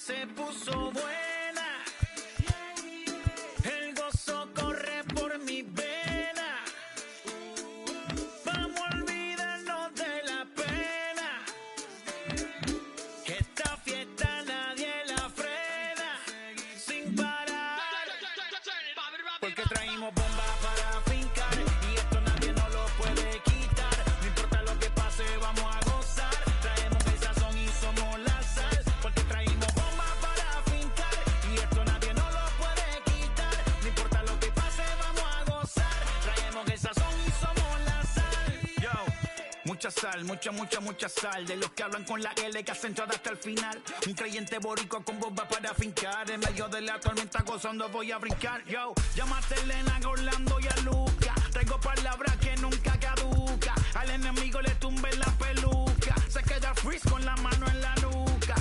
se puso buena. El gozo corre por mi vena. Vamos a olvidarnos de la pena. Esta fiesta nadie la frena. Sin parar. Porque traímos bombas para fincar. Y esto nadie nos lo puede quitar. No importa lo que pase, vamos a gozar. Traemos el sazón y somos la sal. Porque traímos bombas para fincar. Y esto nadie nos lo puede quitar. No importa lo que pase, vamos a gozar. Traemos el sazón y somos la sal. Yo, mucha sal, mucha sal. De los que hablan con la L que hacen todo hasta el final. Un creyente boricua con bomba para fincar. En medio de la tormenta gozando voy a brincar. Yo, llámate a Elena, a Orlando y a Luca. Traigo palabras que nunca caduca. Al enemigo le tumbe la peluca. Se queda freeze con la mano en la nuca.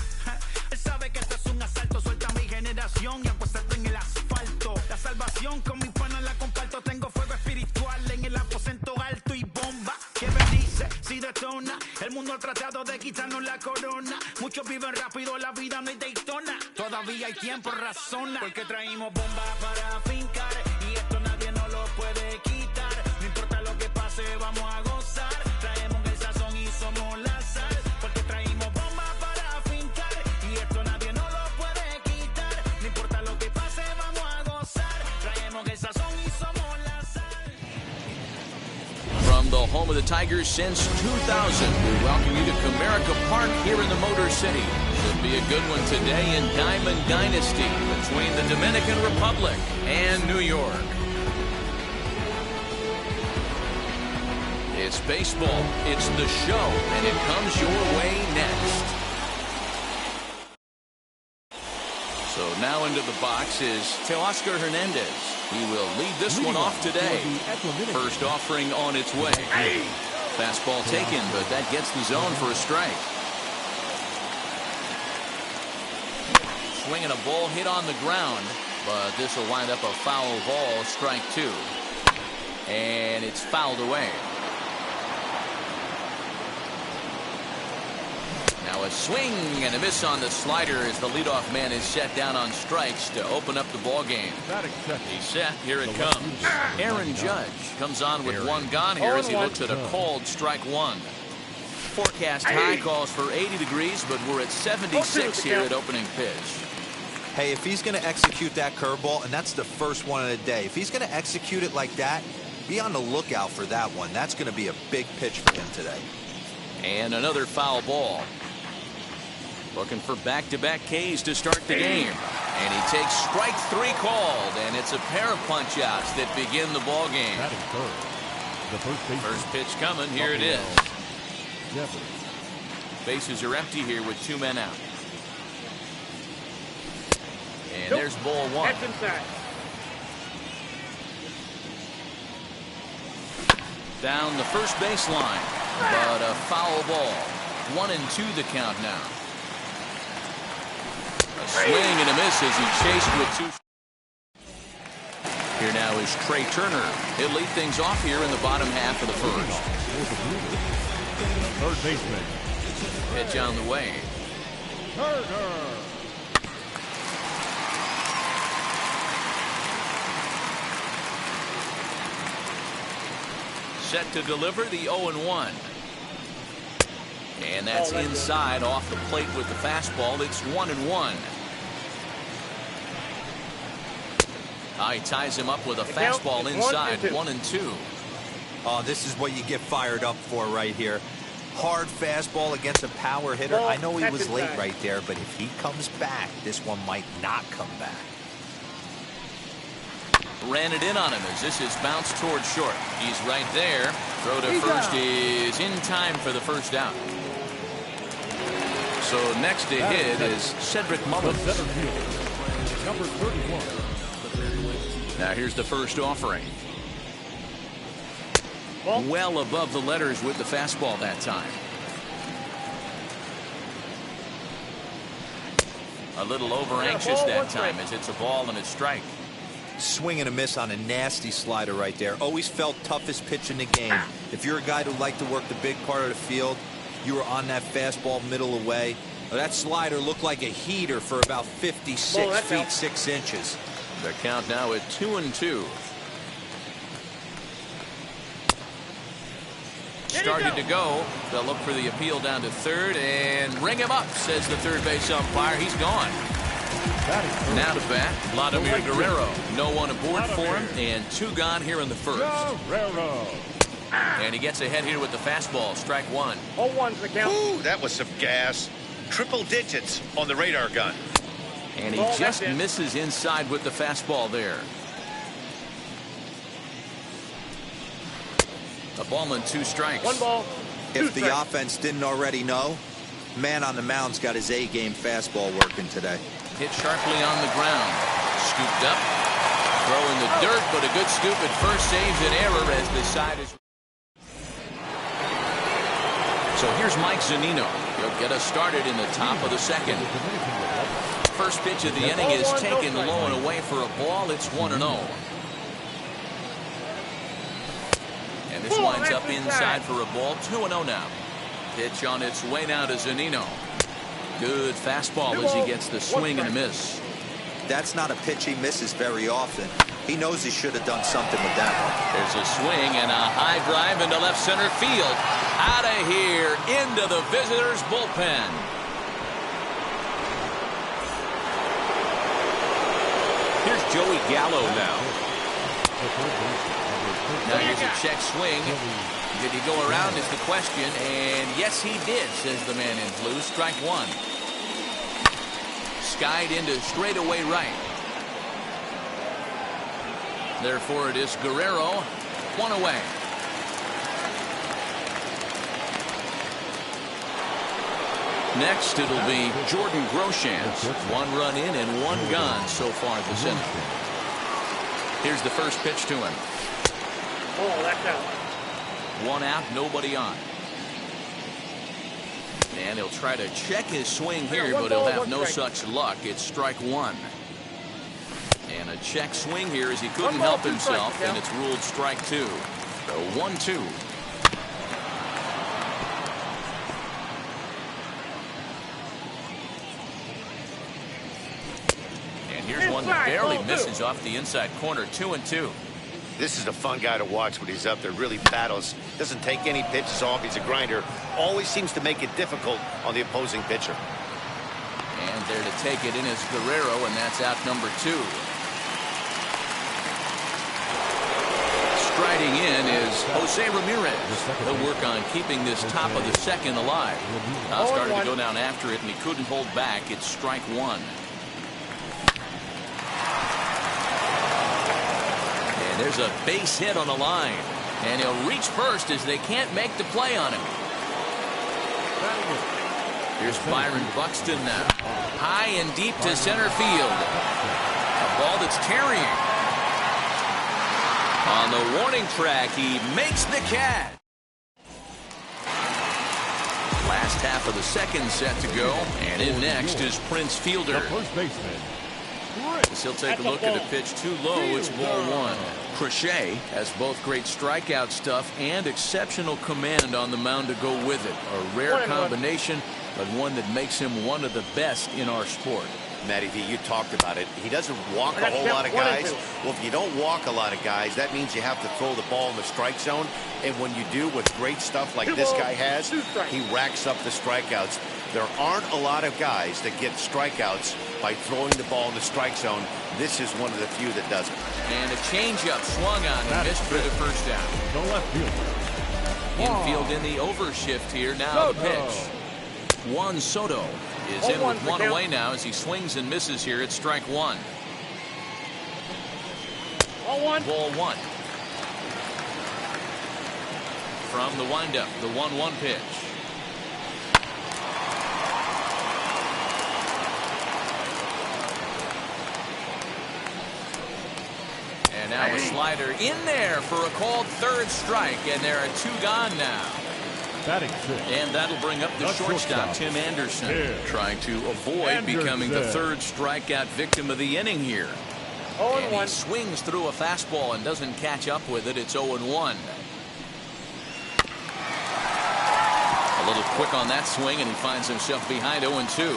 Él sabe que esto es un asalto. Suelta mi generación y apuéstate en el asfalto. La salvación con mis panas la comparto. Tengo fuego espiritual en el aposento alto y bomba que bendice si detona. El mundo ha tratado de quitarnos la corona. Muchos viven rápido, la vida no hay Daytona. Todavía hay tiempo, razona. Porque traímos bombas para fincar. Y esto nadie nos lo puede quitar. No importa lo que pase, vamos a gozar. Traemos el sazón y somos la sal. Porque traímos bombas para fincar. Y esto nadie nos lo puede quitar. No importa lo que pase, vamos a gozar. Traemos el sazón y somos la sal. From the home of the Tigers since 2000, we welcome you to Comerica Park here in the Motor City. Should be a good one today in Diamond Dynasty between the Dominican Republic and New York. It's baseball, it's the show, and it comes your way next. So now into the box is Teoscar Hernandez. He will lead this one off today. First offering on its way. Fastball taken, but that gets the zone for a strike. Swinging a ball hit on the ground, but this will wind up a foul ball, strike two. And it's fouled away. Now a swing and a miss on the slider as the leadoff man is set down on strikes to open up the ball game. He's set. Here it comes. Aaron Judge comes on with one gone here as he looks at a called strike one. Forecast high calls for 80 degrees, but we're at 76 here at opening pitch. Hey, if he's going to execute that curveball, and that's the first one of the day, if he's going to execute it like that, be on the lookout for that one. That's going to be a big pitch for him today. And another foul ball. Looking for back-to-back Ks to start the game. And he takes strike three called, and it's a pair of punch-outs that begin the ball game. First pitch coming. Here it is. Bases are empty here with two men out. And there's ball one. Down the first baseline, but a foul ball. 1-2 the count now. A swing and a miss as he chased with two. Here now is Trey Turner. He'll lead things off here in the bottom half of the first. Third baseman. Pitch on the way. Turner. Set to deliver the 0-1. And that's inside off the plate with the fastball. It's 1-1. He ties him up with a fastball inside. 1-2. Oh, this is what you get fired up for right here. Hard fastball against a power hitter. I know he was late right there, but if he comes back, this one might not come back. Ran it in on him as this is bounced towards short. He's right there. Throw to first is in time for the first out. So next to hit is Cedric Mullins. Number 31. Now here's the first offering. Well above the letters with the fastball that time. A little over anxious that time as it's a ball and a strike. Swing and a miss on a nasty slider right there. Always felt toughest pitch in the game. If you're a guy who liked to work the big part of the field, you were on that fastball middle away. Well, that slider looked like a heater for about 56 feet 6 inches. The count now at 2-2. Started to go. They'll look for the appeal down to third and ring him up, says the third base umpire. He's gone. Now to bat, Vladimir Guerrero. No one aboard for him, and 2 gone here in the first. Guerrero. And he gets ahead here with the fastball. Strike 1. 0-1's the count. Ooh, that was some gas. Triple digits on the radar gun. And he just misses inside with the fastball there. A ball and 2 strikes. 1 ball. If the offense didn't already know, man on the mound's got his A-game fastball working today. Hit sharply on the ground. Scooped up. Throw in the dirt, but a good scoop at first saves an error as the side is. So here's Mike Zunino. He'll get us started in the top of the second. First pitch of the inning is taken low and away for a ball. It's 1-0. And this winds up inside for a ball. 2-0 now. Pitch on its way now to Zunino. Good fastball as he gets the swing and a miss. That's not a pitch he misses very often. He knows he should have done something with that one. There's a swing and a high drive into left center field. Out of here into the visitors' bullpen. Here's Joey Gallo now. Now here's a check swing. Did he go around is the question, and yes he did, says the man in blue. Strike 1. Skied into straightaway right. Therefore it is Guerrero. 1 away. Next it'll be Jordan Groshans. 1 run in and 1 gone so far this inning. Here's the first pitch to him. Oh, that's out. 1 out, nobody on. And he'll try to check his swing here, but he'll have no such luck. It's strike 1. And a check swing here as he couldn't help himself, and it's ruled strike 2. So 1-2. And here's one that barely misses off the inside corner. 2-2. This is a fun guy to watch when he's up there. Really battles. Doesn't take any pitches off. He's a grinder. Always seems to make it difficult on the opposing pitcher. And there to take it in is Guerrero, and that's out number 2. Striding in is Jose Ramirez. He'll work on keeping this top of the second alive. Now started to go down after it, and he couldn't hold back. It's strike 1. And there's a base hit on the line. And he'll reach first as they can't make the play on him. Here's Byron Buxton now. High and deep to center field. A ball that's carrying. On the warning track, he makes the catch. Last half of the second set to go. And in next is Prince Fielder. First baseman. As he'll take a look at a pitch too low. It's ball 1. Crochet has both great strikeout stuff and exceptional command on the mound to go with it. A rare combination, but one that makes him one of the best in our sport. Matty V, you talked about it. He doesn't walk a whole lot of guys. Well, if you don't walk a lot of guys, that means you have to throw the ball in the strike zone. And when you do with great stuff like this guy has, he racks up the strikeouts. There aren't a lot of guys that get strikeouts by throwing the ball in the strike zone. This is one of the few that does it. And a changeup swung on and missed for the first down. No left field. Infield in the overshift here. Now the pitch. Juan Soto is in with 1 away now as he swings and misses here at strike 1. Ball 1. From the windup, the 1-1 pitch. And now a slider in there for a called third strike, and there are 2 gone now. And that'll bring up the shortstop, Tim Anderson, trying to avoid becoming the 3rd strikeout victim of the inning here. And he swings through a fastball and doesn't catch up with it. It's 0-1. A A little quick on that swing, and he finds himself behind 0-2.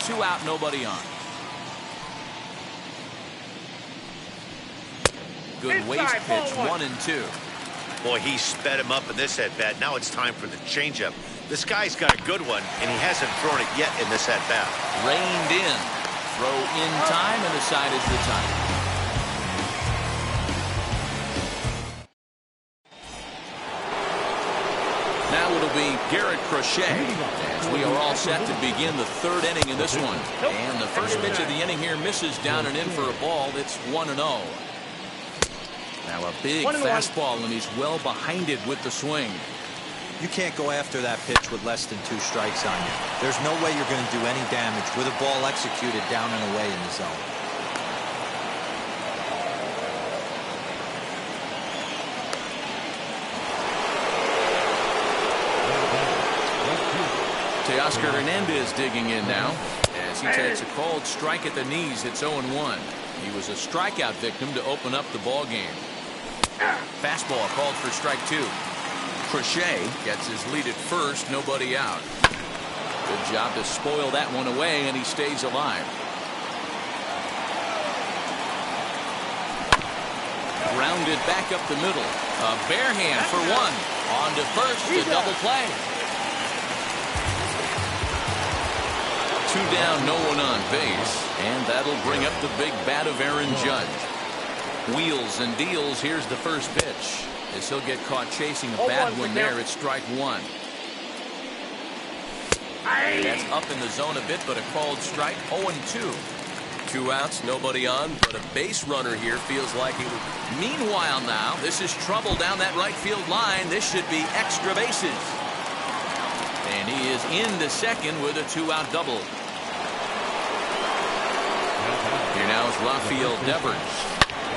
2 out, nobody on. Good waist pitch, 1-2. Boy, he sped him up in this at-bat. Now it's time for the changeup. This guy's got a good one, and he hasn't thrown it yet in this at-bat. Reined in. Throw in time, and the side is retired. Now it'll be Garrett Crochet, as we are all set to begin the 3rd inning in this one. And the first pitch of the inning here misses down and in for a ball. It's 1-0. Now a big fastball, and he's well behind it with the swing. You can't go after that pitch with less than 2 strikes on you. There's no way you're going to do any damage with a ball executed down and away in the zone. Teoscar Hernandez digging in now as he takes a called strike at the knees. It's 0-1. He was a strikeout victim to open up the ball game. Fastball called for strike 2. Crochet gets his lead at first, nobody out. Good job to spoil that one away, and he stays alive. Grounded back up the middle. A bare hand for 1. On to first, a double play. 2 down, no one on base, and that'll bring up the big bat of Aaron Judge. Wheels and deals. Here's the first pitch, as he'll get caught chasing a bad one there. It's strike 1. That's up in the zone a bit, but a called strike. 0-2. 2 outs, nobody on, but a base runner here feels like he would. Meanwhile now, this is trouble down that right field line. This should be extra bases. And he is into second with a 2-out double. Here now is Rafael Devers.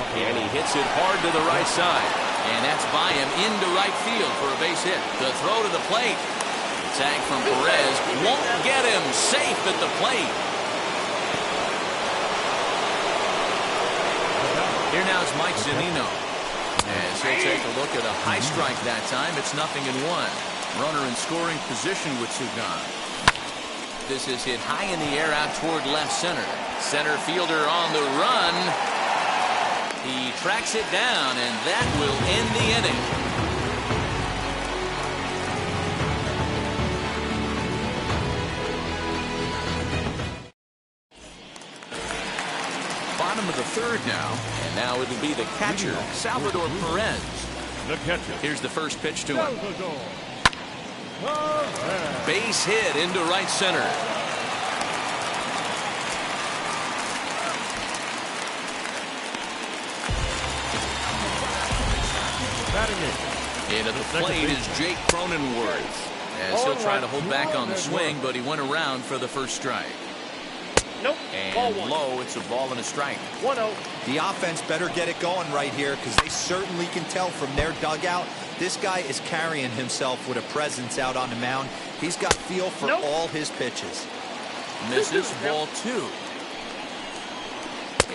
And he hits it hard to the right side. And that's by him into right field for a base hit. The throw to the plate. The tag from Perez won't get him. Safe at the plate. Here now is Mike Zunino. As he'll take a look at a high strike that time. It's 0-1. Runner in scoring position with 2 gone. This is hit high in the air out toward left center. Center fielder on the run. He tracks it down, and that will end the inning. Bottom of the 3rd now, and now it'll be the catcher, Salvador Perez. The catcher. Here's the first pitch to him. Base hit into right center. Into the plate is Jake Cronenworth, as he'll try to hold back on the swing, but he went around for the first strike. Nope. And low, it's a ball and a strike. 1-0. The offense better get it going right here, because they certainly can tell from their dugout this guy is carrying himself with a presence out on the mound. He's got feel for all his pitches. Misses, ball 2.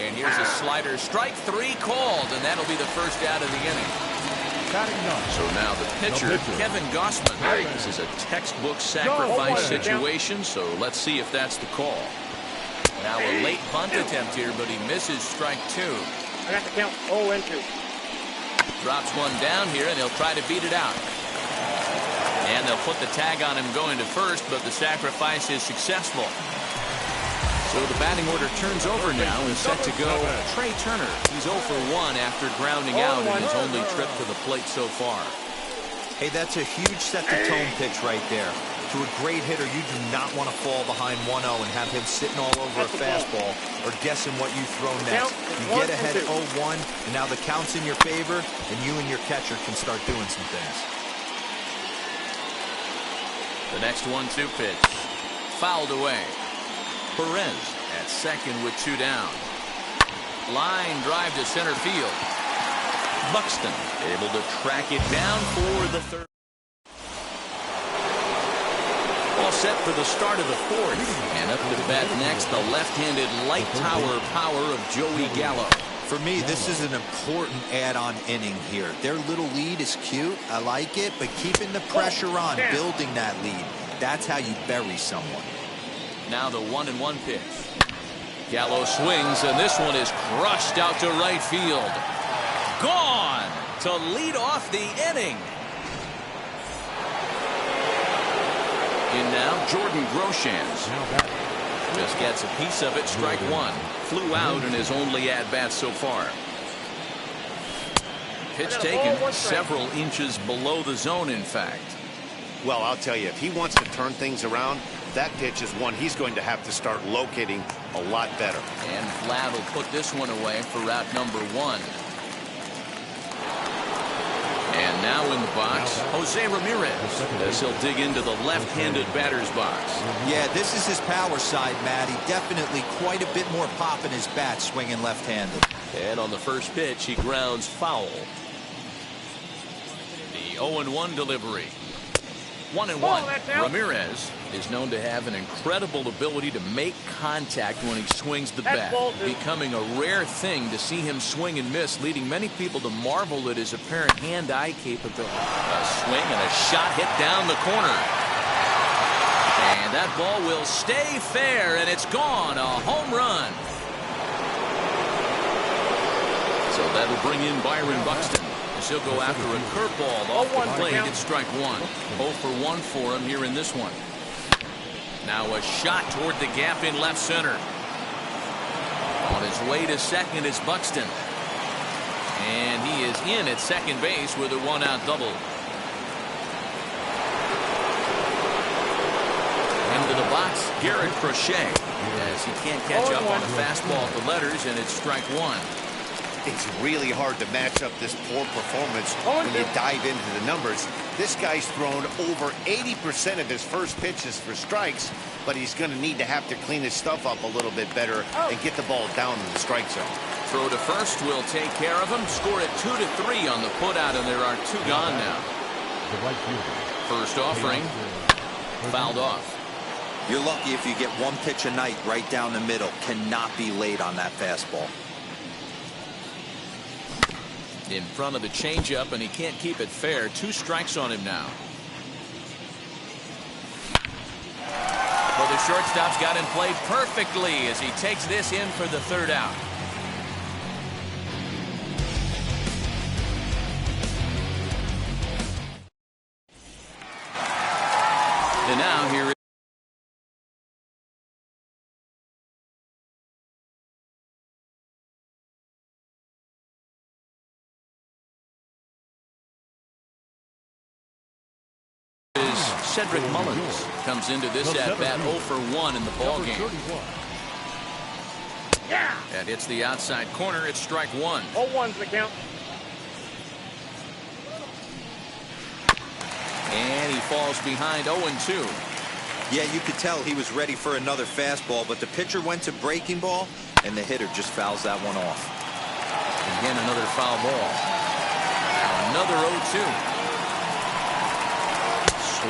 And here's a slider. Strike 3 called, and that'll be the first out of the inning. So now the pitcher, Kevin Gossman. This is a textbook sacrifice situation, so let's see if that's the call. Now a late bunt attempt here, but he misses strike 2. I got the count 0-2. Drops one down here, and he'll try to beat it out. And they'll put the tag on him going to first, but the sacrifice is successful. So the batting order turns over now and set to go Trey Turner. He's 0 for 1 after grounding out in his only trip to the plate so far. Hey, that's a huge set-the-tone pitch right there. To a great hitter, you do not want to fall behind 1-0 and have him sitting all over a fastball or guessing what you throw next. You get ahead 0-1, and now the count's in your favor, and you and your catcher can start doing some things. The next 1-2 pitch. Fouled away. Perez at second with 2 down. Line drive to center field. Buxton able to track it down for the 3rd. All set for the start of the 4th. And up to bat next, the left-handed light tower power of Joey Gallo. For me, this is an important add-on inning here. Their little lead is cute. I like it, but keeping the pressure on, building that lead, that's how you bury someone. Now the 1-1 pitch. Gallo swings, and this one is crushed out to right field. Gone to lead off the inning. In now, Jordan Groshans. Just gets a piece of it, strike one. Flew out in his only at-bat so far. Pitch taken several inches below the zone, in fact. Well, I'll tell you, if he wants to turn things around, that pitch is one he's going to have to start locating a lot better. And Vlad will put this one away for route number one. And now in the box, Jose Ramirez, as he'll dig into the left-handed batter's box. Yeah, this is his power side, Matty. Definitely quite a bit more pop in his bat swinging left-handed. And on the first pitch, he grounds foul. The 0-1 delivery. 1-1. Ramirez is known to have an incredible ability to make contact when he swings the bat, becoming a rare thing to see him swing and miss, leading many people to marvel at his apparent hand-eye capability. A swing and a shot hit down the corner. And that ball will stay fair, and it's gone. A home run. So that'll bring in Byron Buxton. He'll go after a curveball off the plate at strike one. 0 for 1 for him here in this one. Now a shot toward the gap in left center. On his way to second is Buxton. And he is in at second base with a one-out double. Into the box, Garrett Crochet, as he can't catch up on a fastball at the letters, and it's strike one. It's really hard to match up this poor performance when you dive into the numbers. This guy's thrown over 80% of his first pitches for strikes, but he's going to need to have to clean his stuff up a little bit better and get the ball down in the strike zone. Throw to first will take care of him. Score it 2-3 on the putout, and there are two gone now. First offering fouled off. You're lucky if you get one pitch a night right down the middle. Cannot be late on that fastball. In front of the changeup, and he can't keep it fair. 2 strikes on him now. Well, the shortstop's got him played perfectly as he takes this in for the third out. And now here Cedric Mullins comes into this at-bat 0 for 1 in the ballgame. That hits the outside corner. It's strike one. 0-1's the count. And he falls behind 0-2. Yeah, you could tell he was ready for another fastball, but the pitcher went to breaking ball, and the hitter just fouls that one off. Again, another foul ball. Now another 0-2.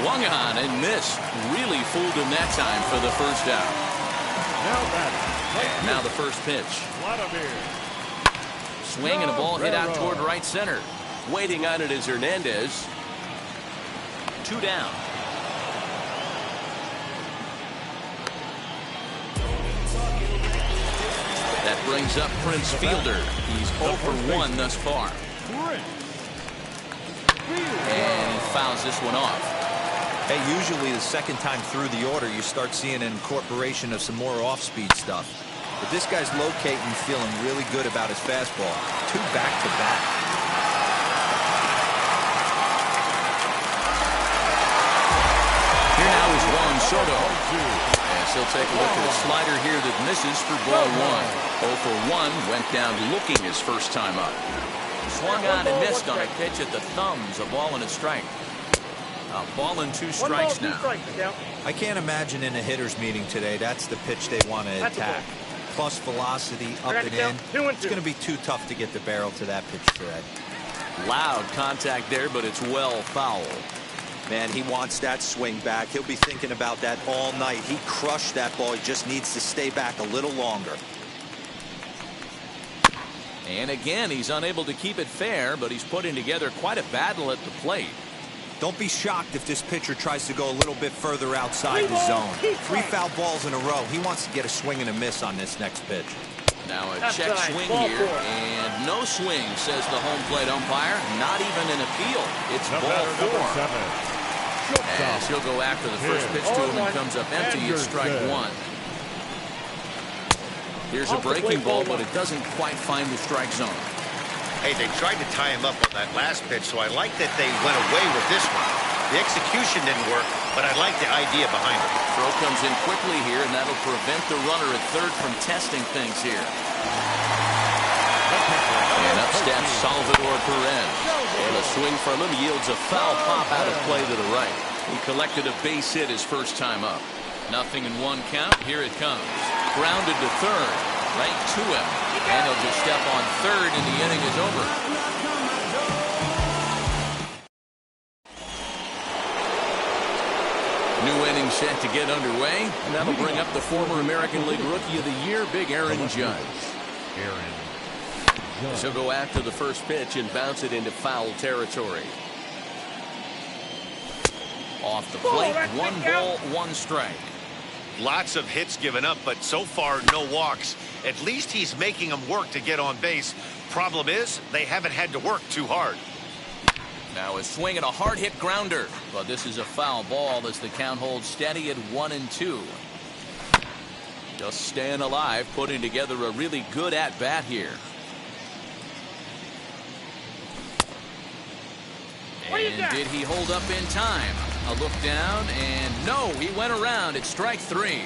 Swung on and missed. Really fooled him that time for the first out. And now the first pitch. Swing and a ball hit out toward right center. Waiting on it is Hernandez. 2 down. That brings up Prince Fielder. He's 0 for 1 thus far. And he fouls this one off. Hey, usually the second time through the order, you start seeing an incorporation of some more off-speed stuff. But this guy's locating, feeling really good about his fastball. 2 back-to-back. Here now is Juan Soto. As he'll take a look at a slider here that misses for ball 1. 0 for 1 went down looking his first time up. Swung on and missed on a pitch at the thumbs. A ball and a strike. A ball and 2 strikes now. I can't imagine in a hitter's meeting today that's the pitch they want to attack. Plus velocity, up and in. It's going to be too tough to get the barrel to that pitch today. Loud contact there, but it's well foul. Man, he wants that swing back. He'll be thinking about that all night. He crushed that ball. He just needs to stay back a little longer. And again, he's unable to keep it fair, but he's putting together quite a battle at the plate. Don't be shocked if this pitcher tries to go a little bit further outside the zone. 3 foul balls in a row. He wants to get a swing and a miss on this next pitch. Now a check swing here, and no swing, says the home plate umpire. Not even an appeal. It's ball 4. As he'll go after the first pitch to him and comes up empty. It's strike 1. Here's a breaking ball, but it doesn't quite find the strike zone. Hey, they tried to tie him up on that last pitch, so I like that they went away with this one. The execution didn't work, but I like the idea behind it. Throw comes in quickly here, and that'll prevent the runner at third from testing things here. And up steps Salvador Perez. And a swing from him yields a foul pop out of play to the right. He collected a base hit his first time up. 0-1 count. Here it comes. Grounded to third. Right to him. And he'll just step on third, and the inning is over. New inning set to get underway. And that'll bring up the former American League Rookie of the Year, Big Aaron Judge. He'll go after the first pitch and bounce it into foul territory. Off the plate, 1 ball, 1 strike. Lots of hits given up, but so far no walks. At least he's making them work to get on base. Problem is, they haven't had to work too hard. Now a swing and a hard hit grounder. But this is a foul ball as the count holds steady at 1-2. Just staying alive, putting together a really good at-bat here. And did he hold up in time? A look down, and no, he went around. It's strike 3.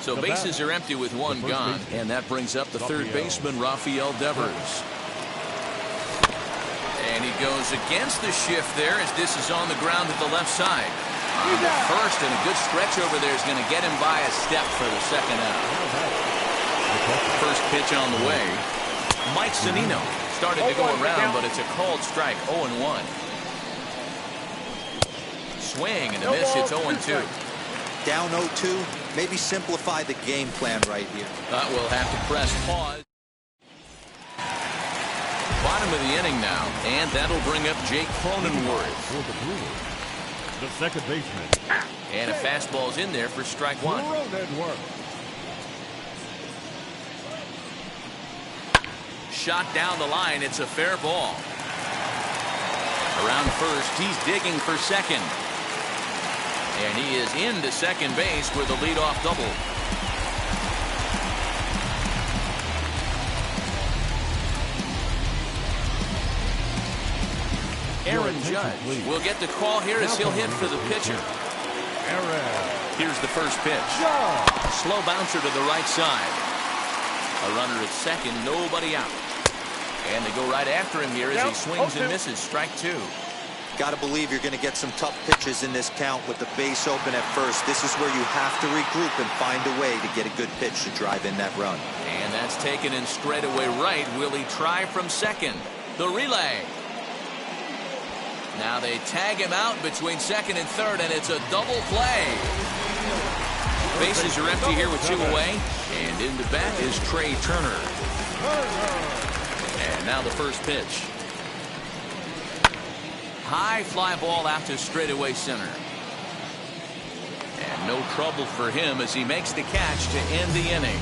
So bases are empty with 1 gone, and that brings up the third baseman, Rafael Devers. And he goes against the shift there as this is on the ground at the left side. On the first, and a good stretch over there is going to get him by a step for the second out. First pitch on the way. Mike Zunino started to go around, but it's a called strike, 0-1. Swing and a miss. It's 0-2. Down 0-2. Maybe simplify the game plan right here. We'll have to press pause. Bottom of the inning now, and that'll bring up Jake Cronenworth. The second baseman. And a fastball's in there for strike 1. Shot down the line. It's a fair ball. Around first, he's digging for second. And he is into second base with a leadoff double. Aaron Judge will get the call here as he'll hit for the pitcher. Here's the first pitch. Slow bouncer to the right side. A runner at second, nobody out. And they go right after him here as he swings and misses. Strike 2. Got to believe you're going to get some tough pitches in this count with the base open at first. This is where you have to regroup and find a way to get a good pitch to drive in that run. And that's taken in straightaway right. Will he try from second? The relay. Now they tag him out between second and third, and it's a double play. Bases are empty here with 2 away. And in the bat is Trey Turner. And now the first pitch. High fly ball out to straightaway center. And no trouble for him as he makes the catch to end the inning.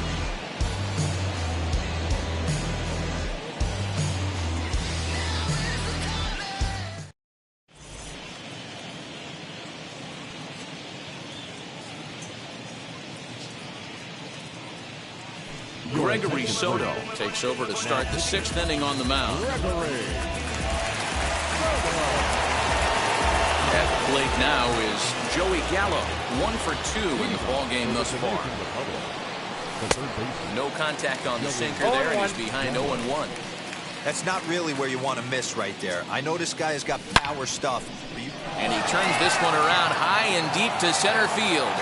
Gregory Soto takes over to start the 6th inning on the mound. At the plate now is Joey Gallo, 1 for 2 in the ballgame thus far. No contact on the sinker there, and he's behind 0-1. That's not really where you want to miss right there. I know this guy has got power stuff. And he turns this one around high and deep to center field.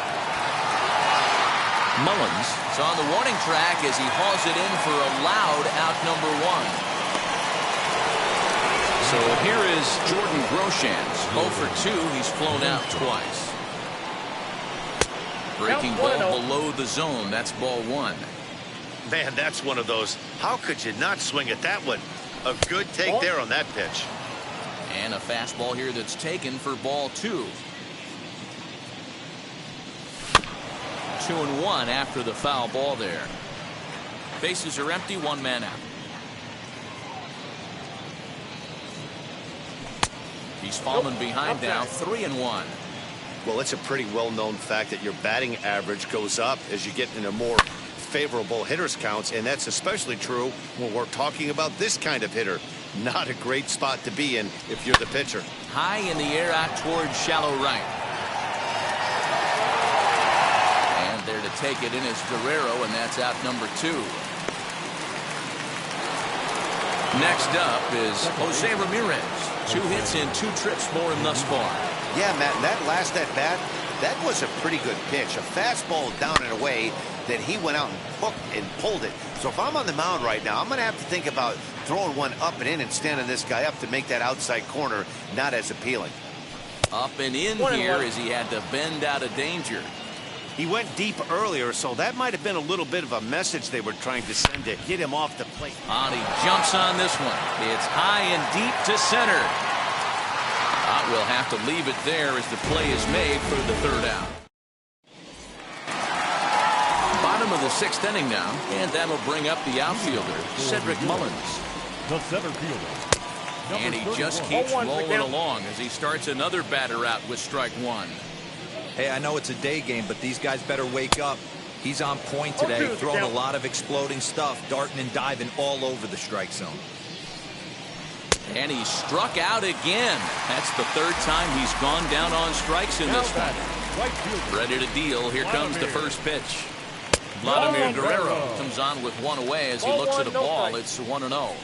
Mullins is on the warning track as he hauls it in for a loud out number 1. So here is Jordan Groshans, 0 for 2. He's flown out twice. Breaking ball below the zone. That's ball 1. Man, that's one of those. How could you not swing at that one? A good take there on that pitch. And a fastball here that's taken for ball 2. 2-1 after the foul ball there. Bases are empty, 1 man out. He's fallen behind now, 3-1. Well, it's a pretty well-known fact that your batting average goes up as you get into more favorable hitters counts, and that's especially true when we're talking about this kind of hitter. Not a great spot to be in if you're the pitcher. High in the air out towards shallow right. And there to take it in is Guerrero, and that's out number 2. Next up is Jose Ramirez. 2 hits in 2 trips for him thus far. Yeah, Matt, and that last at bat, that was a pretty good pitch. A fastball down and away that he went out and hooked and pulled it. So if I'm on the mound right now, I'm going to have to think about throwing one up and in and standing this guy up to make that outside corner not as appealing. Up and in here as he had to bend out of danger. He went deep earlier, so that might have been a little bit of a message they were trying to send to get him off the plate. He jumps on this one. It's high and deep to center. We'll have to leave it there as the play is made for the 3rd out. Bottom of the 6th inning now, and that'll bring up the outfielder, Cedric Mullins. The center fielder. And he just keeps rolling along as he starts another batter out with strike 1. Hey, I know it's a day game, but these guys better wake up. He's on point today, throwing a lot of exploding stuff, darting and diving all over the strike zone. And he struck out again. That's the 3rd time he's gone down on strikes in this one. Ready to deal. Here comes the first pitch. Vladimir Guerrero comes on with 1 away as he looks at a ball. It's 1-0.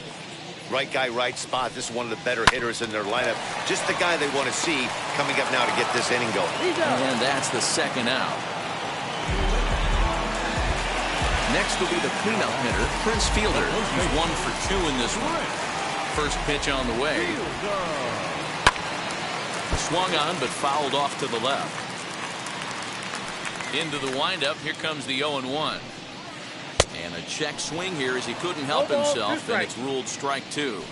Right guy, right spot. This is one of the better hitters in their lineup. Just the guy they want to see coming up now to get this inning going. And that's the 2nd out. Next will be the cleanup hitter, Prince Fielder. He's 1 for 2 in this one. First pitch on the way. Swung on, but fouled off to the left. Into the windup. Here comes the 0-1. And a check swing here as he couldn't help himself, and it's ruled strike 2.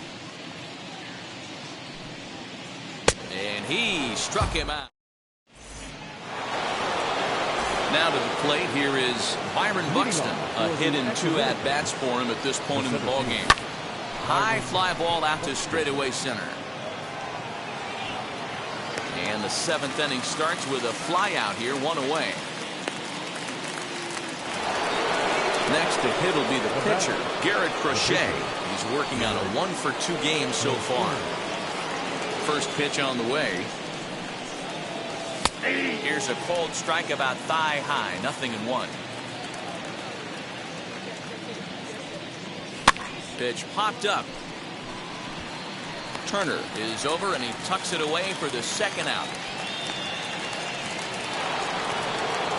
And he struck him out. Now to the plate, here is Byron Buxton. A hit in 2 at-bats for him at this point in the ballgame. High fly ball out to straightaway center. And the 7th inning starts with a fly out here, 1 away. Next to hit will be the pitcher, Garrett Crochet. He's working on a 1 for 2 game so far. First pitch on the way. Here's a cold strike about thigh high, 0-1. Pitch popped up. Turner is over and he tucks it away for the 2nd out.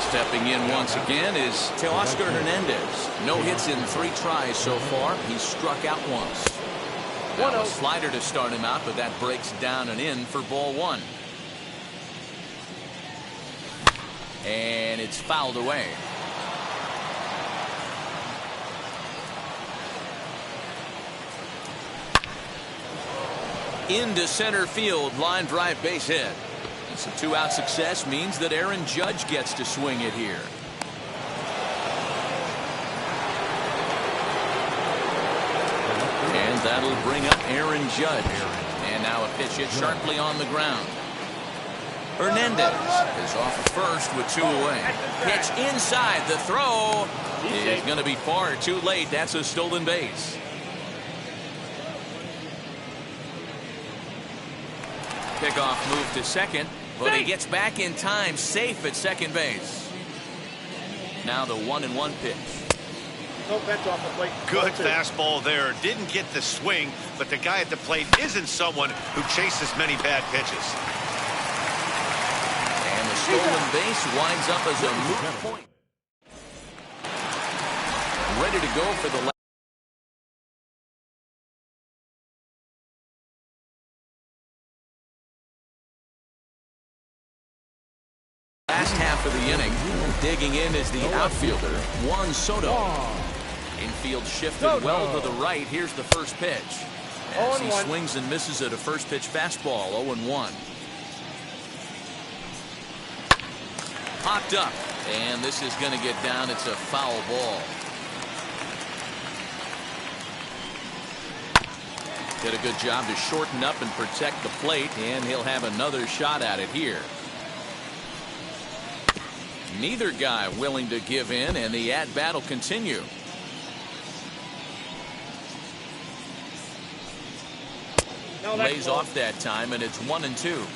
Stepping in once again is Teoscar Hernandez. No hits in 3 tries so far. He's struck out once. Now a slider to start him out, but that breaks down and in for ball 1. And it's fouled away. Into center field, line drive base hit. It's a 2-out success, means that Aaron Judge gets to swing it here. And that'll bring up Aaron Judge. And now a pitch hit sharply on the ground. Hernandez is off at first with 2 away. Pitch inside. The throw is going to be far too late. That's a stolen base. Pickoff move to second, but he gets back in time, safe at second base. Now the 1-1 pitch. Good fastball there. Didn't get the swing, but the guy at the plate isn't someone who chases many bad pitches. And the stolen base winds up as a moot point. Ready to go for the last half of the inning. Digging in is the outfielder, Juan Soto. Infield shifted well to the right. Here's the first pitch. As he swings and misses at a first pitch fastball. 0-1. Popped up. And this is going to get down. It's a foul ball. Did a good job to shorten up and protect the plate, and he'll have another shot at it here. Neither guy willing to give in, and the at-bat will continue. Lays off that time, and it's 1-2.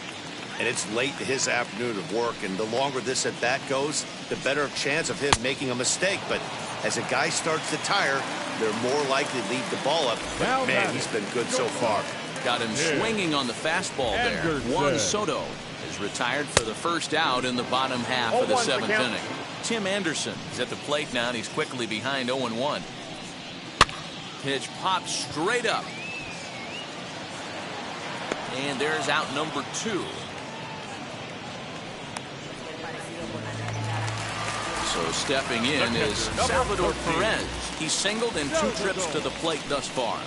And it's late in his afternoon of work, and the longer this at bat goes, the better chance of him making a mistake. But as a guy starts to tire, they're more likely to leave the ball up. But man, he's been good so far. Got him swinging on the fastball there. Juan Soto is retired for the first out in the bottom half of the 7th inning. Tim Anderson is at the plate now, and he's quickly behind 0-1. Pitch pops straight up. And there's out number 2. So stepping in is Salvador Perez. He's singled in 2 trips to the plate thus far.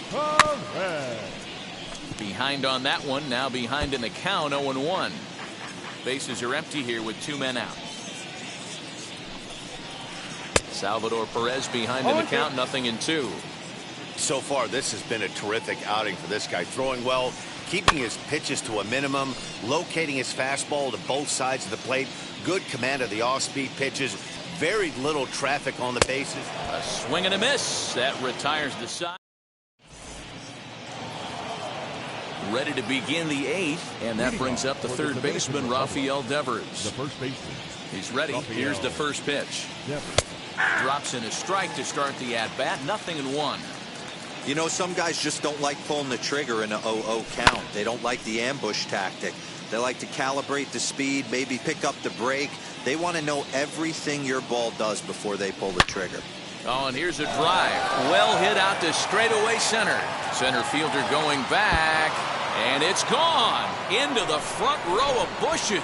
Behind on that one, now behind in the count, 0-1. Bases are empty here with 2 men out. Salvador Perez behind in the count, 0-2. So far, this has been a terrific outing for this guy. Throwing well, keeping his pitches to a minimum, locating his fastball to both sides of the plate, good command of the off-speed pitches, very little traffic on the bases. A swing and a miss. That retires the side. Ready to begin the 8th, and that brings up the third baseman, Rafael Devers. The first baseman. He's ready. Here's the first pitch. Drops in a strike to start the at-bat. 0-1. You know, some guys just don't like pulling the trigger in a 0-0 count. They don't like the ambush tactic. They like to calibrate the speed, maybe pick up the break. They want to know everything your ball does before they pull the trigger. Oh, and here's a drive. Well hit out to straightaway center. Center fielder going back, and it's gone into the front row of bushes.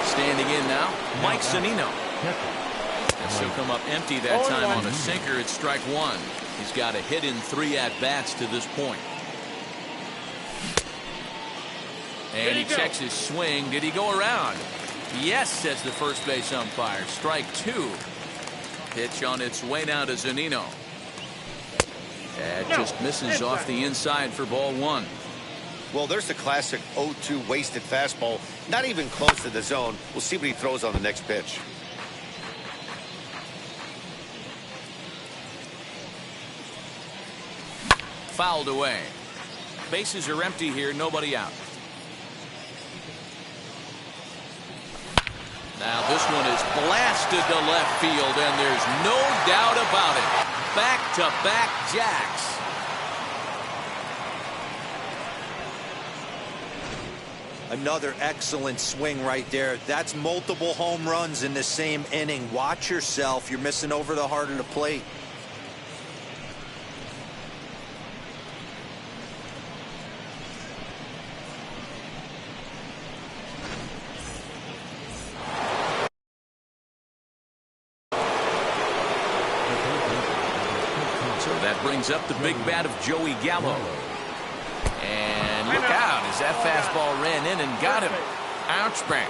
Standing in now, Mike Zunino. And she'll come up empty that time on a sinker. It's strike 1. He's got a hit in 3 at-bats to this point. And he checks his swing. Did he go around? Yes, says the first base umpire. Strike 2. Pitch on its way now to Zunino. That just misses off the inside for ball 1. Well, there's the classic 0-2 wasted fastball. Not even close to the zone. We'll see what he throws on the next pitch. Fouled away. Bases are empty here. Nobody out. Now this one is blasted to left field, and there's no doubt about it. Back-to-back jacks. Another excellent swing right there. That's multiple home runs in the same inning. Watch yourself. You're missing over the heart of the plate. Brings up the big bat of Joey Gallo. And look out as that fastball ran in and got him. Ouch bang.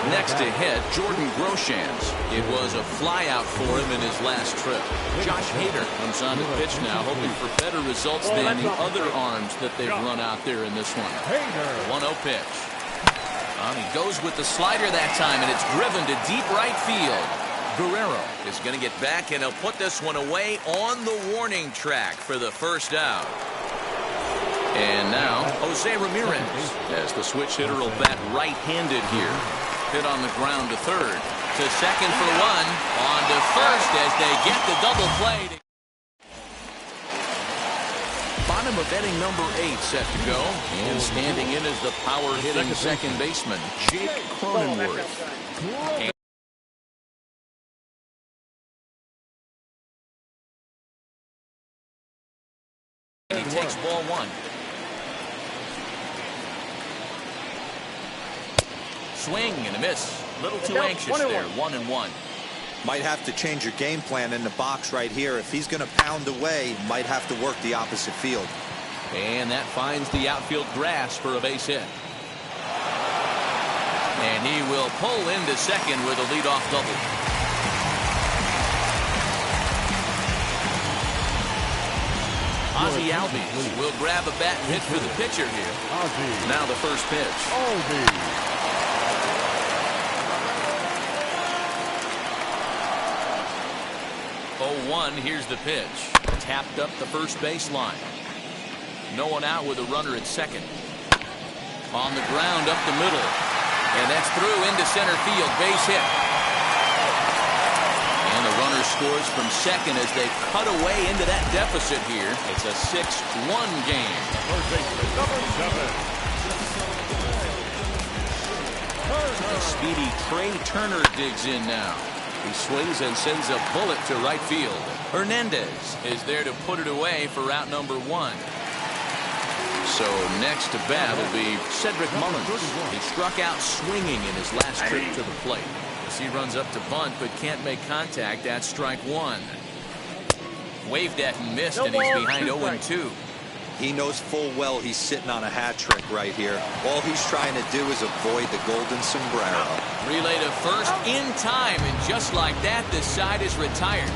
Next to hit, Jordan Groshans. It was a flyout for him in his last trip. Josh Hader comes on to pitch now, hoping for better results than the other arms that they've run out there in this one. 1-0 pitch. He goes with the slider that time, and it's driven to deep right field. Guerrero is going to get back, and he'll put this one away on the warning track for the first out. And now, Jose Ramirez, as the switch hitter will bat right-handed here. Hit on the ground to third. To second for 1. On to first as they get the double play. Bottom of inning number 8 set to go. And standing in is the power-hitting second baseman, Jake Cronenworth. And he takes ball 1. Swing and a miss. A little too anxious there. 1-1. Might have to change your game plan in the box right here. If he's going to pound away, might have to work the opposite field. And that finds the outfield grass for a base hit. And he will pull into second with a leadoff double. Ozzie Albies will grab a bat and hit for the pitcher here. Now the first pitch. 0-1. Here's the pitch. Tapped up the first baseline. No one out with a runner at second. On the ground up the middle. And that's through into center field. Base hit. And the runner scores from second as they cut away into that deficit here. It's a 6-1 game. First baseman, number 7. The speedy Trey Turner digs in now. He swings and sends a bullet to right field. Hernandez is there to put it away for out number 1. So next to bat will be Cedric Mullins. He struck out swinging in his last trip to the plate. As he runs up to bunt but can't make contact at strike 1. Waved at and missed, and he's behind 0-2. He knows full well he's sitting on a hat trick right here. All he's trying to do is avoid the golden sombrero. Relay to first in time, and just like that, this side is retired.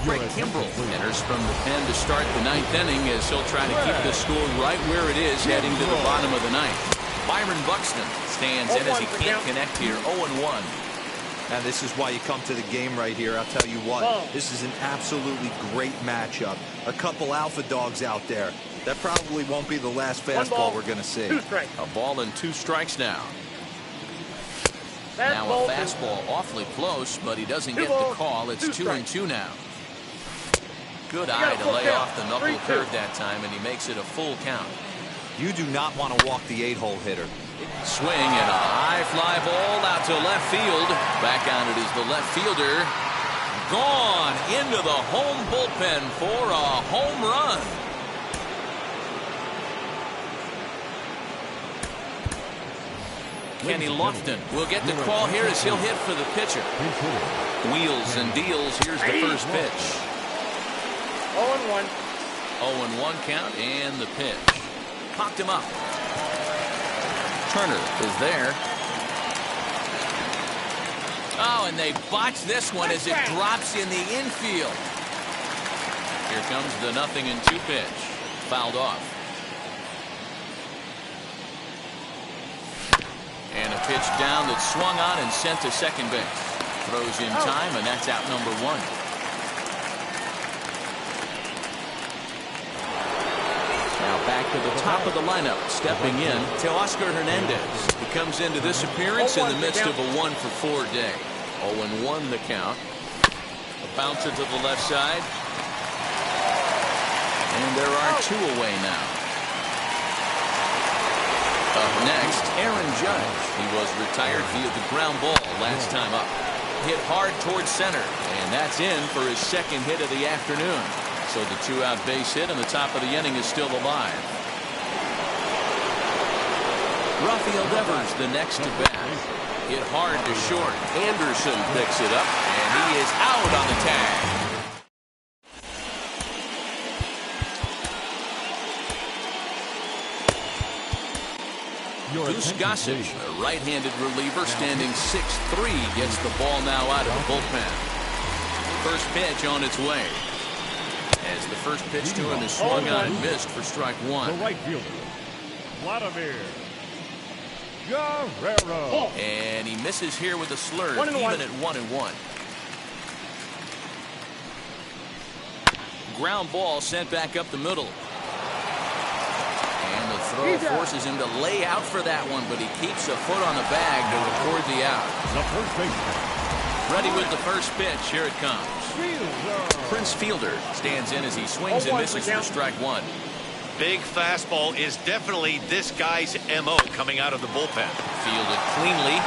Greg Kimbrell enters from the pen to start the 9th inning as he'll try to keep the score right where it is heading to the bottom of the 9th. Byron Buxton stands in as he can't connect here. 0-1. Now this is why you come to the game right here. I'll tell you what, this is an absolutely great matchup. A couple alpha dogs out there. That probably won't be the last fastball we're going to see. A ball and 2 strikes now. Now a fastball awfully close, but he doesn't get the call. It's 2-2 now. Good eye to lay off the knuckle curve that time, and he makes it a full count. You do not want to walk the 8-hole hitter. Swing and a high fly ball out to left field. Back on it is the left fielder. Gone into the home bullpen for a home run. Kenny Lofton will get the call here as he'll hit for the pitcher. Wheels and deals. Here's the first pitch. 0-1. 0-1 count and the pitch. Popped him up. Turner is there. Oh, and they botch this one as it drops in the infield. Here comes the 0-2 pitch. Fouled off. And a pitch down that swung on and sent to second base. Throws in time, and that's out number 1. Back to the top of the lineup, stepping in Teoscar Hernandez. He comes into this appearance in the midst of a 1-for-4 day. 0-1 the count. A bouncer to the left side. And there are 2 away now. Up next, Aaron Judge. He was retired via the ground ball last time up. Hit hard towards center, and that's in for his second hit of the afternoon. So the 2-out base hit in the top of the inning is still alive. Rafael Devers the next to bat. Hit hard to short. Anderson picks it up, and he is out on the tag. Goose Gossage, a right-handed reliever standing 6'3", gets the ball now out of the bullpen. First pitch on its way. As the first pitch to him is swung on and missed for strike 1. The right fielder, Vladimir Guerrero. And he misses here with a slurve, even at 1-1. Ground ball sent back up the middle. And the throw forces him to lay out for that one, but he keeps a foot on the bag to record the out. The first baseman. Ready with the first pitch. Here it comes. Prince Fielder stands in as he swings and misses for strike 1. Big fastball is definitely this guy's MO coming out of the bullpen. Fielded cleanly.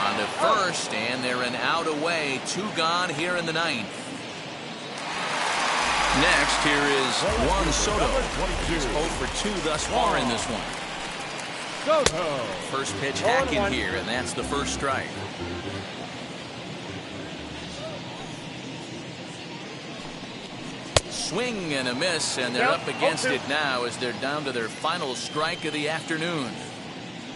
On to first, and they're an out away. 2 gone here in the 9th. Next, here is Juan Soto. He's 0 for 2 thus far in this one. Soto. First pitch hacking here, and that's the first strike. Swing and a miss, and they're up against it now as they're down to their final strike of the afternoon.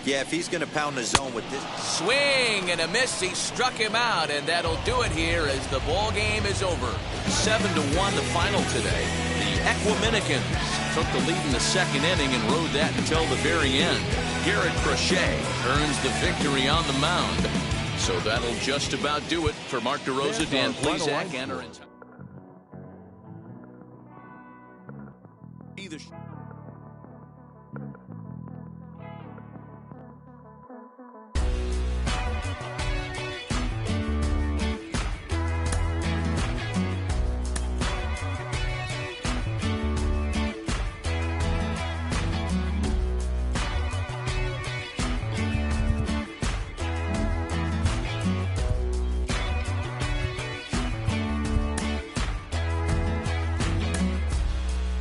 Yeah, if he's going to pound the zone with this. Swing and a miss. He struck him out, and that'll do it here as the ball game is over. 7-1 the final today. The Equidominicans took the lead in the second inning and rode that until the very end. Garrett Crochet earns the victory on the mound. So that'll just about do it for Mark DeRosa, Dan Plesac, and our entire. Either.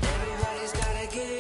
Everybody's gotta get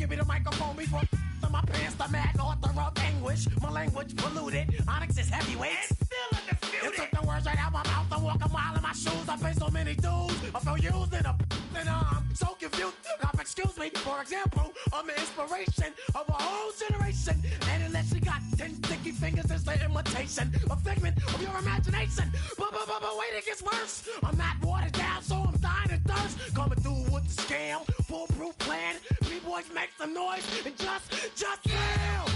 give me the microphone before my pants, the mad author of anguish. My language polluted. Onyx is heavyweight. Still undisputed. It took the words right out my mouth. I walk a mile in my shoes. I pay so many dues. I feel used and I'm so confused. Excuse me. For example, I'm the inspiration of a whole generation. And unless you got 10 sticky fingers, it's the imitation, a figment of your imagination. But wait, it gets worse. I'm not watered down, so I'm dying of thirst. Coming through with the scam, foolproof plan. B-boys make some noise and just fail.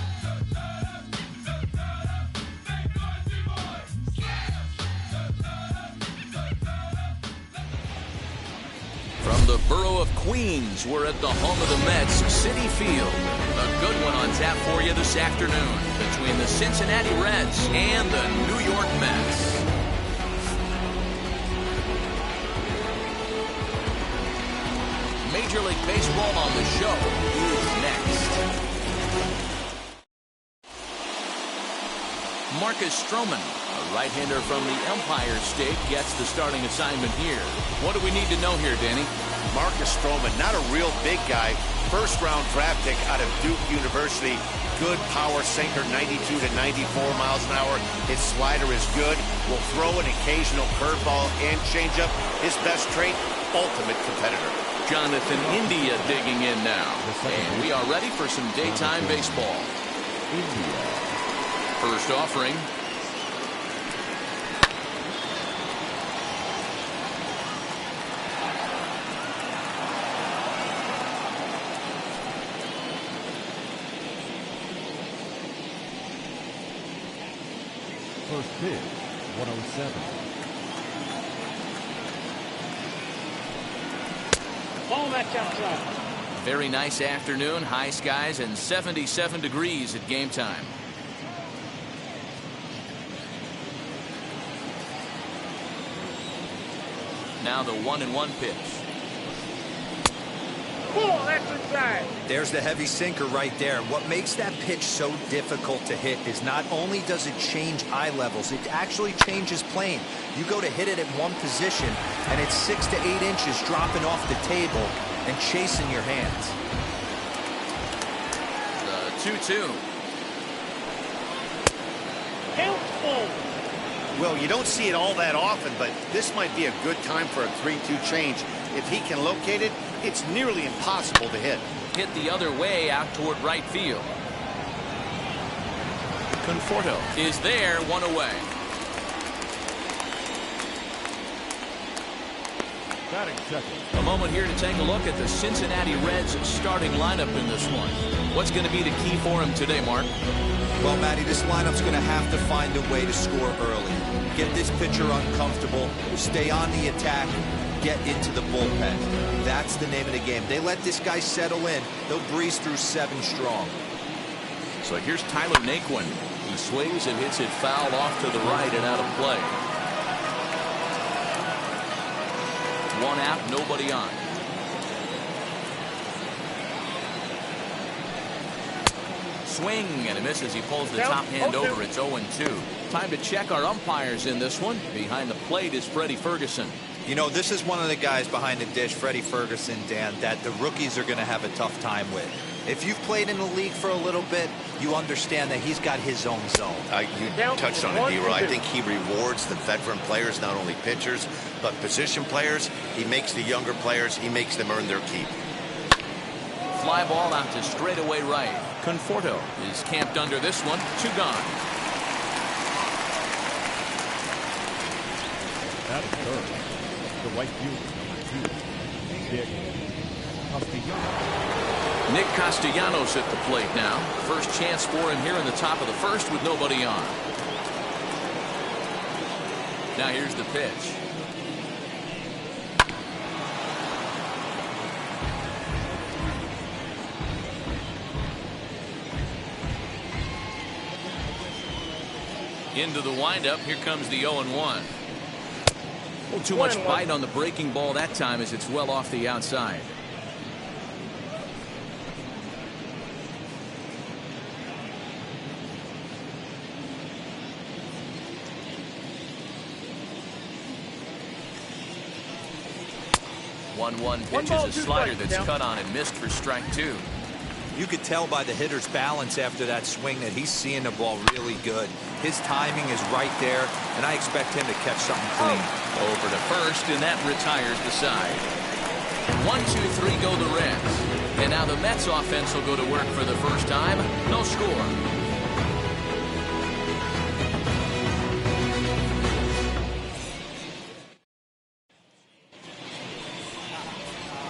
From the borough of Queens, we're at the home of the Mets, Citi Field. A good one on tap for you this afternoon between the Cincinnati Reds and the New York Mets. Major League Baseball on the show is next. Marcus Stroman, a right-hander from the Empire State, gets the starting assignment here. What do we need to know here, Danny? Marcus Stroman, not a real big guy. First-round draft pick out of Duke University. Good power sinker, 92 to 94 miles an hour. His slider is good. Will throw an occasional curveball and changeup. His best trait, ultimate competitor. Jonathan India digging in now. And we are ready for some daytime baseball. India. First offering. First pitch, 107. Ball match outside. Very nice afternoon, high skies and 77 degrees at game time. Now the 1-1 pitch. Ball, that's inside. There's the heavy sinker right there. What makes that pitch so difficult to hit is not only does it change eye levels, it actually changes plane. You go to hit it at one position, and it's 6 to 8 inches dropping off the table and chasing your hands. The 2-2. Count full. Well, you don't see it all that often, but this might be a good time for a 3-2 change. If he can locate it, it's nearly impossible to hit. Hit the other way out toward right field. Conforto is there, one away. Batting second. A moment here to take a look at the Cincinnati Reds starting lineup in this one. What's going to be the key for him today, Mark? Well, Matty, this lineup's going to have to find a way to score early. Get this pitcher uncomfortable, stay on the attack, get into the bullpen. That's the name of the game. They let this guy settle in, they'll breeze through 7 strong. So here's Tyler Naquin. He swings and hits it foul off to the right and out of play. One out, nobody on. Swing and a miss as he pulls the top hand over. It's 0-2. Time to check our umpires in this one. Behind the plate is Freddie Ferguson. You know, this is one of the guys behind the dish, Freddie Ferguson, Dan, that the rookies are going to have a tough time with. If you've played in the league for a little bit, you understand that he's got his own zone. You touched on it, D-Roy. I think he rewards the veteran players, not only pitchers, but position players. He makes the younger players, he makes them earn their keep. Fly ball out to straightaway right. Conforto is camped under this one. 2 gone. Batting third. The right fielder, number 2. Nick Castellanos. Nick Castellanos at the plate now. First chance for him here in the top of the first with nobody on. Now here's the pitch. Into the windup. Here comes the 0-1. Well, too much bite on the breaking ball that time as it's well off the outside. One pitch is a slider that's cut on and missed for strike 2. You could tell by the hitter's balance after that swing that he's seeing the ball really good. His timing is right there, and I expect him to catch something clean. Over to first, and that retires the side. 1, 2, 3 go the Reds. And now the Mets offense will go to work for the first time. No score.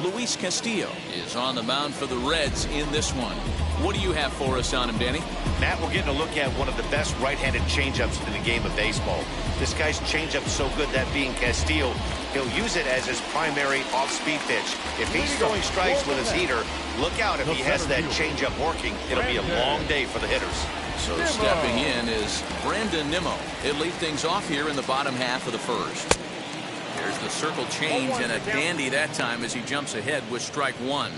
Luis Castillo is on the mound for the Reds in this one. What do you have for us on him, Danny? Matt, we're getting a look at one of the best right-handed changeups in the game of baseball. This guy's changeup's so good, that being Castillo, he'll use it as his primary off-speed pitch. If he's throwing strikes with his heater, look out if he has that changeup working. It'll be a long day for the hitters. So stepping in is Brandon Nimmo. He'll lead things off here in the bottom half of the first. There's the circle change, and a dandy that time as he jumps ahead with strike one.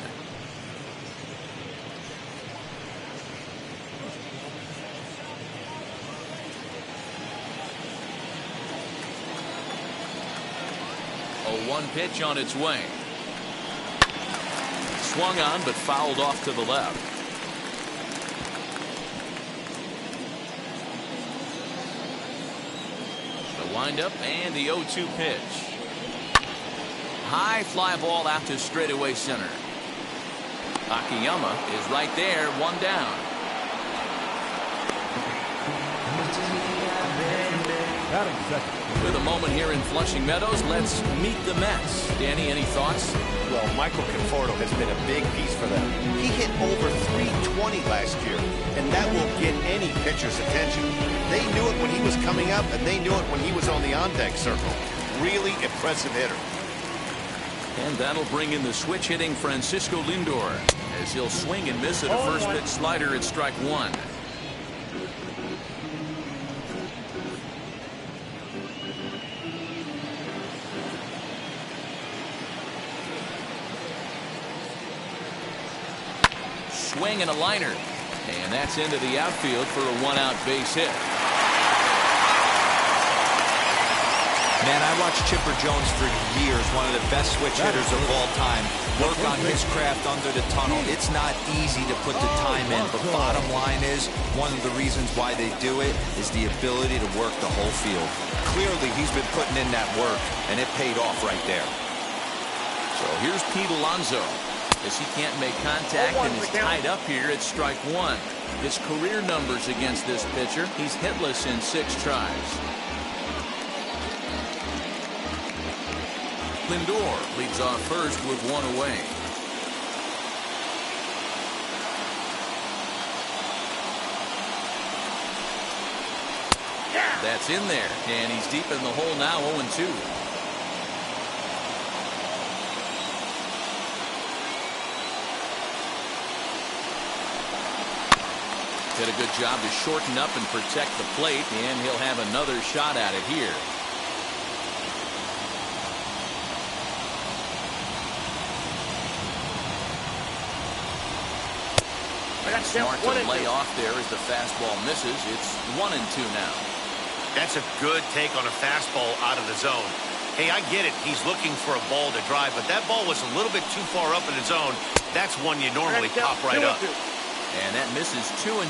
A 1 pitch on its way. Swung on but fouled off to the left. The windup and the 0-2 pitch. High fly ball out to straightaway center. Akiyama is right there, 1 down. Batting second. With a moment here in Flushing Meadows, let's meet the Mets. Danny, any thoughts? Well, Michael Conforto has been a big piece for them. He hit over 320 last year, and that will get any pitcher's attention. They knew it when he was coming up, and they knew it when he was on the on-deck circle. Really impressive hitter. And that'll bring in the switch-hitting Francisco Lindor, as he'll swing and miss at a first-pitch slider at strike one. Swing and a liner, and that's into the outfield for a 1-out base hit. Man, I watched Chipper Jones for years, one of the best switch hitters of all time. Work on his craft under the tunnel. It's not easy to put the time in, but bottom line is, one of the reasons why they do it is the ability to work the whole field. Clearly, he's been putting in that work, and it paid off right there. So here's Pete Alonso, as he can't make contact and is tied up here at strike one. His career numbers against this pitcher, he's hitless in 6 tries. Lindor leads off first with 1 away. That's in there, and he's deep in the hole now, 0-2. Did a good job to shorten up and protect the plate, and he'll have another shot at it here. Smart to lay off there as the fastball misses. It's 1-2 now. That's a good take on a fastball out of the zone. Hey, I get it. He's looking for a ball to drive, but that ball was a little bit too far up in the zone. That's one you normally pop right up. And that misses 2-2.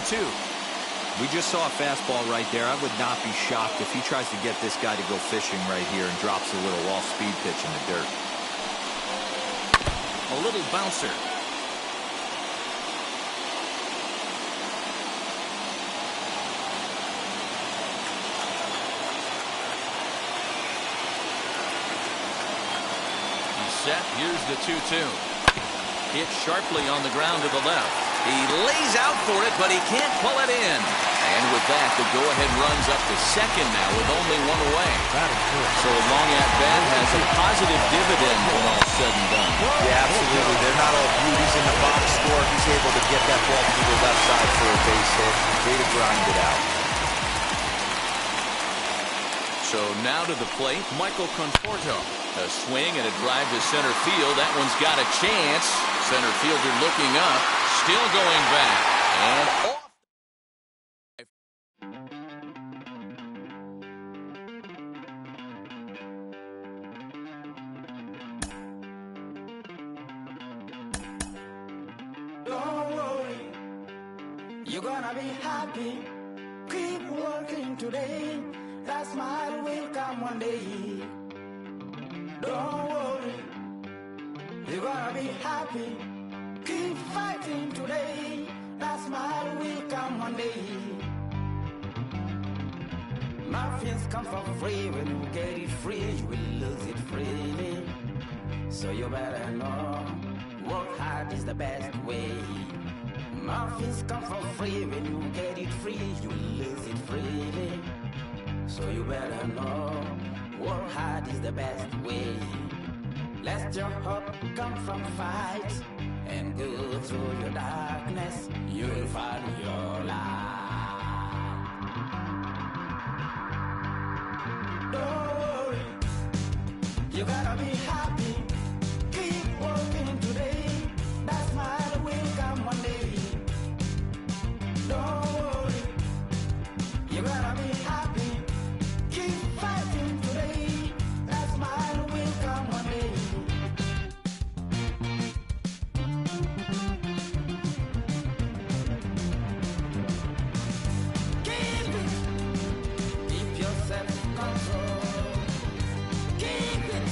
We just saw a fastball right there. I would not be shocked if he tries to get this guy to go fishing right here and drops a little off-speed pitch in the dirt. A little bouncer. Set. Here's the 2-2. Hit sharply on the ground to the left. He lays out for it, but he can't pull it in. And with that, the go-ahead runs up to second now with only 1 away. So a long at-bat has a positive dividend when all's said and done. Yeah, absolutely. They're not all beauties in the box score. He's able to get that ball to the left side for a base hit. Way to grind it out. So now to the plate, Michael Conforto. A swing and a drive to center field. That one's got a chance. Center fielder looking up. Still going back. And off. Don't worry You're gonna be happy. Keep working today. That smile will come one day. Don't worry. You're gonna be happy. Keep fighting today. That smile will come one day. Muffins come for free. When you get it free, you will lose it freely. So you better know, work hard is the best way. Muffins come for free. When you get it free, you will lose it freely. So you better know, work hard is the best way. Let your hope come from fight and go through your darkness. You will find your light. Don't worry, you gotta be happy. Keep working today. That smile will come one day. Don't worry, you gotta be happy. Keep fighting today. That smile will come one day. Keep it. Keep your self-control. Keep it.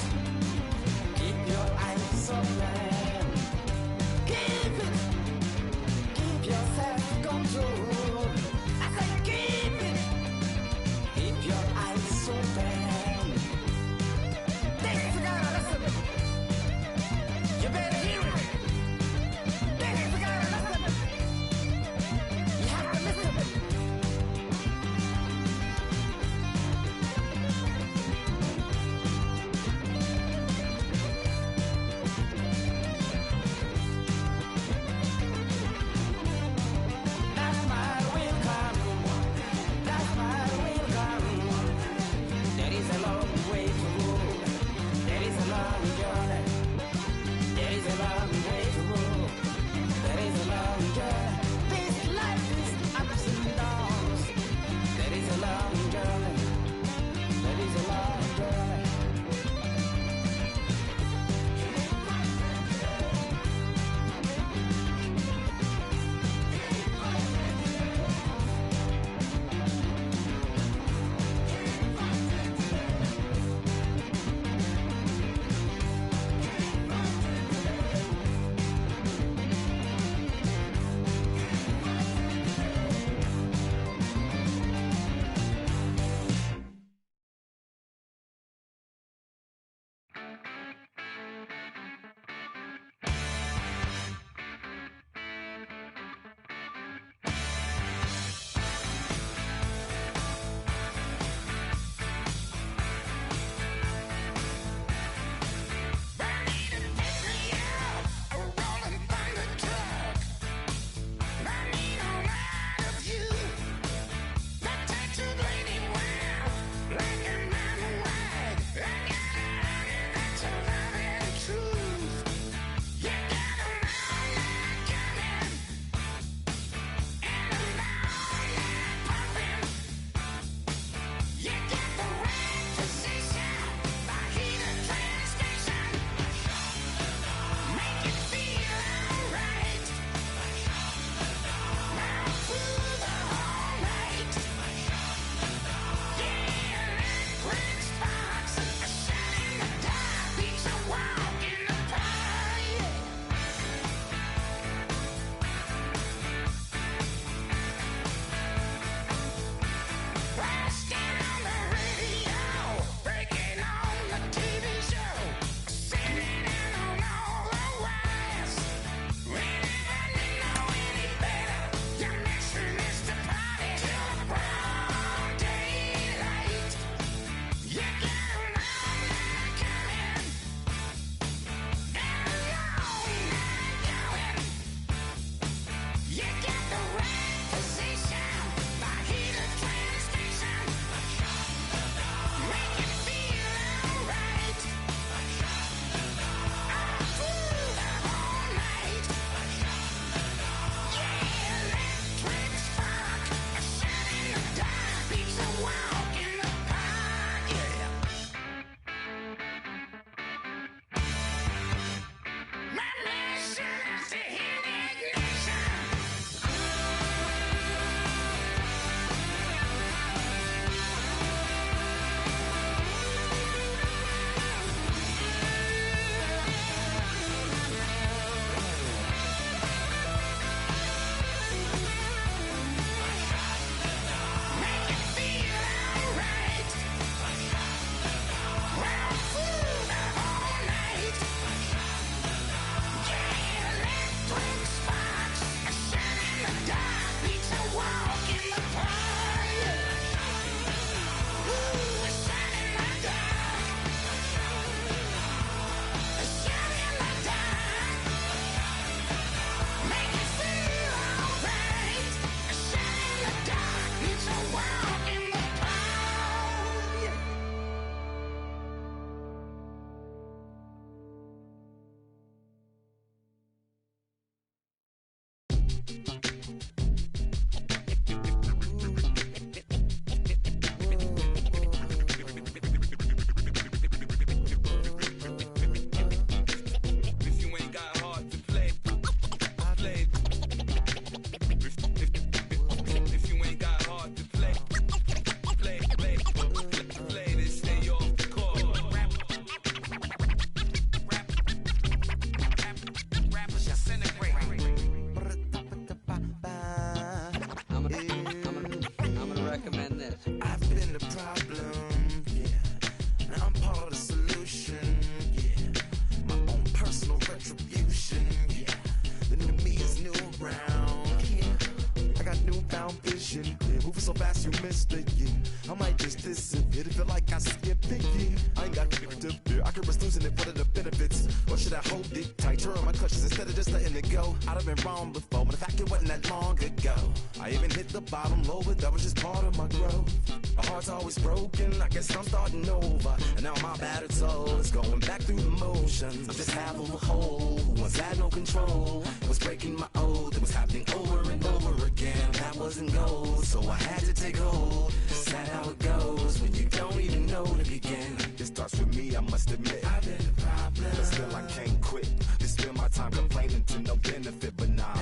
so fast you missed the year. I might just disappear to feel like I skip picky. I ain't got to fear. I could risk losing it. What are the benefits? Or should I hold it tight? Turn on my clutches instead of just letting it go. I'd have been wrong before, but the fact it wasn't that long ago. I even hit the bottom low, but that was just part of my growth. My heart's always broken. I guess I'm starting over. And now my battered soul is going back through the motions. I'm just half of a whole who once had no control. It was breaking my oath. It was happening over and over again. That wasn't gold, so I had to take hold. Sad how it goes when you don't even know to begin. It starts with me, I must admit. I've been a problem, but still I can't quit. Just spend my time complaining to no benefit, but nah,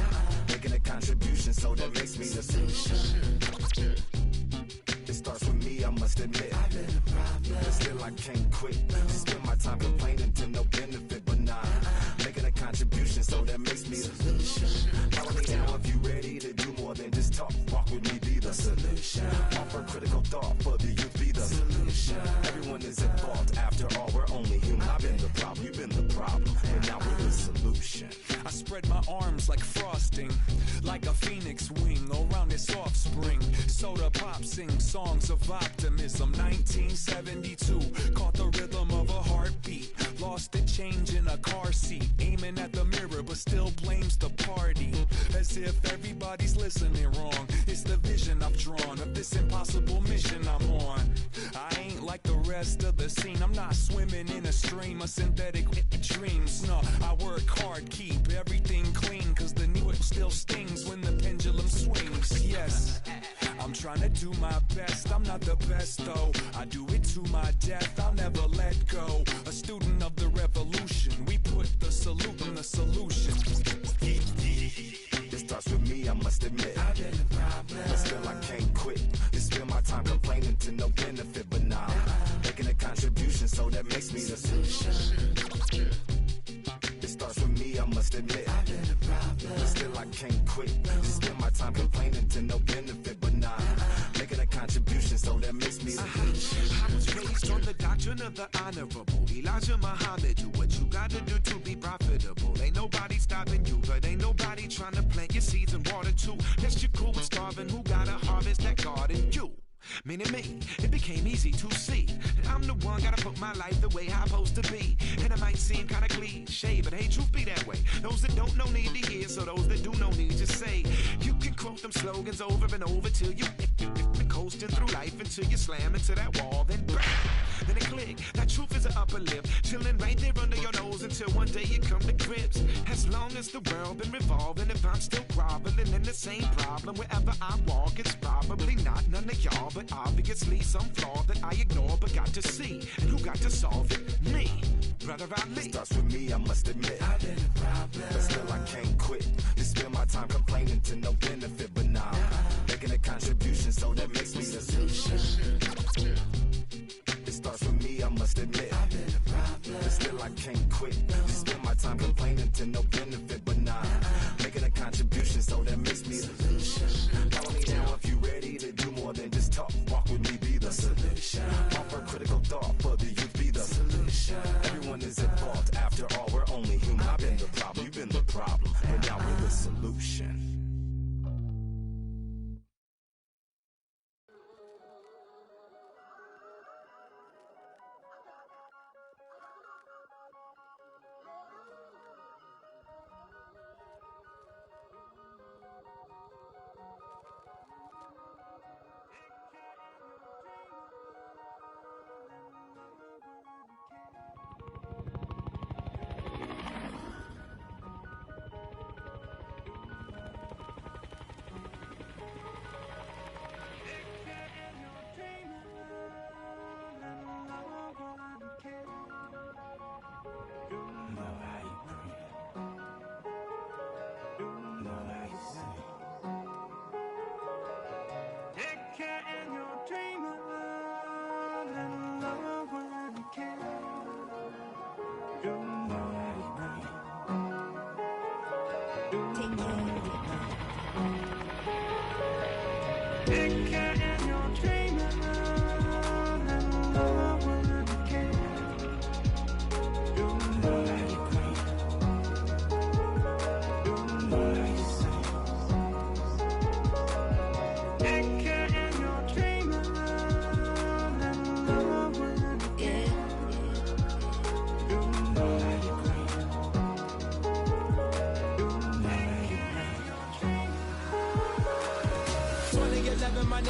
making a contribution, so that makes me the solution. It starts with me, I must admit. I've been a problem, but still I can't quit. Just spend my time complaining to no benefit, but nah, making a contribution, so that makes me the solution. Follow me now if you ready to do more than just talk. Walk with me, be the solution. Offer critical thought for the youth, be the solution. Everyone is at fault. After all, we're only human. I've been the problem, you've been the problem, and now we're the solution. I spread my arms like frosting, like a phoenix wing around its offspring. Soda pop sings songs of optimism. 1972, caught the rhythm of a heartbeat. Lost the change in a car seat, aiming at the mirror but still blames the party. As if everybody's listening wrong. It's the vision I've drawn of this impossible mission I'm on. I ain't like the rest of the scene. I'm not swimming in a stream of synthetic dreams. No, I work hard, keep everything clean, cause the needle still stings when the pendulum swings. Yes, I'm trying to do my best. I'm not the best though. I do it to my death. I'll never let go. A student of the revolution. We put the salute in the solution. It starts with me, I must admit. I've been a problem, but still I can't quit. Just spend my time complaining to no benefit, but nah, making a contribution, so that makes me the solution. It starts with me, I must admit. I've been a problem, but still I can't quit. Just spend my time complaining to no benefit, but nah, making a contribution, so that makes me the solution. I was raised on the doctrine of the honorable Elijah Muhammad. Do what you gotta do to be profitable. Ain't nobody stopping you, but ain't nobody trying to plant your seeds and water too. That's your cool with starving. Who gotta harvest that garden? You. Meaning me, it became easy to see that I'm the one gotta put my life the way I'm supposed to be. And it might seem kinda cliche, but hey, truth be that way. Those that don't know need to hear, so those that do know need to say. You can quote them slogans over and over till you coasting through life until you slam into that wall, then bang, then it click. That truth is an upper lip, chilling right there under your nose until one day you come to grips. As long as the world been revolving, if I'm still groveling in the same problem wherever I walk, it's probably not none of y'all, but obviously some flaw that I ignore but got to see. And who got to solve it? Me, Brother Ali. It starts with me, I must admit. I've been a problem, but still I can't quit. Just spend my time complaining to no benefit, but nah, making a contribution, so that makes me the solution. It starts with me, I must admit. I've been a problem, but still I can't quit. Just spend my time complaining to no benefit, but nah, making a contribution, so that makes me the solution. Follow me now if you ready to do more than just talk. Walk with me, be the solution. Offer critical thought for the youth, be the solution. Everyone is at fault. After all, we're only human. I've been the problem, you've been the problem, and now we're the solution.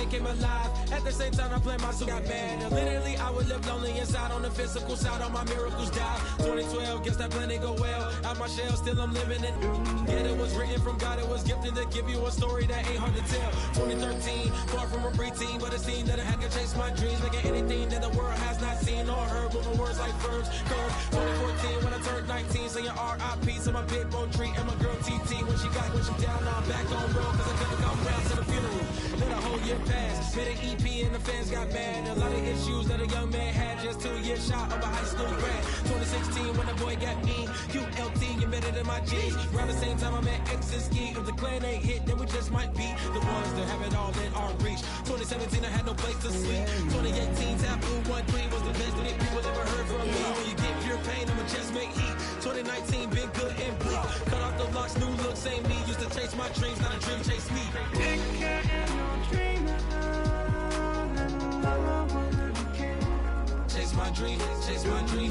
everything came alive. At the same time, I planned my soul got mad. And literally, I would live lonely inside. On the physical side, all my miracles died. 2012, guess that plan didn't go well. Out my shell, still I'm living it. Yet it was written from God, it was gifted to give you a story that ain't hard to tell. 2013, far from a preteen, but it seemed that I had to chase my dreams, making anything that the world has not seen or heard. Moving words like verbs, curves. 2014, when I turned 19, saying R.I.P. to my big bone tree and my girl TT. When she down, now I'm back on road, cause I couldn't come down to the funeral. Let a whole year pass, made an EP and the fans got mad. A lot of issues that a young man had, just 2 years shy of a high school grad. 2016, when the boy got me, QLT embedded in my G's. Around the same time I met X and Ski. If the clan ain't hit, then we just might be the ones that have it all in our reach. 2017, I had no place to sleep. 2018, Taboo 1 Queen was the best that people ever heard from me. When you get pure pain, I'ma just make heat. 2019, been good and bleak. Cut off the locks, new look, same me. Used to chase my dreams, not a dream chase me. Chase my dream, chase my dream.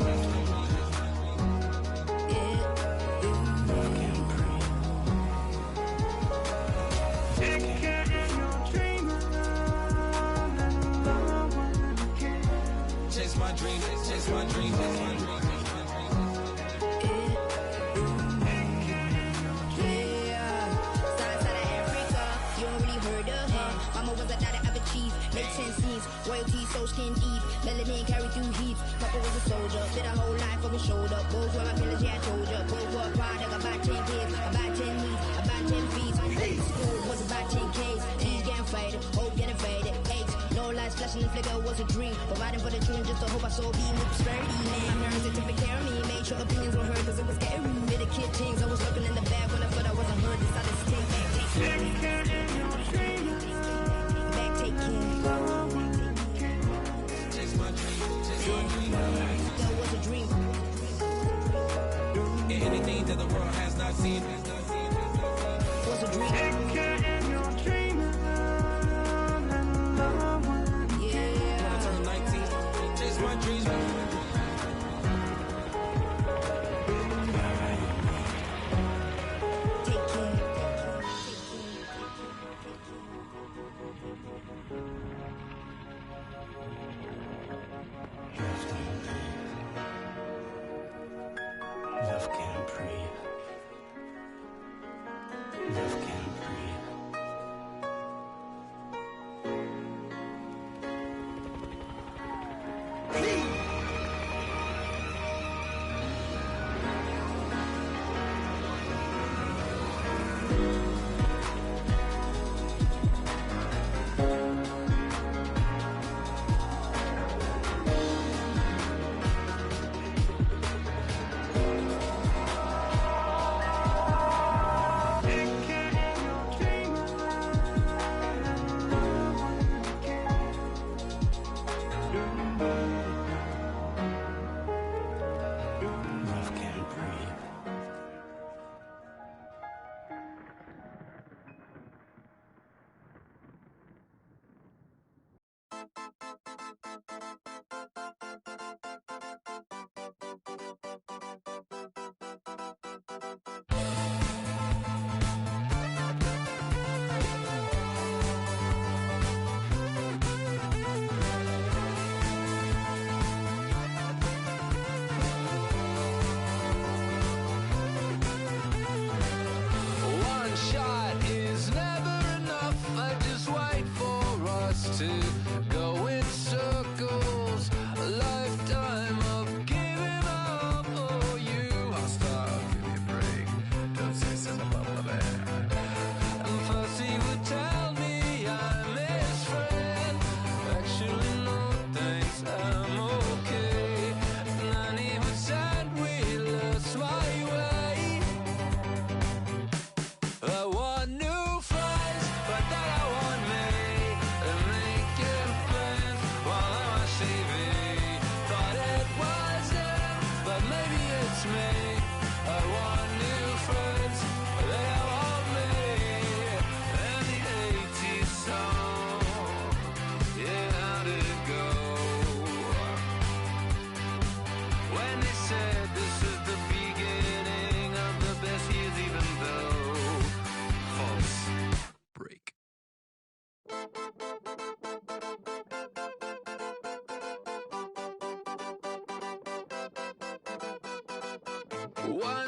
Chase my dream, chase my dream, chase my dream. Make 10 scenes, royalty so skin deep, melanin carry through heat. Papa was a soldier, did a whole life on his shoulder. Both were my pillars, yeah I told ya. Both were a product, about 10 kids, about 10 weeks, about 10 feet. School was about 10 Ks, T's getting faded, hope getting faded. H, no lights flashing, the flicker was a dream. Providing for the children just to hope I saw being with prosperity. Man, my parents had to take care of me, made sure opinions were heard cause it was scary. Made a kid things, I was looking in the back when I thought I wasn't heard. Decided to take back, take care. Back, take care. That was a dream. Anything that the world has not seen was a dream. Yeah. When I turned 19, chase my dreams. Take care. Love can't breathe. Love can't breathe.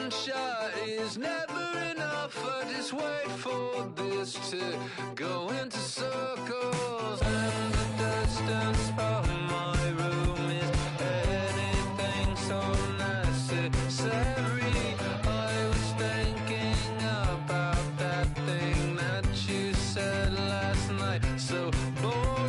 one shot is never enough. I just wait for this to go into circles. And the distance of my room is anything so necessary. I was thinking about that thing that you said last night. So boring.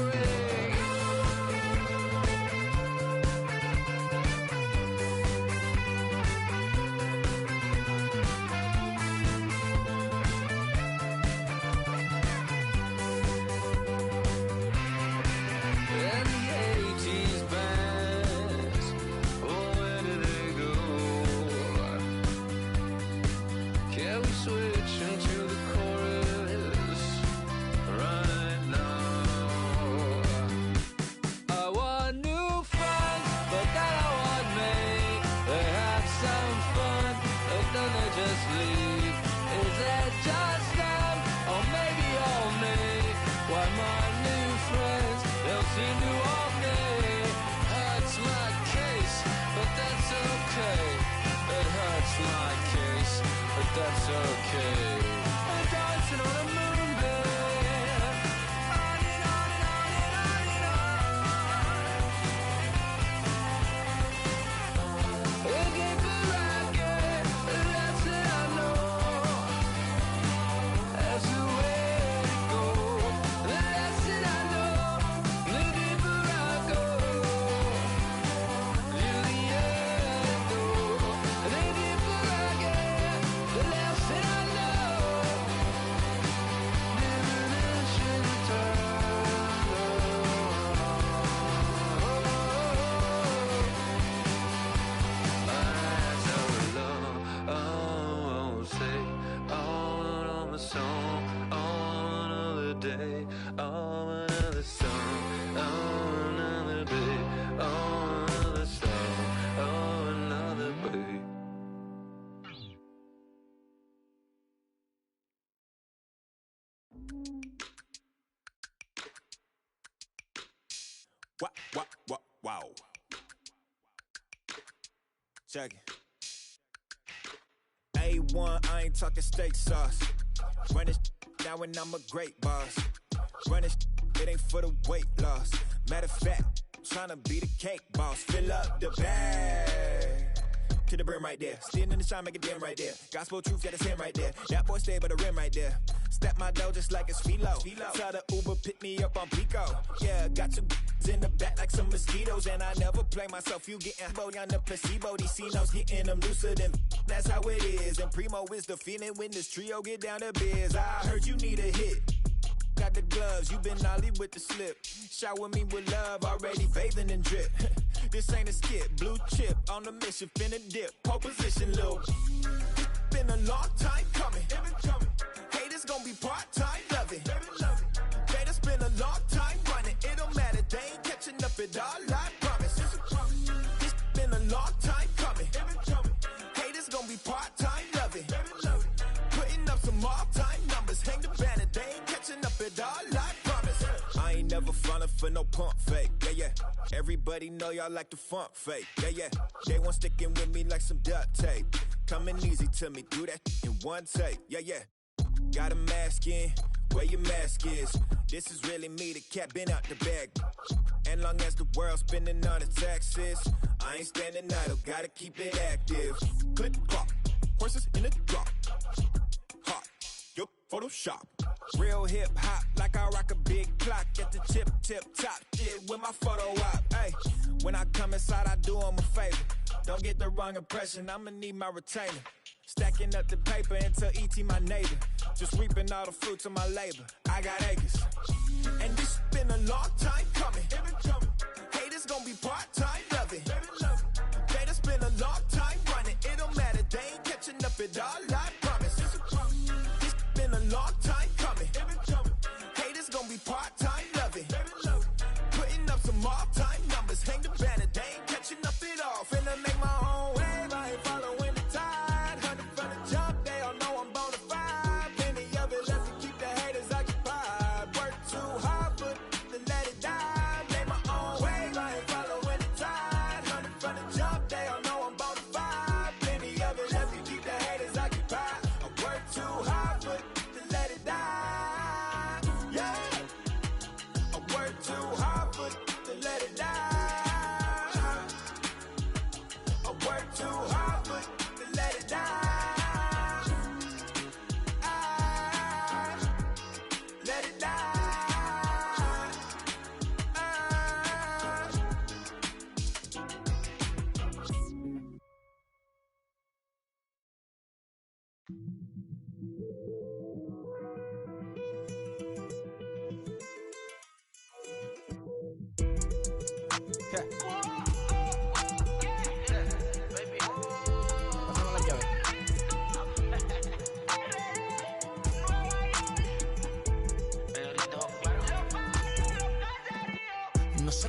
That's okay. I'm dancing on a moonbed. On and on and on and on and on. Looking for rocket, that's what I know. That's the way to go. That's what I know. Looking for rocket. Juliet, looking for rocket. The last thing I know, diminishing say on a song, on another day, on another song, on another day, on another song, on another day. Wow. Check it. A1, I ain't talking steak sauce. Run this now and I'm a great boss. Run this, it ain't for the weight loss. Matter of fact, tryna be the cake boss. Fill up the bag to the brim right there. Standing in the shine, make it dim right there. Gospel truth, yeah, that's him right there. That boy stay by the rim right there. Step my dough just like it's philo. Tell the Uber, pick me up on Pico. Yeah, got some in the back like some mosquitoes. And I never play myself, you getting body on the placebo. These C-notes getting them looser than that's how it is. And Primo is the feeling when this trio get down to biz. I heard you need a hit. Got the gloves, you been ollie with the slip. Shower me with love, already bathing in drip. This ain't a skip, blue chip on the mission, finna dip. Pole position, little. It's been a long time coming. Haters gonna be part-time, love it. Haters been a long time running. It don't matter, they ain't catching up at all, I promise. It's been a long time coming. Haters gonna be part-time, love it. Putting up some all-time numbers. Hang the banner, they ain't catching up at all, I promise. I ain't never falling for no pump fake, yeah. Everybody know y'all like the funk fake, yeah. They want sticking with me like some duct tape. Coming easy to me, do that in one take, yeah. Got a mask in, where your mask is. This is really me, the cat been out the bag. And long as the world's spending all the taxes, I ain't standing idle, gotta keep it active. Click clock, horses in the drop. Hot, yo, Photoshop. Real hip hop, like I rock a big clock at the tip top. Shit with my photo op. Hey, when I come inside, I do them a favor. Don't get the wrong impression, I'ma need my retainer. Stacking up the paper until E.T. my neighbor. Just reaping all the fruits of my labor. I got acres. And this been a long time coming. Haters gonna be part-time, love it. Haters been a long time running. It don't matter, they ain't catching up at all, I promise. This been a long time coming. Haters gonna be part-time, love it. Putting up some all-time numbers. Hang the banner, they ain't catching up at all. Finna make my own wave, I ain't following the tide. Hunting from the jump, they all know I'm bonafide. Plenty of it left to keep the haters occupied. Work too hard, but to let it die. Make my own wave, I ain't following the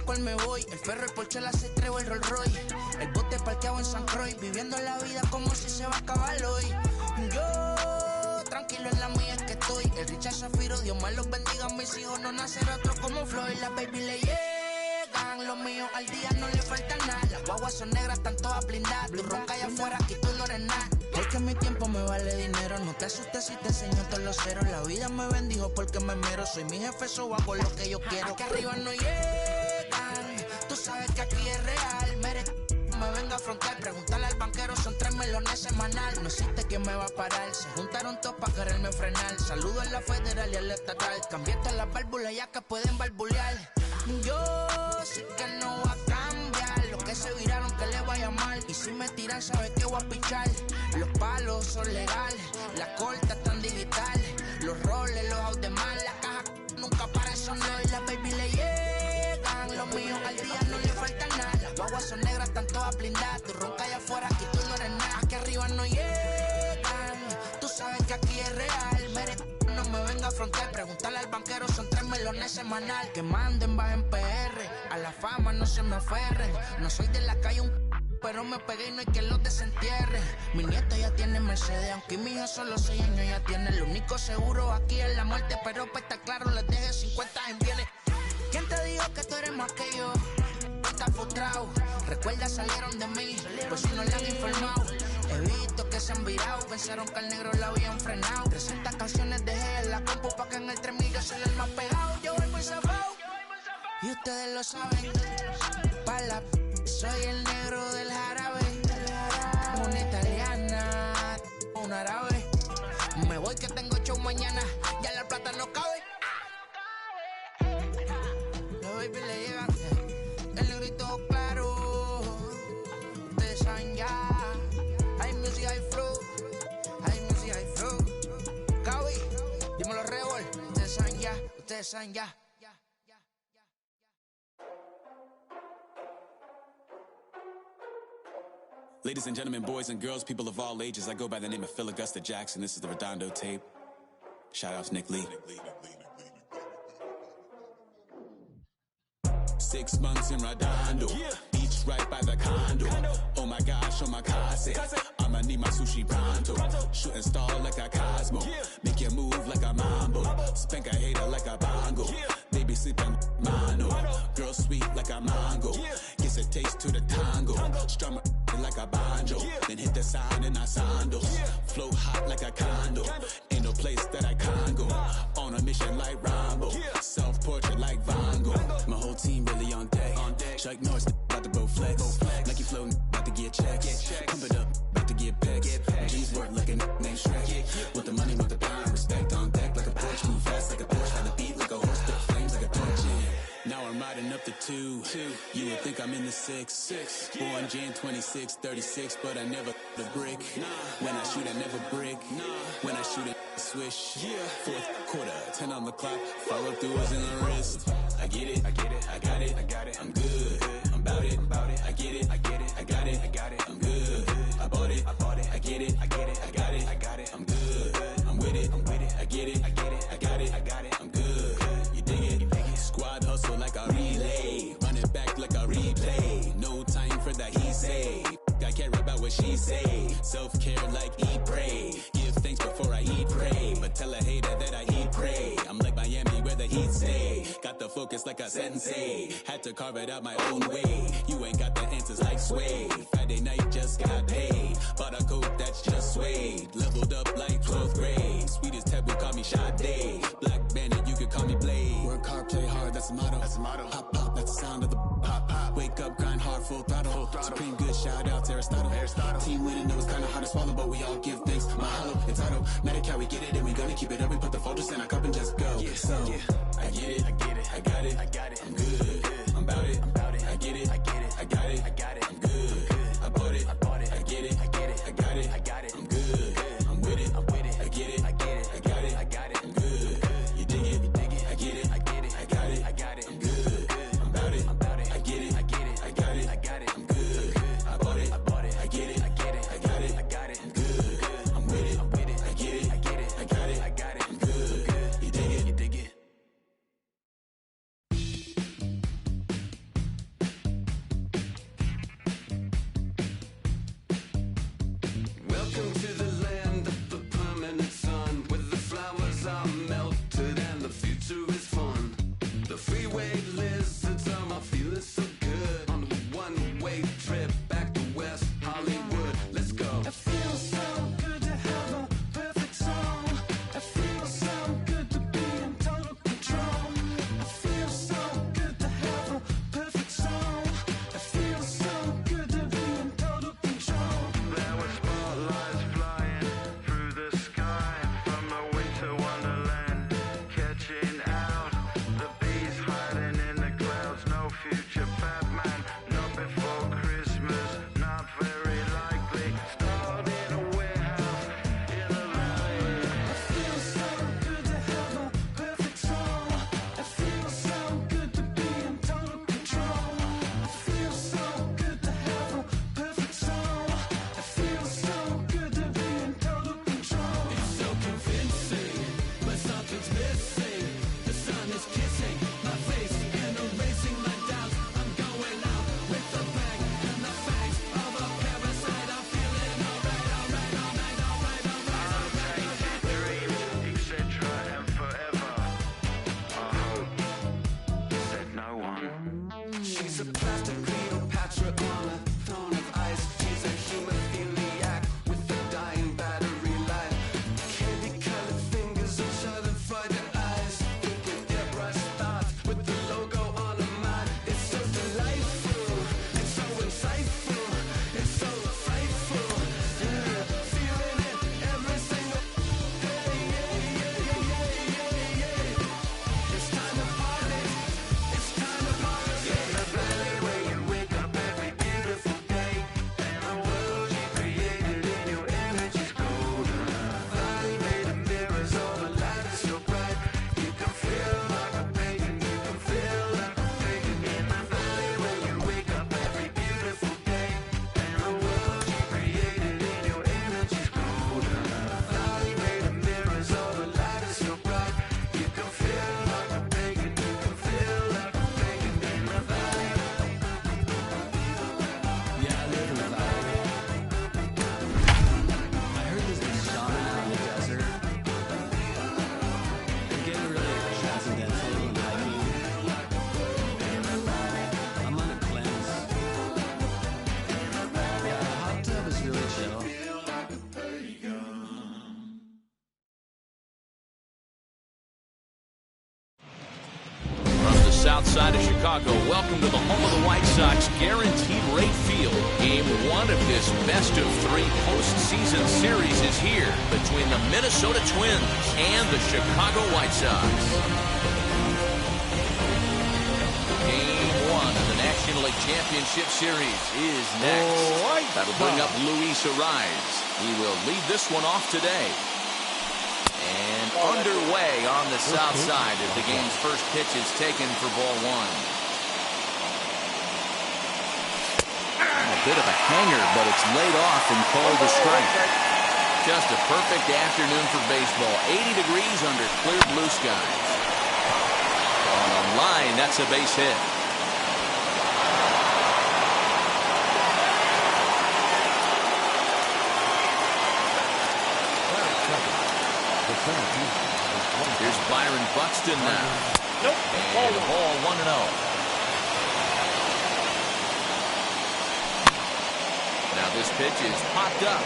cuál me voy. El ferro, el Porsche, la C3 o el Rolls Royce. El bote parqueado en San Croix, viviendo la vida como si se va a acabar hoy. Yo, tranquilo en la mía es que estoy. El Richard Zafiro, Dios más los bendiga. Mis hijos no nacerá otro como Floyd. Las baby le llegan, los míos al día no le falta nada. Las guaguas son negras, están todas blindadas. Tu ronca allá afuera, aquí tú no eres nada. Es que mi tiempo me vale dinero. No te asustes si te enseño todos los ceros. La vida me bendijo porque me mero. Soy mi jefe, so hago lo que yo quiero. Aquí arriba no llegan. Tú sabes que aquí es real. Me venga a afrontar, preguntarle al banquero, son 3 melones semanal. No existe quien me va a parar, se juntaron todos para quererme frenar. Saludo a la federal y a la estatal, cambié todas las válvulas ya que pueden barbulear. Yo sé que no va a cambiar, lo que se viraron que le vaya mal. Y si me tiran sabes que voy a pichar. Los palos son legales, las cortas están digitales. Los roles, los out de mal, la caja nunca para eso no. Y las baby le llegan, los míos al día no le falta nada. Las guaguas son negras, están todas blindadas. Tu ronca allá afuera, aquí tú no eres nada. Aquí arriba no llegan, tú sabes que aquí es real. No me venga a afrontar, preguntarle al banquero, son 3 melones semanal. Que manden, bajen PR, a la fama no se me aferren. No soy de la calle pero me pegué y no hay que los desentierre. Mi nieto ya tiene Mercedes, aunque mi hija solo 6 años ya tiene. Lo único seguro aquí es la muerte, pero para estar claro les deje 50 en bienes. ¿Quién te dijo que tú eres más que yo? Estás frustrado, recuerda salieron de mí, pues si no le han informado. He visto que se han virado, pensaron que al negro la habían frenado. 300 canciones dejé en la compu pa' que en el 3000 yo soy el más pegado. Yo voy muy zafado, y ustedes lo saben. Pa' la soy el negro del jarabe. Una italiana, un árabe. Me voy que tengo show mañana, ya la plata no cabe. Los baby le llegan, el negrito claro. Ustedes saben ya. Hay music, hay flow. Hay music, hay flow. Cabi, dímelo Rebol. Ustedes saben ya, ustedes saben ya. Ladies and gentlemen, boys and girls, people of all ages, I go by the name of Phil Augusta Jackson. This is the Redondo tape. Shout out to Nick Lee. 6 months in Redondo, beach right by the condo. Oh my gosh, oh my casa, I'ma need my sushi pronto. Shooting star like a Cosmo, make you move like a mambo. Spank a hater like a bongo. They be sleeping mano, girl sweet like a mango. Gives a taste to the tango, strum like a banjo. Then hit the sound in our sandals. Flow hot like a condo, ain't no place that I can't go. On a mission like Rambo, self-portrait like Van Gogh. My whole team really on deck. Chuck Norris about to bow flex. Nike flow about to get checks. Pump it up, about to get pecks. G's work like a named Shrek. With the money, with the power, respect on deck like a Porsche. Move fast like a Porsche, got the beat like a horse, spit flames like a torch. Now I'm riding up the 2. You would think I'm in the 6. Born Jan 26, 36, but I never the brick. When I shoot, I never brick. When I shoot, I swish. 4th quarter, 10 on the clock. Follow through is in the wrist. I get it, I got it, I'm good, I'm about it, I get it, I got it, I'm good, I bought it, I get it, I got it, I'm good, I'm with it, I get it, I got it, I'm good, you dig it, squad hustle like a relay, run it back like a replay, no time for that he say, I care about what she say, self-care like eat, pray, give thanks before I eat, pray, but tell a hater that I eat, pray, I'm like Miami where the heat stay, got the focus like a sensei, had to carve it out my own way, you ain't got the answers like Sway, Friday night just got paid, bought a coat that's just suede, leveled up like 12th grade, sweetest taboo call me Sade, Black Bandit you could call me Blade, work hard play hard that's the motto, pop pop that's the sound of the pop pop, wake up grind hard full throttle, supreme good shout out to Aristotle, team winning knows kinda hard to swallow but we all give thanks, mahalo, it's auto, Medical we get it and we gonna keep it up, we put the folders in our cup and just go, I get it, I got it, I'm good, I'm about it, I get it, I got it, I'm good, I bought it, I get it, I got it, I'm good, I'm with it, I get it, I got it, I'm good, you dig it, I get it, I got it, I'm good, I'm about it, I get it, I got it, I'm good, I bought it, I get it, I got it, I'm good, I'm with it, I get it, I got it, I'm good, you dig it. Welcome to the land of the permanent sun, where the flowers are melted and the future is fun. The freeway lizards are feeling so good on a one-way trip back to West Hollywood. Let's go. It feels so good to have a perfect song. It feels so good to be in total control. It feels so good to have a perfect song. It feels so good to be in total control. There were spotlights flying through the sky from a winter wonderland, catching out the bees hiding in the clouds. No future Batman, not before Christmas, not very likely. Starred in a warehouse in the valley. It feels so good to have a perfect song. It feels so good to be in total control. It feels so good to have a perfect song. It feels so good to be in total control. It's so convincing, but something's missing. The sun is kissing my face and erasing my doubts. I'm going out with the bang and the fangs of a parasite. I'm feeling alright, alright, alright, alright, alright. Untainted dreams, etc. and forever. I hope, said no one. She's a plastic Cleopatra on a throne of ice. She's a hemophiliac with a dying battery life. Candy-colored fingers and shuttered frightened eyes. Thinking airbrush thoughts with the logo on her mind. It's so delightful, it's so insightful, it's so frightful. Yeah, feeling it every single day. It's time to party, it's time to party. In the valley where you wake up every beautiful day, and the world you created in your image is golden. Valley made of mirrors, all the light is so bright. You can feel like a pagan, you can feel like a pagan. In the valley where you wake up every beautiful day, and the world you created in your image is golden. Valley made of mirrors, all the light is so bright. You can feel like a pagan, you can feel like a pagan. In the valley. Yeah, I live in the valley. I heard there's this shaman out in the desert. I'm getting really transcendental and hiking. I'm on a cleanse. Yeah, the hot tub is really chill. From the south side of Chicago, welcome to the home of the White Sox, Guaranteed Rate Field. Game 1 of this best-of-3 postseason series is here between the Minnesota Twins and the Chicago White Sox. Game 1 of the National League Championship Series is next. That'll bring up Luis Ariz. He will lead this one off today. And underway on the south side as the game's first pitch is taken for ball 1. A bit of a hanger, but it's laid off and called a strike. Just a perfect afternoon for baseball. 80 degrees under clear blue skies. On the line, that's a base hit. Here's Byron Buxton now. And a ball 1-0. Now this pitch is popped up.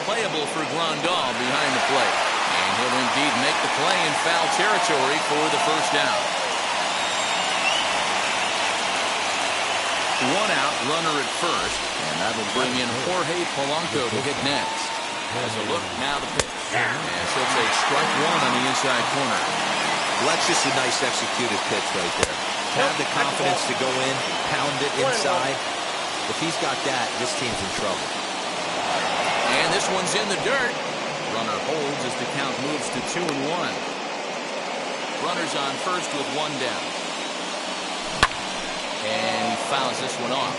Playable for Grandal behind the plate. And he'll indeed make the play in foul territory for the first down. 1 out, runner at first. And that'll bring in Jorge Polanco to hit next. Has a look, now the pitch. And she'll take strike 1 on the inside corner. Well, that's just a nice executed pitch right there. Have the confidence to go in, pound it inside. If he's got that, this team's in trouble. And this one's in the dirt. Runner holds as the count moves to 2-1. Runners on first with 1 down. And he fouls this one off.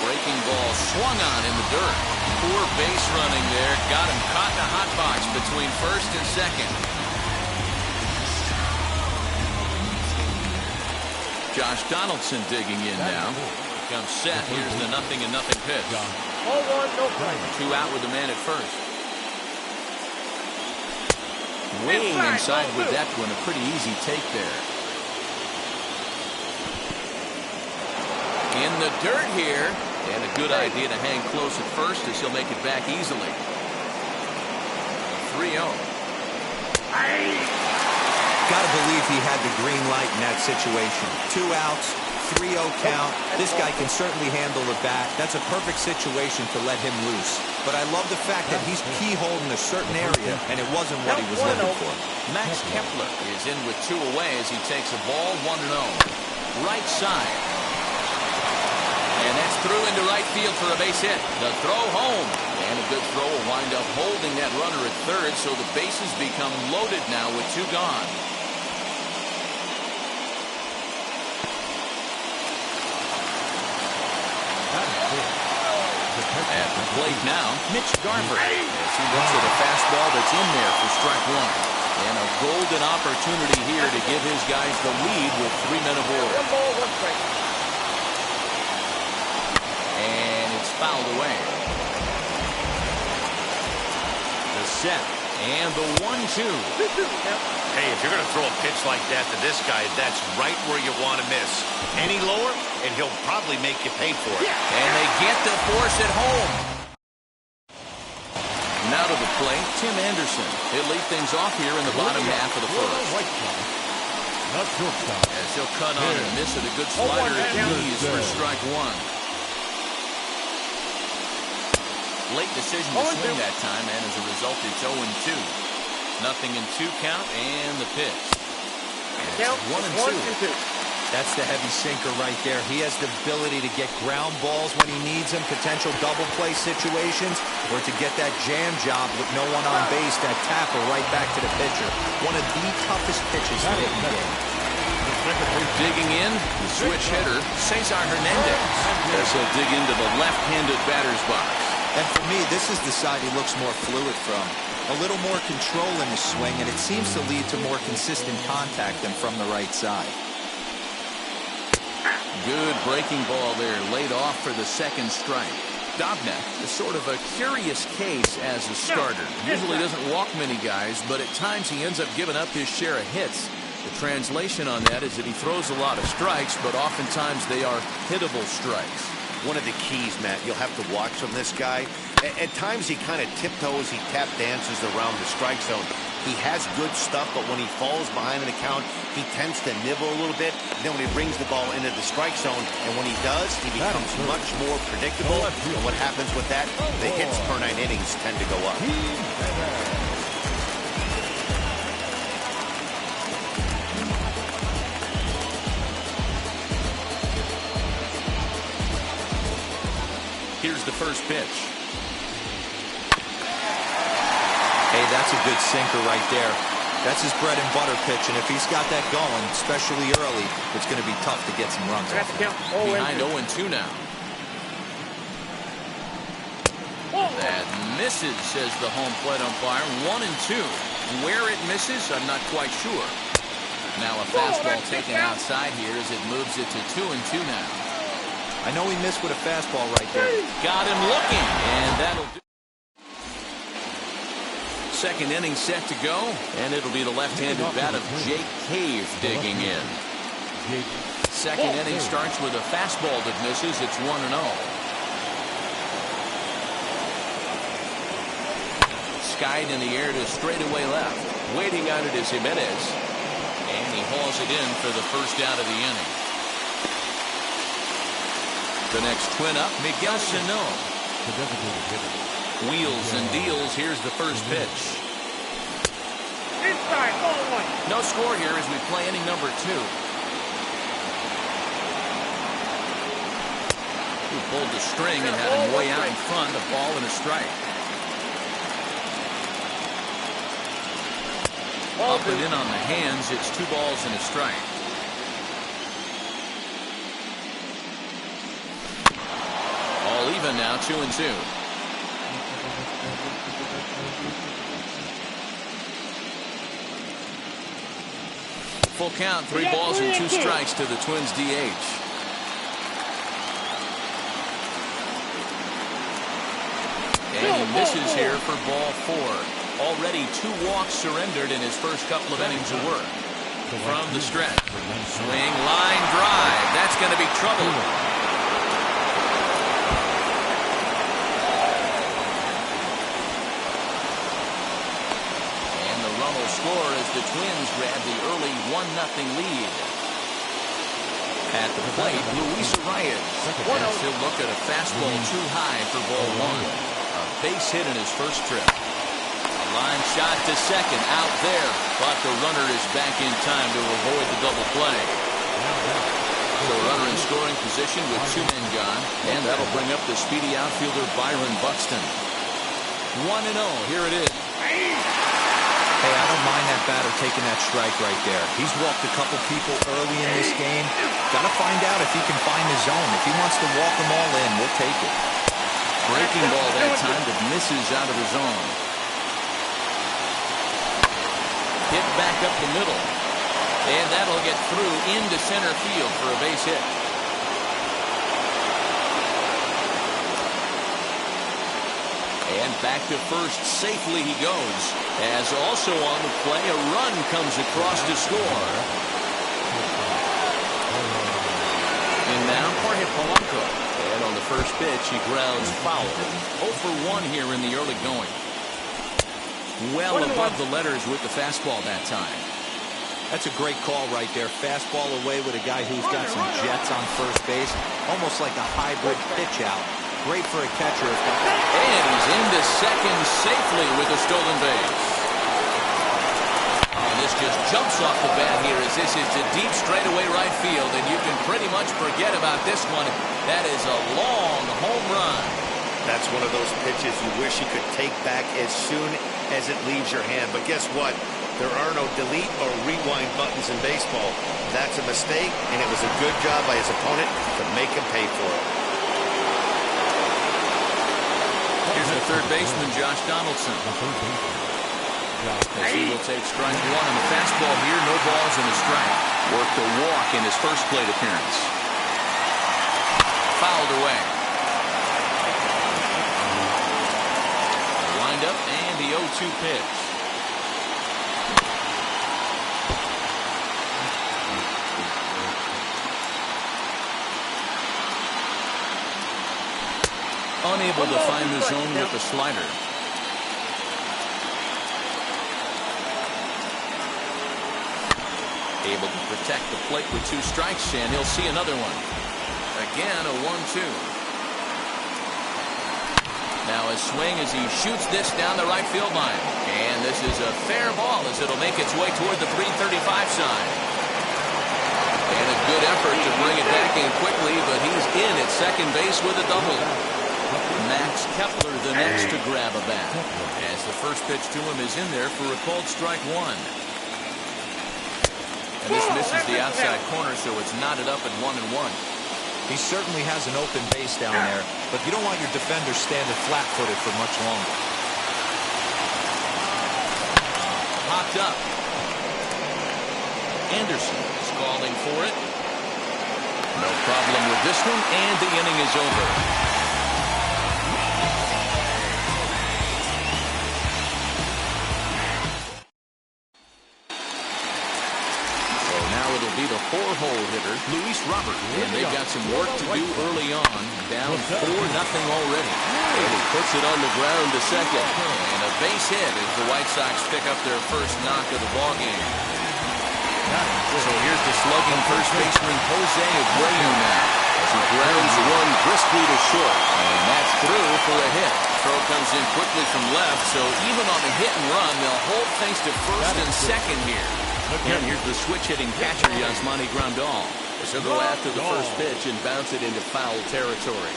Breaking ball swung on in the dirt. Poor base running there. Got him caught in a hot box between first and second. Josh Donaldson digging in now. Comes set. Here's the 0-0 pitch. 0-1, no strike. 2 out with the man at first. Way inside with that one. A pretty easy take there. In the dirt here. And a good idea to hang close at first as he'll make it back easily. 3-0. Gotta believe he had the green light in that situation. 2 outs, 3-0 count. This guy can certainly handle the bat. That's a perfect situation to let him loose. But I love the fact that he's keyholed in a certain area, and it wasn't what he was looking for. Max Kepler is in with 2 away as he takes a ball 1-0. Right side. And that's through into right field for a base hit. The throw home. And a good throw will wind up holding that runner at third, so the bases become loaded now with 2 gone. At the plate now, Mitch Garver, as he looks at a fastball that's in there for strike 1. And a golden opportunity here to give his guys the lead with 3 men aboard. 1 ball, 1 strike. And it's fouled away. The set and the 1-2. Hey, if you're going to throw a pitch like that to this guy, that's right where you want to miss. Any lower, and he'll probably make you pay for it. And they get the force at home. Now to the plate, Tim Anderson. He'll lead things off here in the bottom half of the first. As he'll cut on and miss it, a good slider at knees for strike 1. Late decision to swing that time, and as a result, it's 0-2. 0-2 count, and the pitch. And it's 1-2. That's the heavy sinker right there. He has the ability to get ground balls when he needs them, potential double play situations, or to get that jam job with no one on base, that tapper right back to the pitcher. One of the toughest pitches to hit in the game. Digging in, the switch hitter, Cesar Hernandez, as he'll dig into the left-handed batter's box. And for me, this is the side he looks more fluid from. A little more control in his swing, and it seems to lead to more consistent contact than from the right side. Good breaking ball there, laid off for the 2nd strike. Dobnak is sort of a curious case as a starter. Usually doesn't walk many guys, but at times he ends up giving up his share of hits. The translation on that is that he throws a lot of strikes, but oftentimes they are hittable strikes. One of the keys, Matt, you'll have to watch from this guy. At times he kind of tiptoes, he tap dances around the strike zone. He has good stuff, but when he falls behind an account, he tends to nibble a little bit. Then when he brings the ball into the strike zone, and when he does, he becomes much more predictable. And what happens with that? The hits per 9 innings tend to go up. Here's the first pitch. Hey, that's a good sinker right there. That's his bread and butter pitch, and if he's got that going, especially early, it's going to be tough to get some runs off. Behind 0-2 now. That misses, says the home plate umpire. 1-2. Where it misses, I'm not quite sure. Now a fastball taken outside here as it moves it to 2-2 now. I know he missed with a fastball right there. Got him looking, and that'll do. 2nd inning set to go, and it'll be the left-handed bat of Jake Cave digging in. 2nd inning starts with a fastball that misses. It's 1-0. Skied in the air to straightaway left. Waiting on it is Jimenez, and he hauls it in for the first out of the inning. The next twin up, Miguel Sano. Wheels and deals. Here's the first pitch. Inside, ball 1. No score here as we play inning number 2. He pulled the string and had him way out in front. A ball and a strike. Up and in on the hands. It's 2 balls and a strike. All even now, 2-2. Full count, 3 balls and 2 strikes to the Twins' DH. And he misses here for ball 4. Already 2 walks surrendered in his first couple of innings of work. From the stretch. Swing, line drive. That's going to be trouble. And the run will score as the Twins grab the early 1-0 lead. At the plate, Luis Arias. And he'll look at a fastball too high for ball 1. A base hit in his first trip. A line shot to second, out there, but the runner is back in time to avoid the double play. So a runner in scoring position with 2 men gone, and that'll bring up the speedy outfielder Byron Buxton. 1-0, here it is. Hey, I don't mind that batter taking that strike right there. He's walked a couple people early in this game. Got to find out if he can find the zone. If he wants to walk them all in, we'll take it. Breaking ball that time that misses out of the zone. Hit back up the middle. And that'll get through into center field for a base hit. And back to first safely he goes. As also on the play, a run comes across to score. And now Jorge Polanco. And on the first pitch, he grounds foul. 0 for 1 here in the early going. Well above the letters with the fastball that time. That's a great call right there. Fastball away with a guy who's got some jets on first base. Almost like a hybrid pitch out. Great for a catcher. And he's into second safely with a stolen base. And this just jumps off the bat here as this is to deep straightaway right field. And you can pretty much forget about this one. That is a long home run. That's one of those pitches you wish you could take back as soon as it leaves your hand. But guess what? There are no delete or rewind buttons in baseball. That's a mistake, and it was a good job by his opponent to make him pay for it. Here's the third baseman, Josh Donaldson. As he will take strike 1 on the fastball here. No balls and a strike. Worked a walk in his first plate appearance. Fouled away. Wind up and the 0-2 pitch. Unable to find the zone with the slider. Able to protect the plate with 2 strikes, and he'll see another one. Again, a 1-2. Now a swing as he shoots this down the right field line. And this is a fair ball as it'll make its way toward the 335 side. And a good effort to bring it back in quickly, but he's in at second base with a double. Max Kepler the next to grab a bat. As the first pitch to him is in there for a called strike 1. And this misses the outside corner, so it's knotted up at 1-1. He certainly has an open base down there, but you don't want your defender standing flat-footed for much longer. Popped up. Anderson is calling for it. No problem with this one, and the inning is over. Be the 4-hole hitter, Luis Robert. And they've got some work to do early on. Down 4-0 already. And he puts it on the ground to second. And a base hit as the White Sox pick up their first knock of the ballgame. So here's the slugging first baseman Jose Abreu now. As he grounds one briskly to short. And that's through for a hit. Throw comes in quickly from left. So even on a hit and run, they'll hold things to first and second here. And here's the switch-hitting catcher, Yasmani Grandal. He'll go after the first pitch and bounce it into foul territory.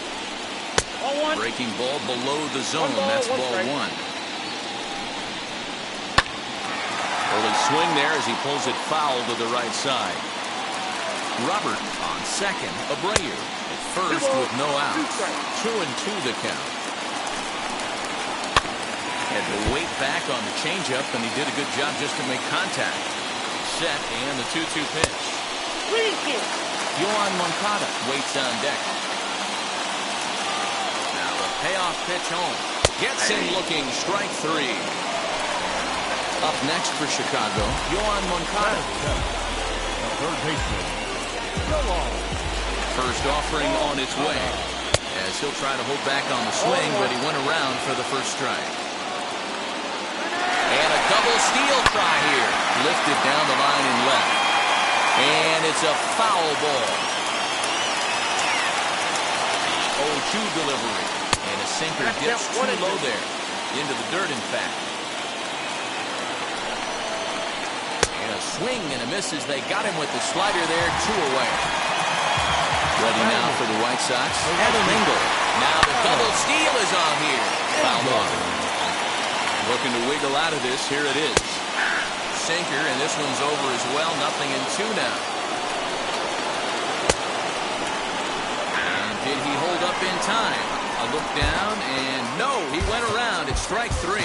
Breaking ball below the zone. That's ball 1. Early swing there as he pulls it foul to the right side. Robert on second. Abreu at first with no outs. 2-2 the count. Had to wait back on the changeup, and he did a good job just to make contact. Set and the 2-2 pitch. Yohan Moncada waits on deck. Now a payoff pitch home. Gets him looking. Strike 3. Up next for Chicago, Yohan Moncada. Third baseman. Go on. First offering on its way, as he'll try to hold back on the swing, but he went around for the first strike. And a double steal try here. Lifted down the line and left. And it's a foul ball. The 0-2 delivery. And a sinker dips too low there. Into the dirt, in fact. And a swing and a miss as they got him with the slider there. 2 away. Ready now for the White Sox. Adam Engel. Now the double steal is on here. Fouled off. Looking to wiggle out of this. Here it is. Sinker, and this one's over as well. 0-2 now. And did he hold up in time? A look down, and no, he went around. It's strike 3.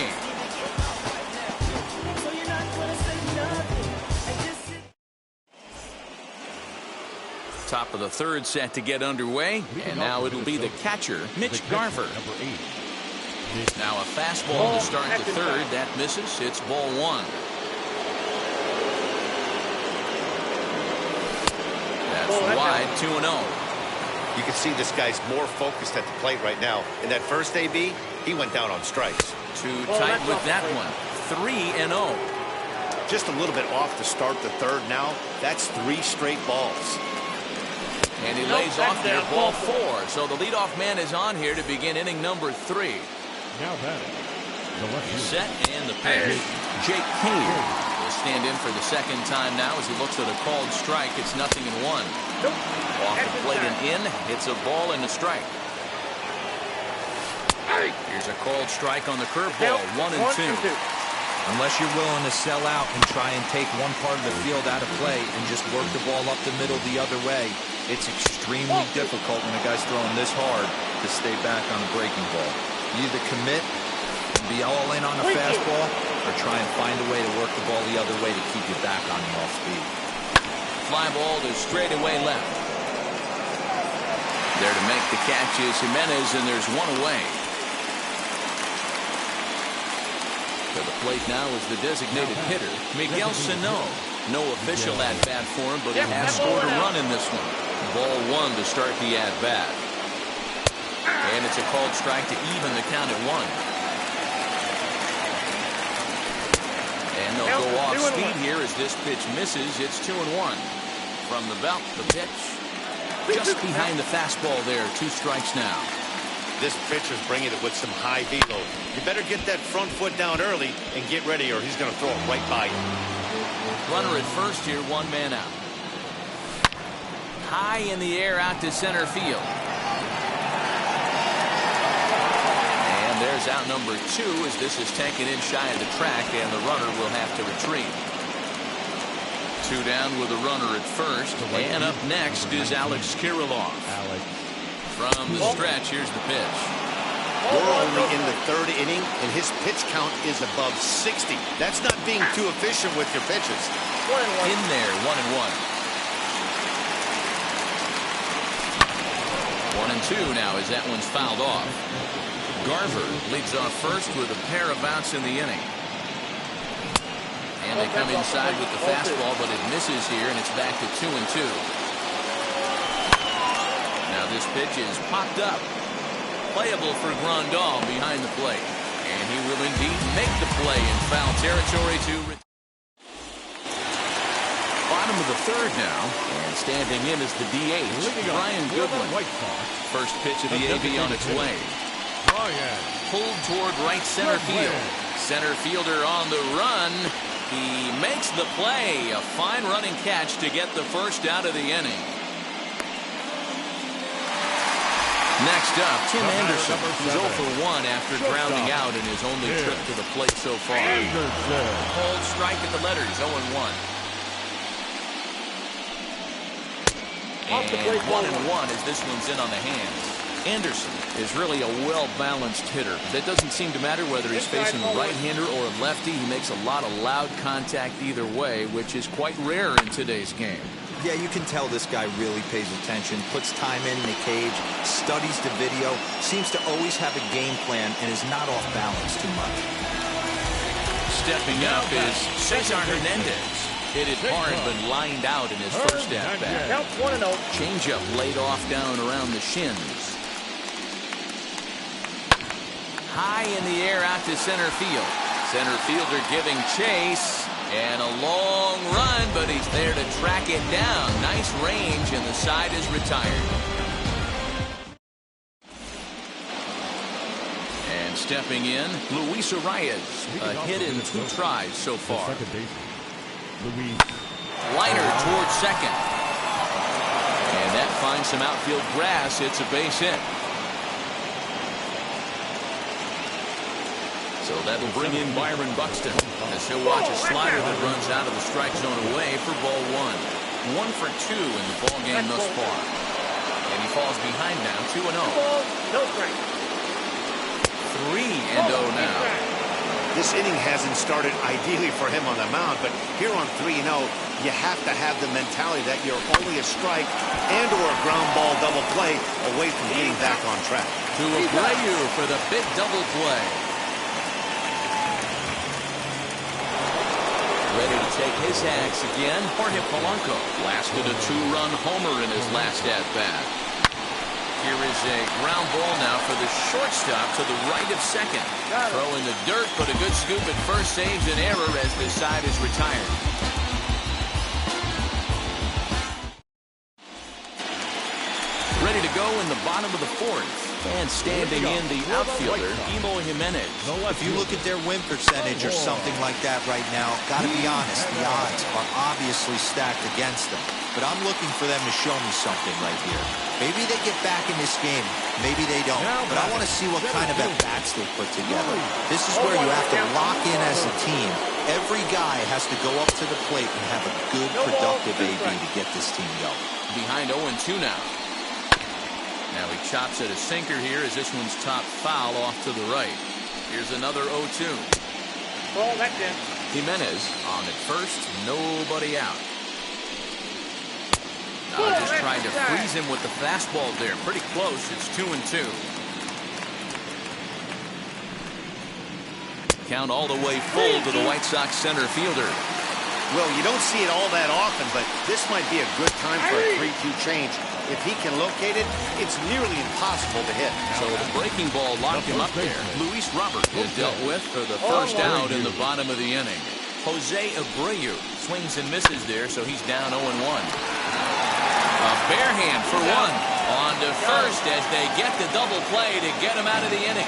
Top of the third set to get underway, and now it'll be the catcher, Mitch Garver. Now a fastball to start the third. That misses. It's ball 1. That's wide. 2-0. You can see this guy's more focused at the plate right now. In that first AB, he went down on strikes. Too tight with that one. 3-0. Just a little bit off to start the third now. That's 3 straight balls. And he lays off there, ball 4. So the leadoff man is on here to begin inning number 3. Now batting. The left set and the pitch. Jake Cave will stand in for the second time now as he looks at a called strike. It's 0-1. Off the plate and in. It's a ball and a strike. Here's a called strike on the curveball. 1-2. Unless you're willing to sell out and try and take one part of the field out of play and just work the ball up the middle the other way, it's extremely difficult when a guy's throwing this hard to stay back on a breaking ball. You either commit and be all in on a fastball or try and find a way to work the ball the other way to keep you back on the off speed. Fly ball to straightaway left. There to make the catch is Jimenez, and there's 1 away. To the plate now is the designated hitter, Miguel Sano. No official at-bat for him, but he has scored a run in this one. Ball 1 to start the at-bat. And it's a called strike to even the count at 1. And they'll go off speed here as this pitch misses. It's 2-1. From the belt, the pitch. Just behind the fastball there. 2 strikes now. This pitcher's bringing it with some high velo. You better get that front foot down early and get ready, or he's going to throw it right by you. Runner at first here, 1 man out. High in the air out to center field. And there's out number 2 as this is taken in shy of the track, and the runner will have to retreat. 2 down with a runner at first, and up next is Alex Kirilloff. From the stretch, here's the pitch. We're only in the 3rd inning, and his pitch count is above 60. That's not being too efficient with your pitches. In there, 1-1. 1-2 now as that one's fouled off. Garver leads off first with a pair of outs in the inning. And they come inside with the fastball, but it misses here, and it's back to 2-2. Now this pitch is popped up. Playable for Grandal behind the plate. And he will indeed make the play in foul territory to bottom of the 3rd now. And standing in is the DH, Brian Goodwin. First pitch of the AB on its way. Pulled toward right center field. Center fielder on the run. He makes the play. A fine running catch to get the first out of the inning. Next up, Tim Anderson, who's 0 for 1 after grounding out in his only trip to the plate so far. Hold strike at the letters, 0-1. And 1-1 as this one's in on the hands. Anderson is really a well-balanced hitter. That doesn't seem to matter whether he's facing a right-hander or a lefty. He makes a lot of loud contact either way, which is quite rare in today's game. Yeah, you can tell this guy really pays attention, puts time in the cage, studies the video, seems to always have a game plan, and is not off balance too much. Stepping up is Cesar Hernandez. Hit it hard, but lined out in his first at-bat. Count 1-0. Changeup laid off down around the shins. High in the air out to center field. Center fielder giving chase. And a long run, but he's there to track it down. Nice range, and the side is retired. And stepping in, Luis Arias. A hit in 2 tries so far. Liner towards second. And that finds some outfield grass. It's a base hit. So that'll bring in Byron Buxton as he'll watch a slider that runs out of the strike zone away for ball 1. 1 for 2 in the ball game thus far. And he falls behind now, 2-0. 3-0 now. This inning hasn't started ideally for him on the mound, but here on 3-0, you have to have the mentality that you're only a strike and or a ground ball double play away from getting back on track. To Abreu for the big double play. Ready to take his axe again, Jorge Polanco blasted a 2-run homer in his last at-bat. Here is a ground ball now for the shortstop to the right of second. Throw in the dirt, but a good scoop at first saves an error as this side is retired. Ready to go in the bottom of the 4th. And standing in the outfielder, Eloy Jimenez. If you look at their win percentage or something like that right now, gotta be honest, the odds are obviously stacked against them. But I'm looking for them to show me something right here. Maybe they get back in this game, maybe they don't. But I want to see what kind of at-bats they put together. This is where you have to lock in as a team. Every guy has to go up to the plate and have a good, productive AB to get this team going. Behind 0-2 now. Now he chops at a sinker here as this one's top foul off to the right. Here's another 0-2. Ball back in. Jimenez on at first, nobody out. Now just trying to freeze him with the fastball there. Pretty close. It's 2-2. Count all the way full to the White Sox center fielder. Well, you don't see it all that often, but this might be a good time for a 3-2 change. If he can locate it, it's nearly impossible to hit. So the breaking ball locked him up there. Luis Robert is dealt with for the first out in the bottom of the inning. Jose Abreu swings and misses there, so he's down 0-1. A bare hand for 1. On to first as they get the double play to get him out of the inning.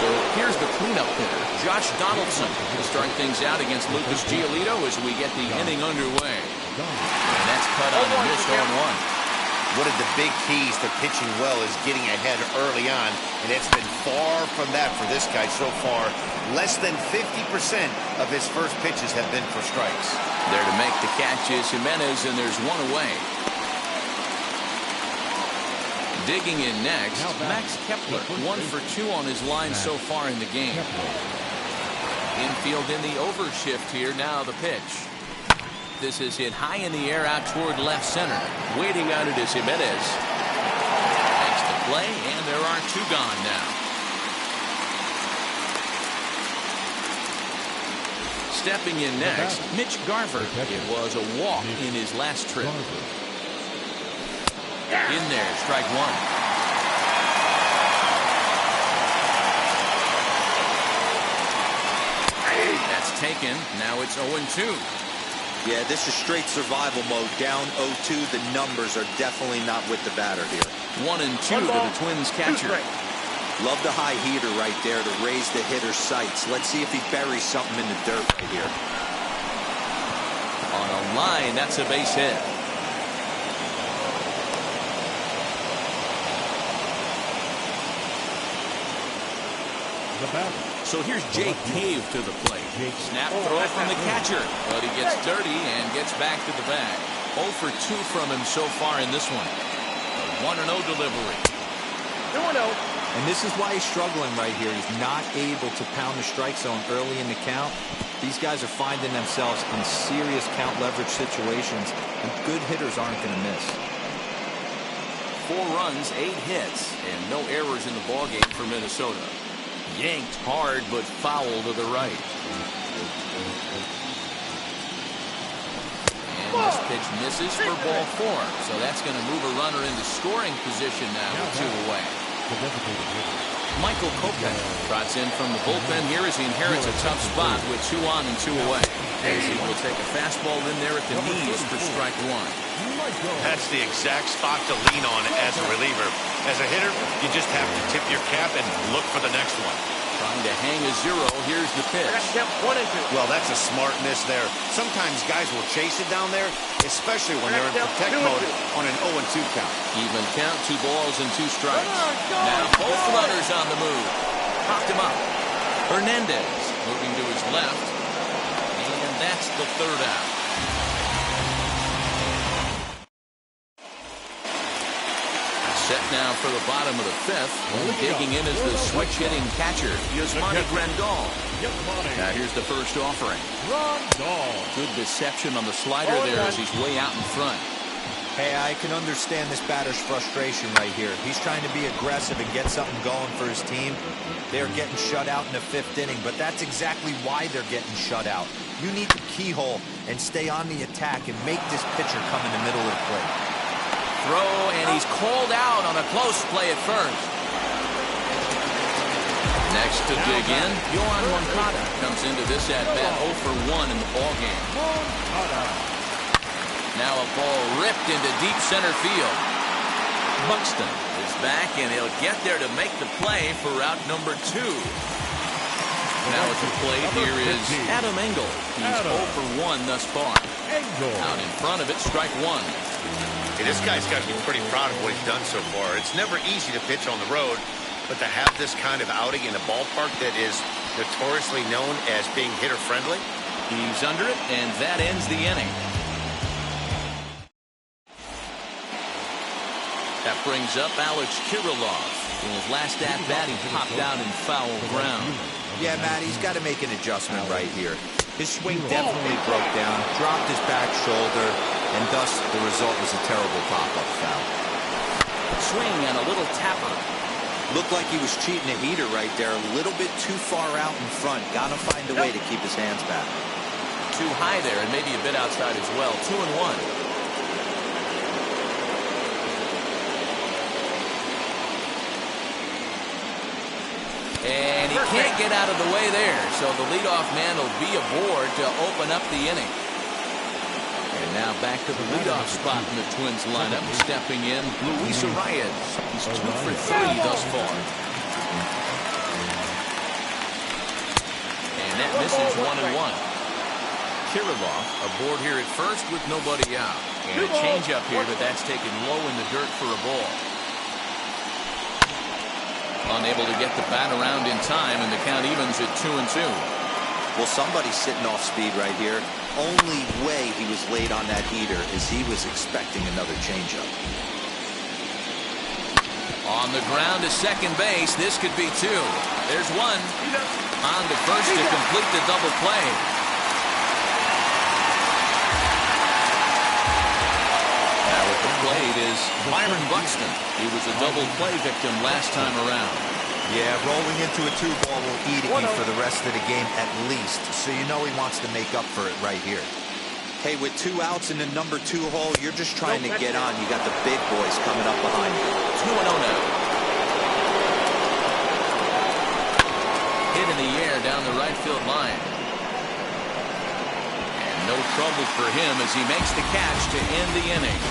So here's the cleanup hitter, Josh Donaldson, to start things out against Lucas Giolito as we get the inning underway. And that's cut on the miss 0-1. One of the big keys to pitching well is getting ahead early on, and it's been far from that for this guy so far. Less than 50% of his first pitches have been for strikes. There to make the catch is Jimenez, and there's 1 away. Digging in next, Max Kepler, 1 for 2 on his line so far in the game. Infield in the overshift here, now the pitch. This is hit high in the air out toward left center. Waiting on it is Jimenez. Makes the play, and there are 2 gone now. Stepping in next, Mitch Garver. It was a walk in his last trip. In there, strike 1. That's taken. Now it's 0-2. Yeah, this is straight survival mode. Down 0-2. The numbers are definitely not with the batter here. 1-2 to the Twins catcher. Love the high heater right there to raise the hitter's sights. Let's see if he buries something in the dirt right here. On a line, that's a base hit. So here's Jake Cave to the plate. Snap throw from the catcher, but he gets dirty and gets back to the bag. 0 for 2 from him so far in this one. A 1-0 delivery. 2-0. And this is why he's struggling right here. He's not able to pound the strike zone early in the count. These guys are finding themselves in serious count leverage situations, and good hitters aren't going to miss. 4 runs, 8 hits, and no errors in the ballgame for Minnesota. Yanked hard, but foul to the right. And this pitch misses for ball 4. So that's going to move a runner into scoring position now with 2 away. Michael Kopech trots in from the bullpen here as he inherits a tough spot with 2 on and 2 away. As he will take a fastball in there at the knees for strike 1. That's the exact spot to lean on as a reliever. As a hitter, you just have to tip your cap and look for the next one. Trying to hang a 0. Here's the pitch. Well, that's a smart miss there. Sometimes guys will chase it down there, especially when they're in protect mode on an 0-2 count. Even count, 2 balls and 2 strikes. Now both runners on the move. Popped him up. Hernandez moving to his left. And that's the 3rd out. Set now for the bottom of the 5th. And digging in is the switch-hitting catcher, Yasmani Grandal. Now here's the first offering. Good deception on the slider there as he's way out in front. Hey, I can understand this batter's frustration right here. He's trying to be aggressive and get something going for his team. They're getting shut out in the 5th inning, but that's exactly why they're getting shut out. You need to keyhole and stay on the attack and make this pitcher come in the middle of the plate. Throw, and he's called out on a close play at first. Next to dig in, Yohan Moncada comes into this at-bat 0 for 1 in the ballgame. Now a ball ripped into deep center field. Buxton is back, and he'll get there to make the play for route number 2. Now at the plate here is Adam Engel. He's 0 for 1 thus far. Out in front of it, strike 1. Hey, this guy's got to be pretty proud of what he's done so far. It's never easy to pitch on the road, but to have this kind of outing in a ballpark that is notoriously known as being hitter-friendly. He's under it, and that ends the inning. That brings up Alex Kirilloff. In his last at-bat, he popped out in foul ground. Yeah, Matt, he's got to make an adjustment right here. His swing definitely broke down, dropped his back shoulder, and thus the result was a terrible pop-up foul. Swing and a little tapper. Looked like he was cheating a heater right there, a little bit too far out in front. Got to find a way to keep his hands back. Too high there and maybe a bit outside as well. 2-1. And he can't get out of the way there, so the leadoff man will be aboard to open up the inning. And now back to the leadoff spot in the Twins lineup. Stepping in, Luis Arias. He's 2 for 3 thus far. And that misses 1-1. Kirilloff aboard here at first with nobody out. And a changeup here, but that's taken low in the dirt for a ball. Unable to get the bat around in time, and the count evens at 2-2. Well, somebody's sitting off speed right here. Only way he was late on that heater is he was expecting another changeup. On the ground to second base. This could be 2. There's 1. On to first to complete the double play. Now at the plate is Byron Buxton. He was a double play victim last time around. Yeah, rolling into a 2-ball will eat at you for the rest of the game at least. So you know he wants to make up for it right here. Hey, with 2 outs in the number 2 hole, you're just trying to get on. You got the big boys coming up behind you. 2-0 now. Hit in the air down the right field line. And no trouble for him as he makes the catch to end the inning.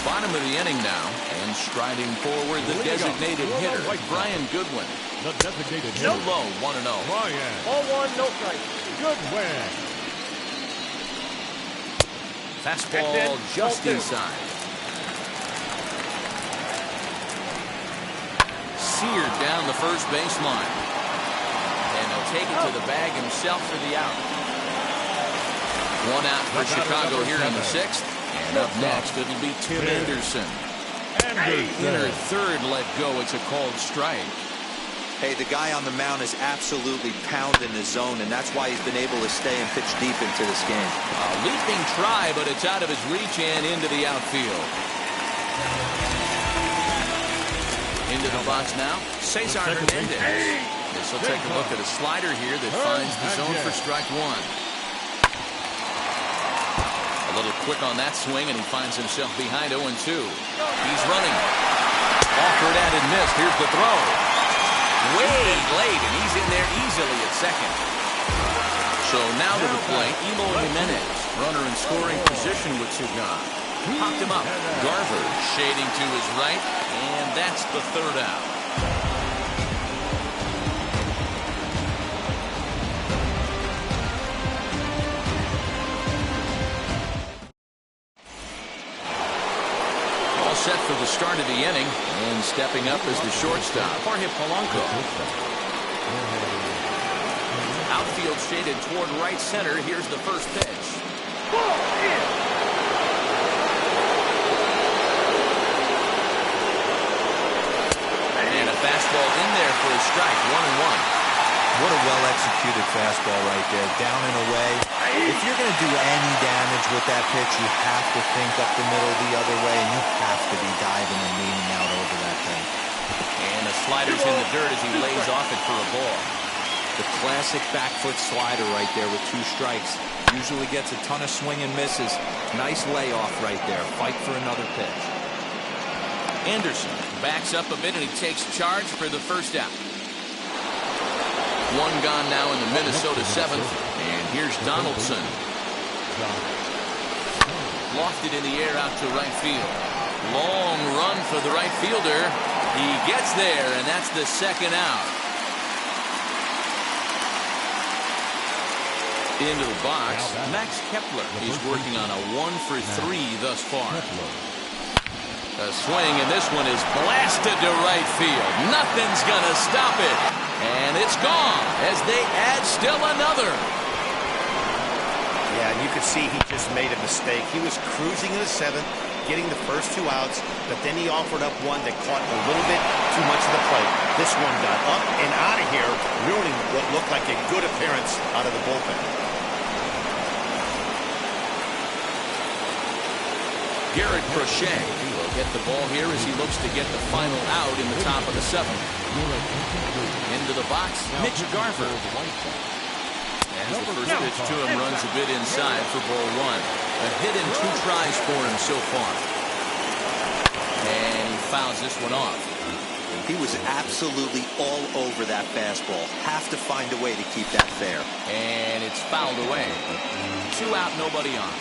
Bottom of the inning now, and striding forward the designated hitter, Brian Goodwin. The designated hitter. Too low, 1-0. Brian. 0-1, no strike. Goodwin. Fastball just inside. Seared down the first baseline. And he'll take it to the bag himself for the out. 1 out for Chicago here in the 6th. And up next, it'll be Tim Anderson. Inner third let go. It's a called strike. Hey, the guy on the mound is absolutely pounding the zone, and that's why he's been able to stay and pitch deep into this game. A leaping try, but it's out of his reach and into the outfield. Into the box now, Cesar Hernandez. This will take a look at a slider here that finds the zone for strike one. A little quick on that swing, and he finds himself behind 0-2. He's running. Offered at and missed. Here's the throw. Way late, and he's in there easily at second. So now to the plate, Eloy Jimenez. Runner in scoring position with two gone. Popped him up. Garver shading to his right, and that's the third out. All set for the start of the inning, and stepping up is the shortstop, Jorge Polanco. Outfield shaded toward right center. Here's the first pitch. And a fastball in there for a strike, 1-1. What a well-executed fastball right there, down and away. If you're going to do any damage with that pitch, you have to think up the middle the other way, and you have to be diving and leaning out over that thing. And the slider's in the dirt as he lays off it for a ball. The classic back foot slider right there with two strikes. Usually gets a ton of swing and misses. Nice layoff right there. Fight for another pitch. Anderson backs up a bit, and he takes charge for the first out. One gone now in the Minnesota seventh. And here's Donaldson. Lofted in the air out to right field. Long run for the right fielder. He gets there, and that's the second out. Into the box, Max Kepler is working on a 1-for-3 thus far. A swing, and this one is blasted to right field. Nothing's gonna stop it. And it's gone as they add still another. Yeah, and you could see he just made a mistake. He was cruising in the seventh, getting the first two outs, but then he offered up one that caught a little bit too much of the plate. This one got up and out of here, ruining what looked like a good appearance out of the bullpen. Garrett Crochet will get the ball here as he looks to get the final out in the top of the seventh. Into the box, Mitch Garver. As the first pitch to him runs a bit inside for ball one. A hit and 2 tries for him so far. And he fouls this one off. He was absolutely all over that fastball. Have to find a way to keep that fair. And it's fouled away. 2 out, nobody on.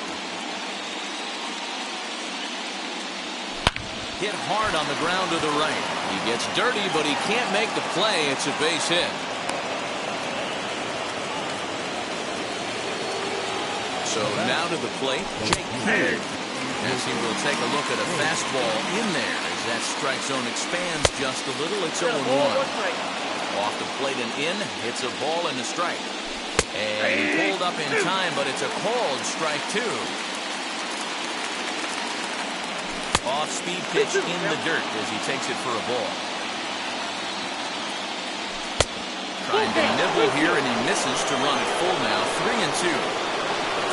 Hit hard on the ground to the right. He gets dirty, but he can't make the play. It's a base hit. So now to the plate, Jake Pearl, as he will take a look at a fastball in there as that strike zone expands just a little. It's 0-1. Off the plate and in, hits a ball and a strike. And he pulled up in time, but it's a called strike 2. Off-speed pitch in the dirt as he takes it for a ball. Trying to nibble here, and he misses to run it full now. 3-2.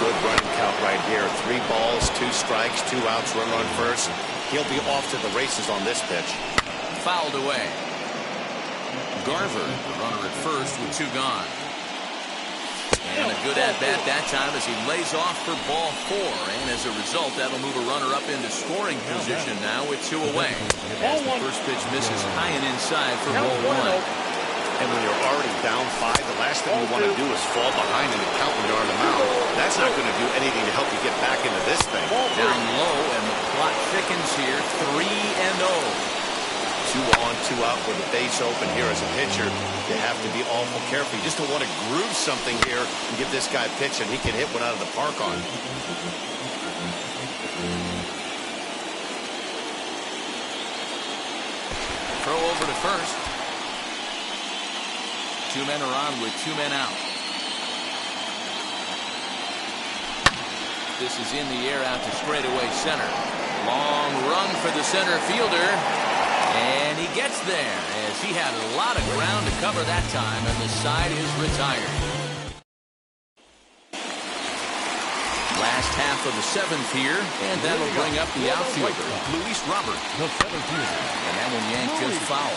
Good running count right here. 3 balls, 2 strikes, 2 outs, run on first. He'll be off to the races on this pitch. Fouled away. Garver, the runner at first with 2 gone. And a good at-bat that time as he lays off for ball 4. And as a result, that'll move a runner up into scoring position now with 2 away. As the first pitch misses high and inside for ball 1. And when you're already down 5, the last thing you want to do is fall behind and count when you're on the mound. That's not going to do anything to help you get back into this thing. Down low, and the plot thickens here. 3-0. 2 on, 2 out with the base open here as a pitcher. You have to be awful careful. You just don't want to groove something here and give this guy a pitch, and he can hit one out of the park on. Throw over to first. 2 men are on with 2 men out. This is in the air out to straightaway center. Long run for the center fielder. And he gets there as he had a lot of ground to cover that time, and the side is retired. Last half of the seventh here, and that'll bring up the outfielder, Luis Robert. The center fielder. And that one yanked just foul.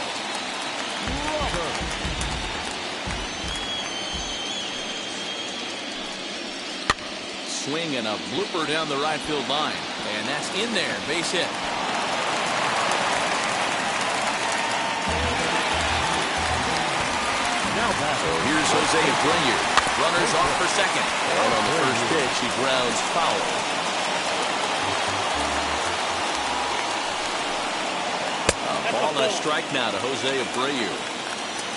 Swing and a blooper down the right field line. And that's in there. Base hit. So here's Jose Abreu. Runners off for second. And on the first pitch, he grounds foul. A ball and a strike now to Jose Abreu.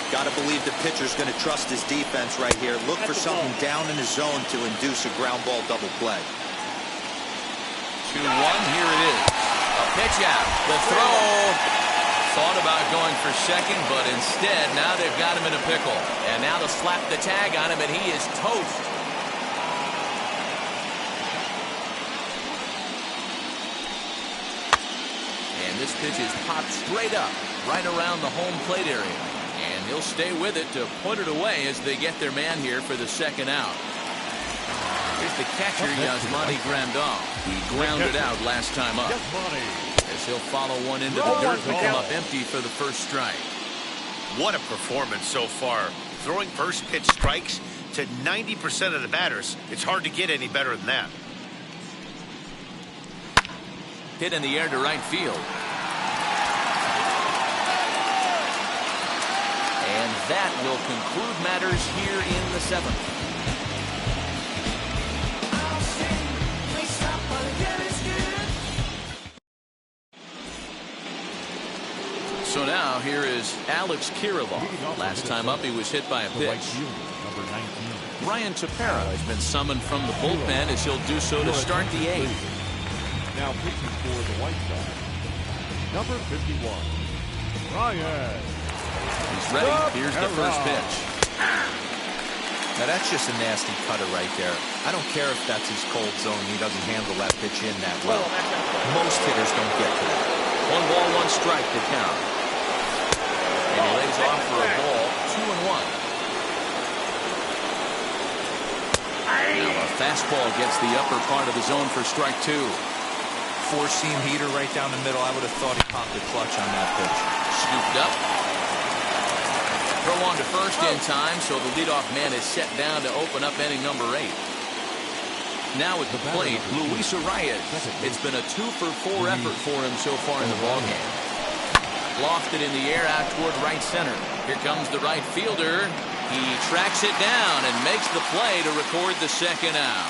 Got to believe the pitcher's going to trust his defense right here. Look for something down in his zone to induce a ground ball double play. 2-1, here it is. A pitch out. The throw. Thought about going for second, but instead, now they've got him in a pickle. And now they'll slap the tag on him, and he is toast. And this pitch is popped straight up, right around the home plate area. And he'll stay with it to put it away as they get their man here for the second out. Here's the catcher, Yasmani Grandal. He grounded out last time up. As he'll follow one into the dirt and come up empty for the first strike. What a performance so far. Throwing first pitch strikes to 90% of the batters. It's hard to get any better than that. Hit in the air to right field. And that will conclude matters here in the seventh. So now here is Alex Kirilloff. Last time up he was hit by a pitch. Ryan Tepera has been summoned from the bullpen as he'll do so to start the eighth. Now pitching for the White Sox, number 51, Ryan. He's ready. Here's the first pitch. Now that's just a nasty cutter right there. I don't care if that's his cold zone. He doesn't handle that pitch in that well. Most hitters don't get to that. 1 ball, 1 strike to count. And he lays off for a ball, 2-1. Now a fastball gets the upper part of the zone for strike 2. Four-seam heater right down the middle. I would have thought he popped the clutch on that pitch. Scooped up. Throw on to first in time, so the leadoff man is set down to open up inning number 8. Now at the plate, Luis Arias. It's been a 2-for-4 effort for him so far in the ballgame. Lofted in the air out toward right center. Here comes the right fielder. He tracks it down and makes the play to record the second out.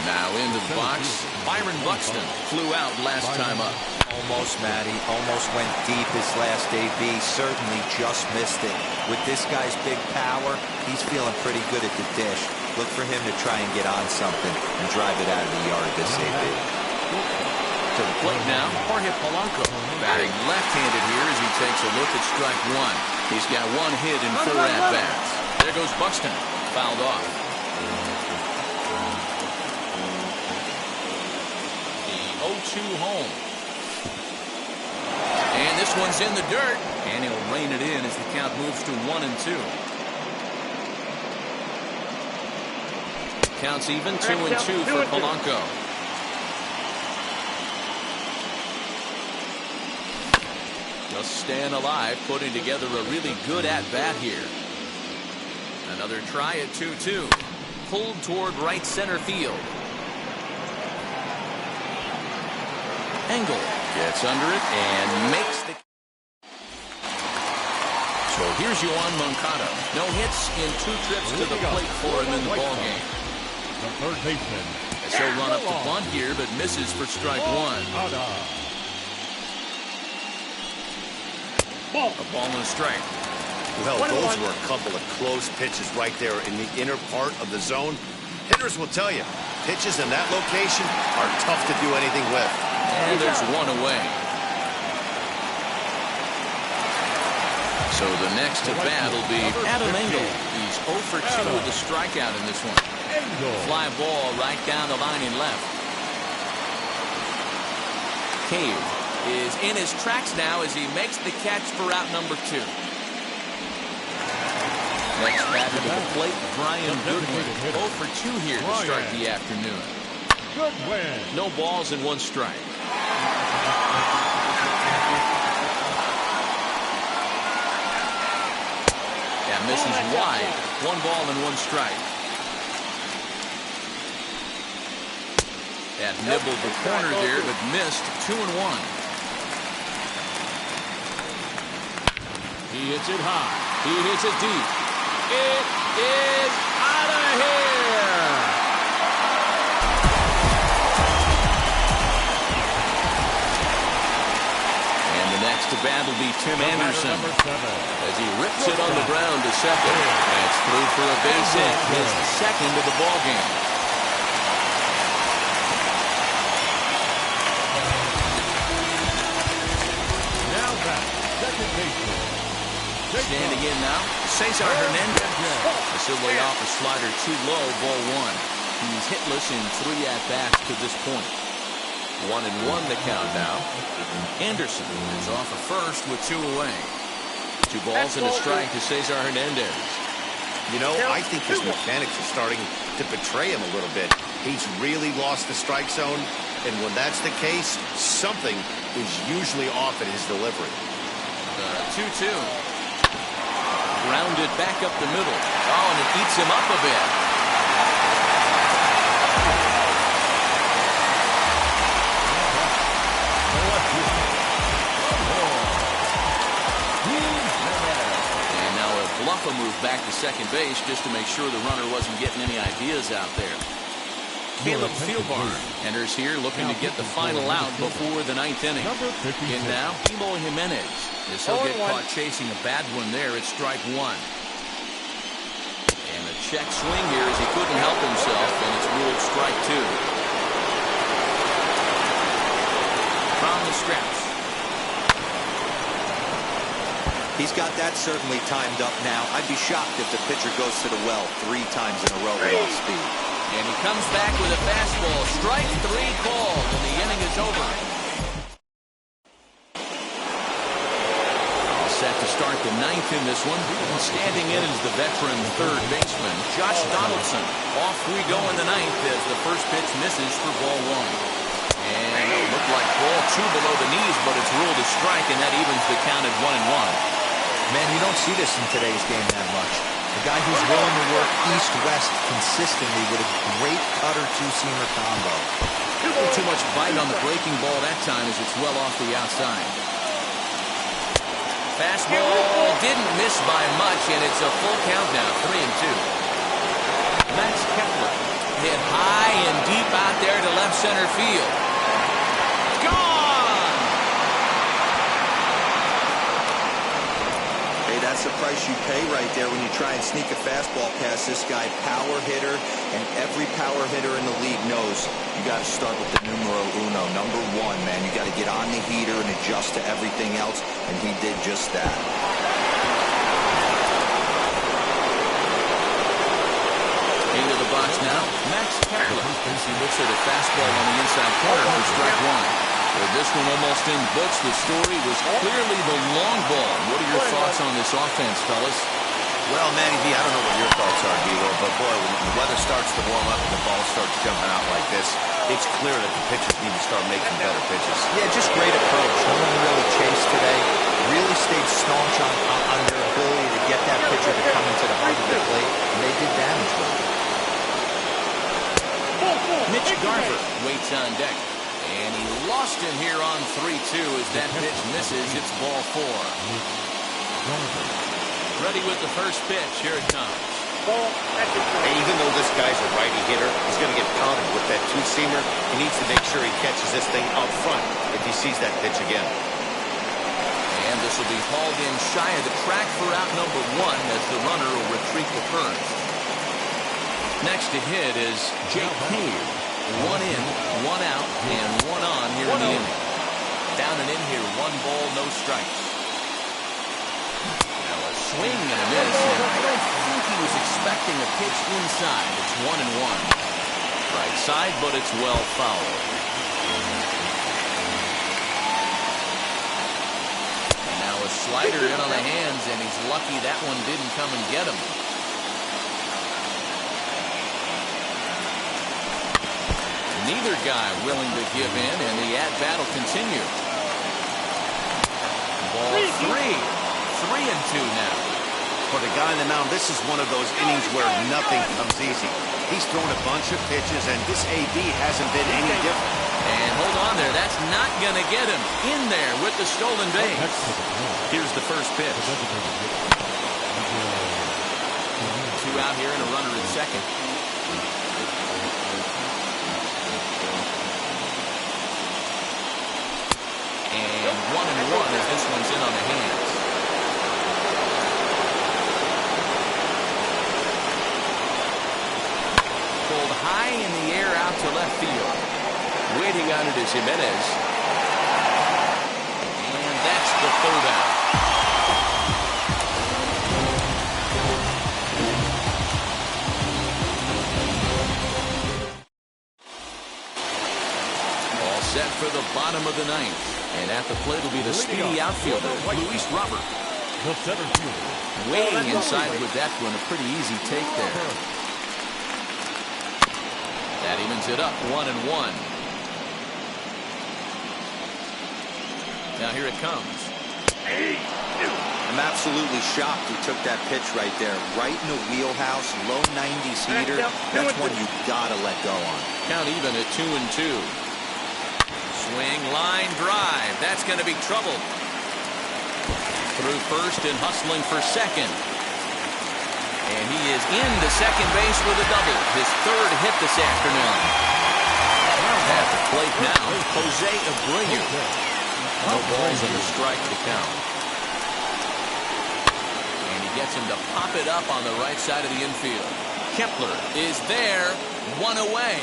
Now into the box, Byron Buxton flew out last time up. Almost, Matty. Almost went deep his last AB. Certainly just missed it. With this guy's big power, he's feeling pretty good at the dish. Look for him to try and get on something and drive it out of the yard this AB. To the plate now, Jorge Polanco. Batting left-handed here as he takes a look at strike 1. He's got 1 hit and 4 at-bats. There goes Buxton. Fouled off. The 0-2 home. And this one's in the dirt. And he'll rein it in as the count moves to 1-2. Counts even, 2-2 for Polanco. Just staying alive, putting together a really good at-bat here. Another try at 2-2. Pulled toward right center field. Engel gets under it and makes the... So here's Yoan Moncada. No hits in 2 trips to the plate for him in the ballgame. The third baseman. As he'll run up to bunt here, but misses for strike 1. A ball and a strike. Well, those were a couple of close pitches right there in the inner part of the zone. Hitters will tell you, pitches in that location are tough to do anything with. And there's 1 away. So the next at bat will be Adam Engel. He's 0 for 2 with a strikeout in this one. Fly ball right down the line and left. Cave is in his tracks now as he makes the catch for out number 2. Next batter to the plate, Brian Goodwin. 0 for 2 here to start the afternoon. Goodwin. No balls and 1 strike. That misses wide. 1 ball and 1 strike. That nibbled the corner there, but missed. 2-1. He hits it high. He hits it deep. It is out of here. And the next to bat will be Tim Anderson as he rips it on the ground to second. That's through for a base hit, his second of the ball game. Now back, second baseman. Standing in now, Cesar Hernandez. This will lay off a slider too low, ball 1. He's hitless in 3 at-bats to this point. 1-1 the count now. Anderson is off at first with 2 away. 2 balls and a strike to Cesar Hernandez. You know, I think his mechanics are starting to betray him a little bit. He's really lost the strike zone, and when that's the case, something is usually off at his delivery. 2-2. Grounded back up the middle. Oh, and it eats him up a bit. And now a Bluffa move back to second base just to make sure the runner wasn't getting any ideas out there. Caleb Thielbarn enters here looking to get the final out before the 9th inning. In now, Eloy Jimenez. As he'll get caught chasing a bad one there at strike 1. And a check swing here as he couldn't help himself, and it's ruled strike 2. From the stretch. He's got that certainly timed up now. I'd be shocked if the pitcher goes to the well 3 times in a row with off speed. And he comes back with a fastball. Strike 3 called, and the inning is over. Set to start the 9th in this one. And standing in is the veteran third baseman, Josh Donaldson. Off we go in the 9th as the first pitch misses for ball 1. And it looked like ball 2 below the knees, but it's ruled a strike, and that evens the count at 1-1. Man, you don't see this in today's game that much. A guy who's willing to work east-west consistently with a great cutter two-seamer combo. A little too much bite on the breaking ball that time as it's well off the outside. Fastball didn't miss by much, and it's a full count now, 3-2. Max Kepler hit high and deep out there to left center field. Gone! Hey, that's the price you pay right there when you try and sneak a fastball past this guy. Power hitter, and every power hitter in the league knows you got to start with the numero uno, number 1, man. You got to get on the heater and adjust to everything else, and he did just that. Into the box now, Max Kepler. He looks at a fastball on the inside corner for strike 1. Well, this one almost in the books. The story was clearly the long ball. What are your thoughts on this offense, fellas? Well, Manny V, I don't know what your thoughts are, D-Will, but boy, when the weather starts to warm up and the ball starts jumping out like this, it's clear that the pitchers need to start making better pitches. Yeah, just great approach. No one really chased today. Really stayed staunch on their ability to get that pitcher to come into the heart of the plate, and they did damage with it. Mitch Garver waits on deck. And he lost him here on 3-2 as that pitch misses. It's ball 4. Ready with the first pitch. Here it comes. Hey, even though this guy's a righty hitter, he's going to get pounded with that two-seamer. He needs to make sure he catches this thing out front if he sees that pitch again. And this will be hauled in shy of the track for out number 1 as the runner will retreat the first. Next to hit is Jake Cave. 1 in, 1 out, and 1 on here in the inning. Down and in here, 1 ball, no strikes. Now a swing and a miss. And I don't think he was expecting a pitch inside. It's 1-1. Right side, but it's well fouled. And now a slider in on the hands, and he's lucky that one didn't come and get him. Neither guy willing to give in, and the at-bat will continue. Ball 3-2 now. For the guy on the mound, this is one of those innings where nothing comes easy. He's thrown a bunch of pitches, and this AB hasn't been any different. And hold on there. That's not going to get him in there with the stolen base. Here's the first pitch. 2 out here and a runner at second. And 1-1 as this one's in on the hands. Pulled high in the air out to left field. Waiting on it is Jimenez. And that's the third out. All set for the bottom of the ninth. And at the plate will be the speedy outfielder, Luis Robert. The center fielder. Waiting inside with that one, a pretty easy take there. That evens it up, 1-1. Now here it comes. I'm absolutely shocked he took that pitch right there. Right in the wheelhouse, low 90s heater. That's one you gotta let go on. Count even at 2-2. Swing, line drive. That's going to be trouble. Through first and hustling for second. And he is into second base with a double. His third hit this afternoon. At the plate now, Jose Abreu. No balls and a strike to count. And he gets him to pop it up on the right side of the infield. Kepler is there, one away.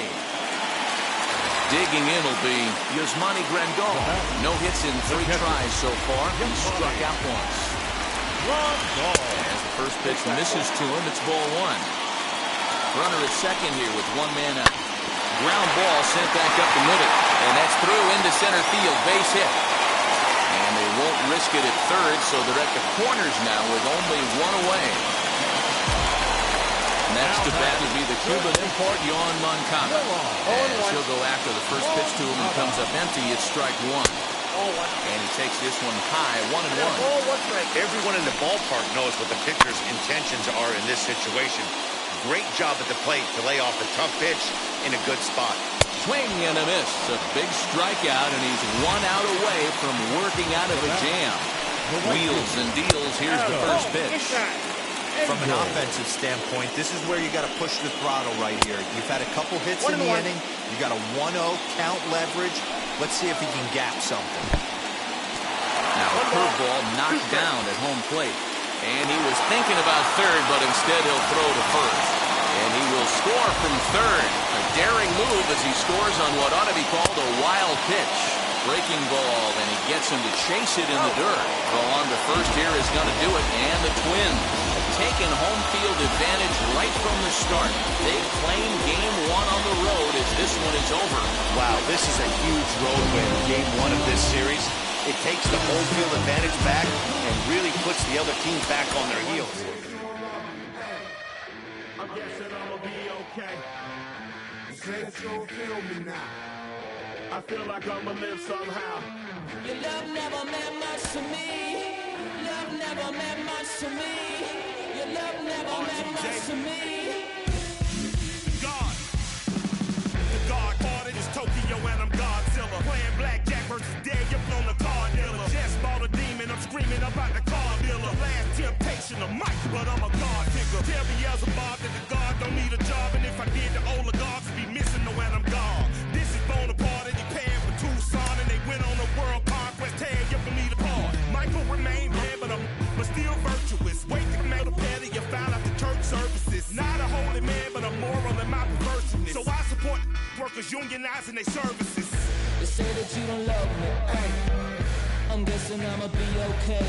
Digging in will be Yasmani Grandal. No hits in 3 tries so far. He struck out once. As the first pitch misses to him, it's ball 1. Runner at second here with 1 man out. Ground ball sent back up the middle. And that's through into center field. Base hit. And they won't risk it at third, so they're at the corners now with only 1 away. Next to bat will be the Cuban import, Yohan Moncada. As he'll go after the first pitch to him and comes up empty. It's strike 1. And he takes this one high, 1-1. Everyone in the ballpark knows what the pitcher's intentions are in this situation. Great job at the plate to lay off a tough pitch in a good spot. Swing and a miss. A big strikeout, and he's 1 out away from working out of a jam. Wheels and deals. Here's the first pitch. From an offensive standpoint, this is where you got to push the throttle right here. You've had a couple hits in the inning. You got a 1-0 count leverage. Let's see if he can gap something. Now a curveball knocked down at home plate. And he was thinking about third, but instead he'll throw to first. And he will score from third. A daring move as he scores on what ought to be called a wild pitch. Breaking ball, and he gets him to chase it in the dirt. Throw on to first here is going to do it, and the Twins taking home field advantage right from the start. They claim game 1 on the road as this one is over. Wow, this is a huge road win, game 1 of this series. It takes the home field advantage back and really puts the other team back on their heels. I'm guessing I'ma be okay. You say that you don't feel me now. I feel like I'ma live somehow. Your love never meant much to me. Love never meant much to me. Your love never meant much to me. God. The God parted is Tokyo and I'm Godzilla. Playing blackjack versus dead, you're on the card dealer. Just bought a demon, I'm screaming about the car dealer. Last temptation of Mike, but I'm a God figure. Tell Beelzebub that the God don't need a job, and if I did, the oligarchs be missing the when I'm God. This is Bonaparte, and he paying for Tucson, and they went on a world conquest, tear you from me apart. Michael remained dead, but still virtuous. Wake the metal petty, you found out the church services. Not a holy man, but a moral in my perverseness. So I support workers unionizing their services. They say that you don't love me, ay. I'm guessing I'ma be okay.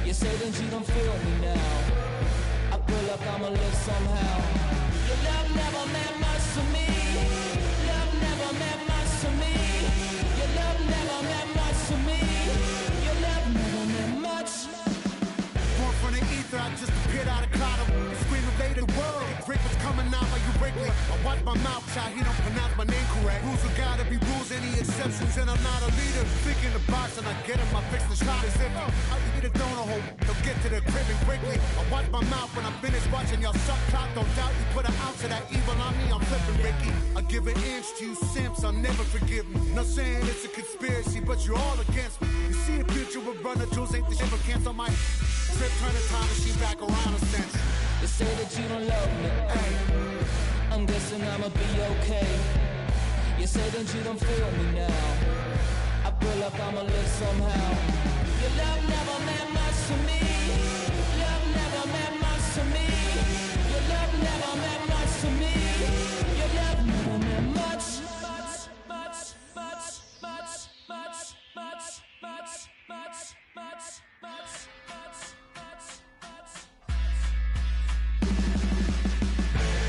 You say that you don't feel me now. I feel like I'ma live somehow. Your love never meant much to me. Love never meant much to me. Your love never meant much to me. Your love never meant much. Born from the ether, I just appeared out of cloud. Scream invade the world. Rick was coming out like you Wrigley. I watch my mouth, child, he don't pronounce my name correct. Rules are gotta be rules, any exceptions, and I'm not a leader. Thinking the box and I get him, I fix the shot as if I eat a donut hole. They'll get to the crib and quickly. I watch my mouth when I'm finished watching y'all suck clock. Don't doubt you put an ounce of that evil on me, I'm flipping Ricky. I give an inch to you simps, I'll never forgive me. Not saying it's a conspiracy, but you're all against me. You see a future with runner jewels, ain't the ever cancel my trip, turn the time machine back around a sense. You say that you don't love me, hey. I'm guessing I'ma be okay. You say that you don't feel me now. I feel like I'ma live somehow. Your love never meant much to me. Love never meant much to me. Your love never meant much to me. Your love never meant much.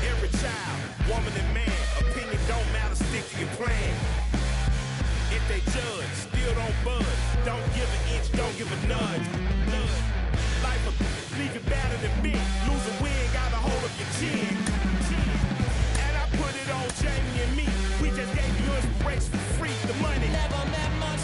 Every child, woman and man, opinion don't matter, stick to your plan. If they judge, still don't budge. Don't give an inch, don't give a nudge. Life will leave you better than me. Lose a win, got a hold of your chin. And I put it on Jamie and me. We just gave you inspiration for free. The money never meant much.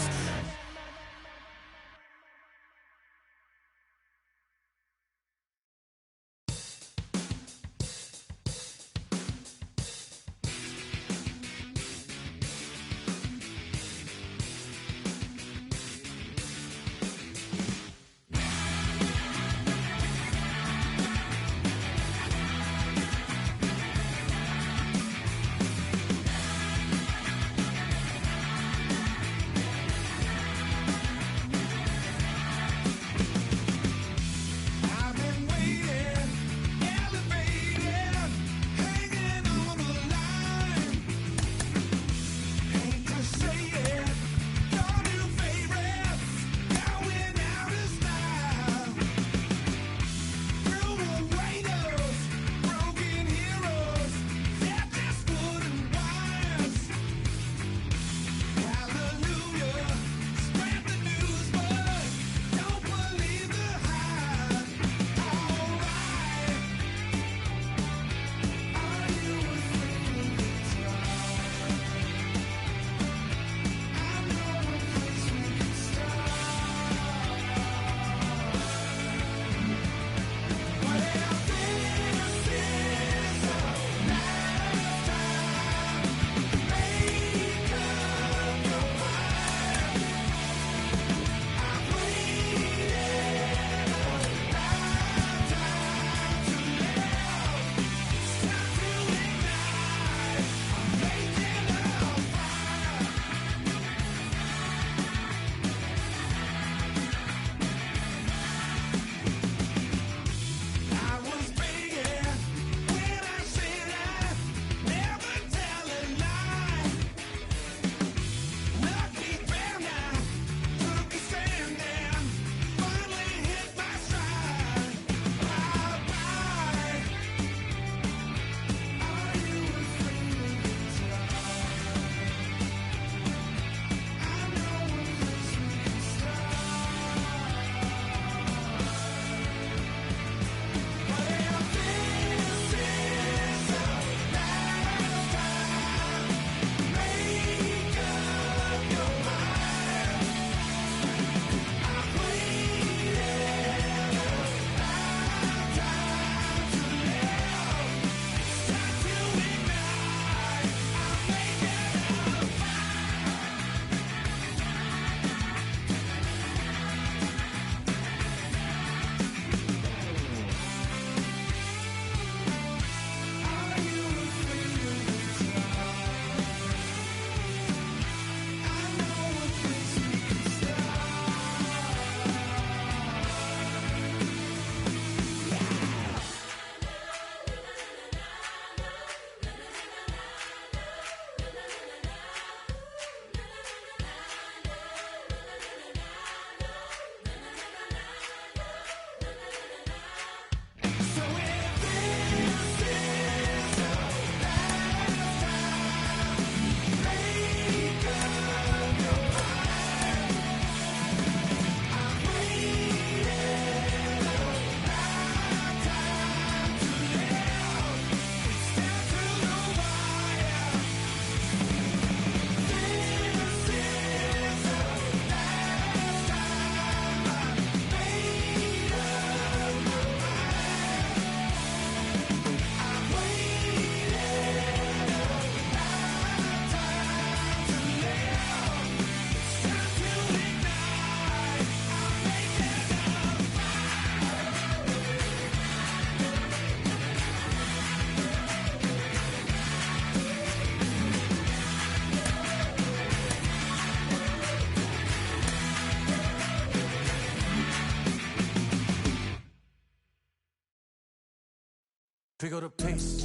Pick up the pace.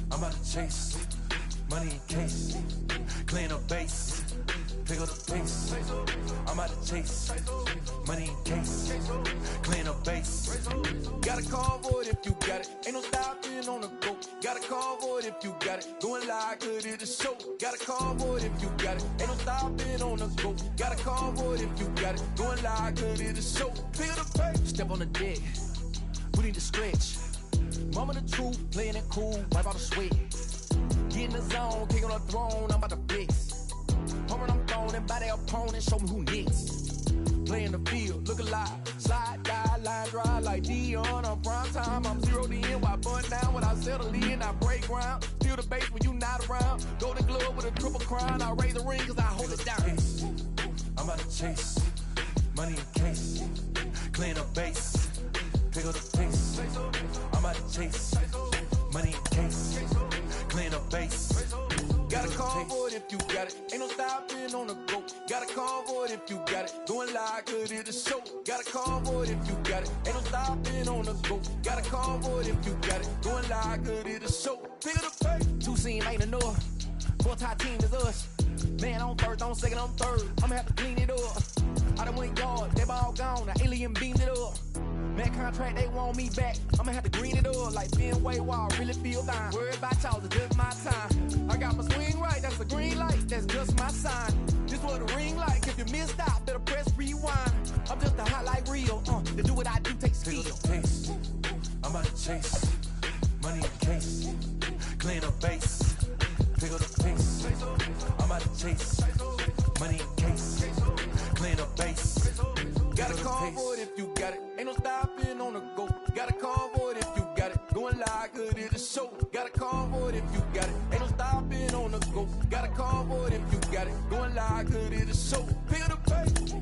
I'm about to chase. Money in case. Clean up base. Pick up the pace. I'm about to chase. Money in case. Clean up base. Got a convoy if you got it. Ain't no stopping on the go. Got a convoy if you got it. Going live, good at the show. Got a convoy if you got it. Ain't no stopping on the go. Got a convoy if you got it. Going live, good at the show. Pick up the pace. Step on the deck. We need to stretch. Mama the truth, playing it cool, wipe out the sweat. Get in the zone, king on the throne, I'm about to flex. Homing, I'm throwing and by their opponent, show me who next. Play in the field, look alive. Slide, die, line, drive like Dion on prime time. I'm zeroed in, while bun down when I settle in. I break ground, steal the base when you not around. Golden glove with a triple crown, I raise the ring cause I hold it down. I'm about to chase, money in case, clean up base. Pick up the pace. I'm about to chase. Money in case. Clean up base. Got a convoy if you got it. Ain't no stopping on the go. Got a convoy if you got it. Going live, good at the show. Got a convoy if you got it. Ain't no stopping on the go. Got a convoy if you got it. Going live, good at the show. Pick up the pace. Two scene ain't enough. Four tie team is us. Man on first, on second, on third. I'ma have to clean it up. I done went yard, they all gone. Now alien beamed it up. Man contract, they want me back. I'ma have to green it up like Ben Way Wall. Really feel fine. Worried about y'all, it's just my time. I got my swing right, that's the green light. That's just my sign. This what the ring like. If you missed out, better press rewind. I'm just a hot like real. To do what I do takes skill. Pace. I'm about to chase. Money in case. Clean up base. Pick up the pace. I'm about to chase. Money in case. Clean up base. Got a convoy if you got it. Ain't no stopping on the go. Got a convoy if you got it. Going live, good at the show. Got a convoy if you got it. Ain't no stopping on the go. Got a convoy if you got it. Going live, good at the show. Pick up the pace.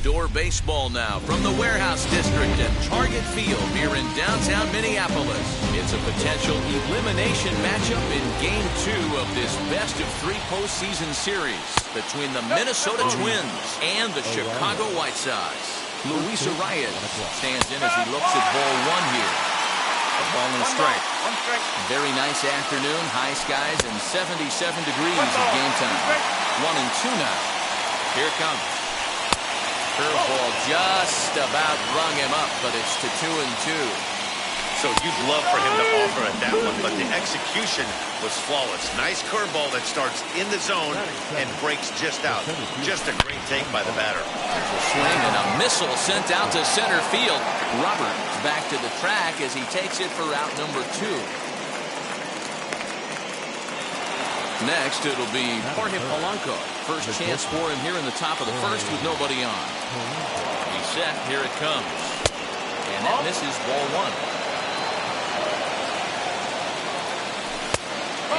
Outdoor baseball now from the Warehouse District and Target Field here in downtown Minneapolis. It's a potential elimination matchup in Game 2 of this best-of-3 postseason series between the Minnesota Twins and the Chicago White Sox. Luis Arias stands in as he looks at ball one here. A ball and a strike. Very nice afternoon, high skies, and 77 degrees at game time. 1-2 now. Here it comes. Curveball just about rung him up, but it's to 2-2. So you'd love for him to offer at that one, but the execution was flawless. Nice curveball that starts in the zone and breaks just out. Just a great take by the batter. There's a swing and a missile sent out to center field. Roberts back to the track as he takes it for out number 2. Next, it'll be Jorge Polanco. First chance for him here in the top of the first with nobody on. He's set. Here it comes. And that misses ball 1.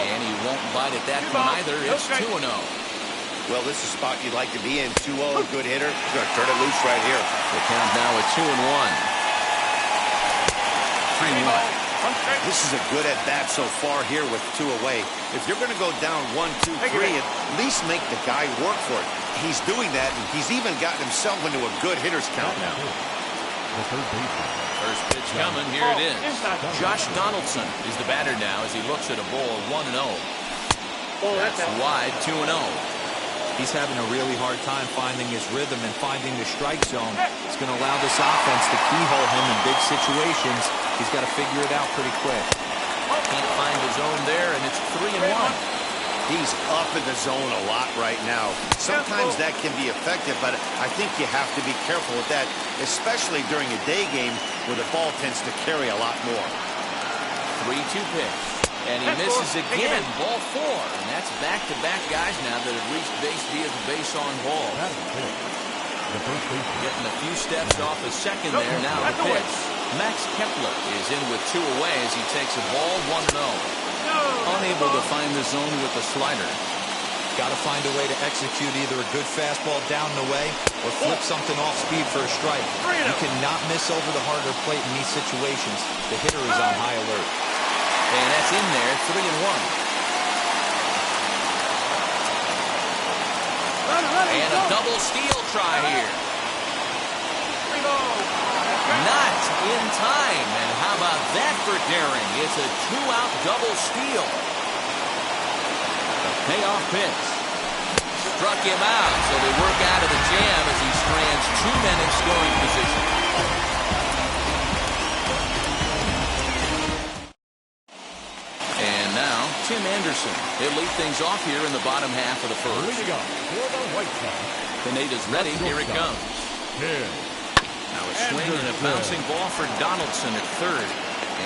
And he won't bite at that one either. It's 2-0. Well, this is a spot you'd like to be in. 2-0, good hitter. He's going to turn it loose right here. The count now at 2-1. 3-1. This is a good at-bat so far here with 2 away. If you're going to go down 1, 2, 3, at least make the guy work for it. He's doing that, and he's even gotten himself into a good hitter's count now. First pitch coming. Here it is. Josh Donaldson is the batter now as he looks at a ball 1-0. That's wide, 2-0. He's having a really hard time finding his rhythm and finding the strike zone. It's going to allow this offense to keyhole him in big situations. He's got to figure it out pretty quick. Can't find the zone there, and it's 3-1. He's up in the zone a lot right now. Sometimes that can be effective, but I think you have to be careful with that, especially during a day game where the ball tends to carry a lot more. 3-2 pitch. And he misses again, ball 4. And that's back-to-back guys now that have reached base via the base on ball. Getting a few steps off a second there. Now the pitch. Max Kepler is in with 2 away as he takes a ball 1-0. Unable to find the zone with the slider. Got to find a way to execute either a good fastball down and away or flip something off speed for a strike. You cannot miss over the harder plate in these situations. The hitter is on high alert. And that's in there, 3-1. And a double steal try here. Not in time. And how about that for daring? It's a 2-out double steal. The payoff pitch. Struck him out, so they work out of the jam as he strands 2 men in scoring position. And now, Tim Anderson. He'll lead things off here in the bottom half of the first. Way to go for the White Sox. Pineda's ready. Here it comes. Now a swing and a bouncing ball for Donaldson at third.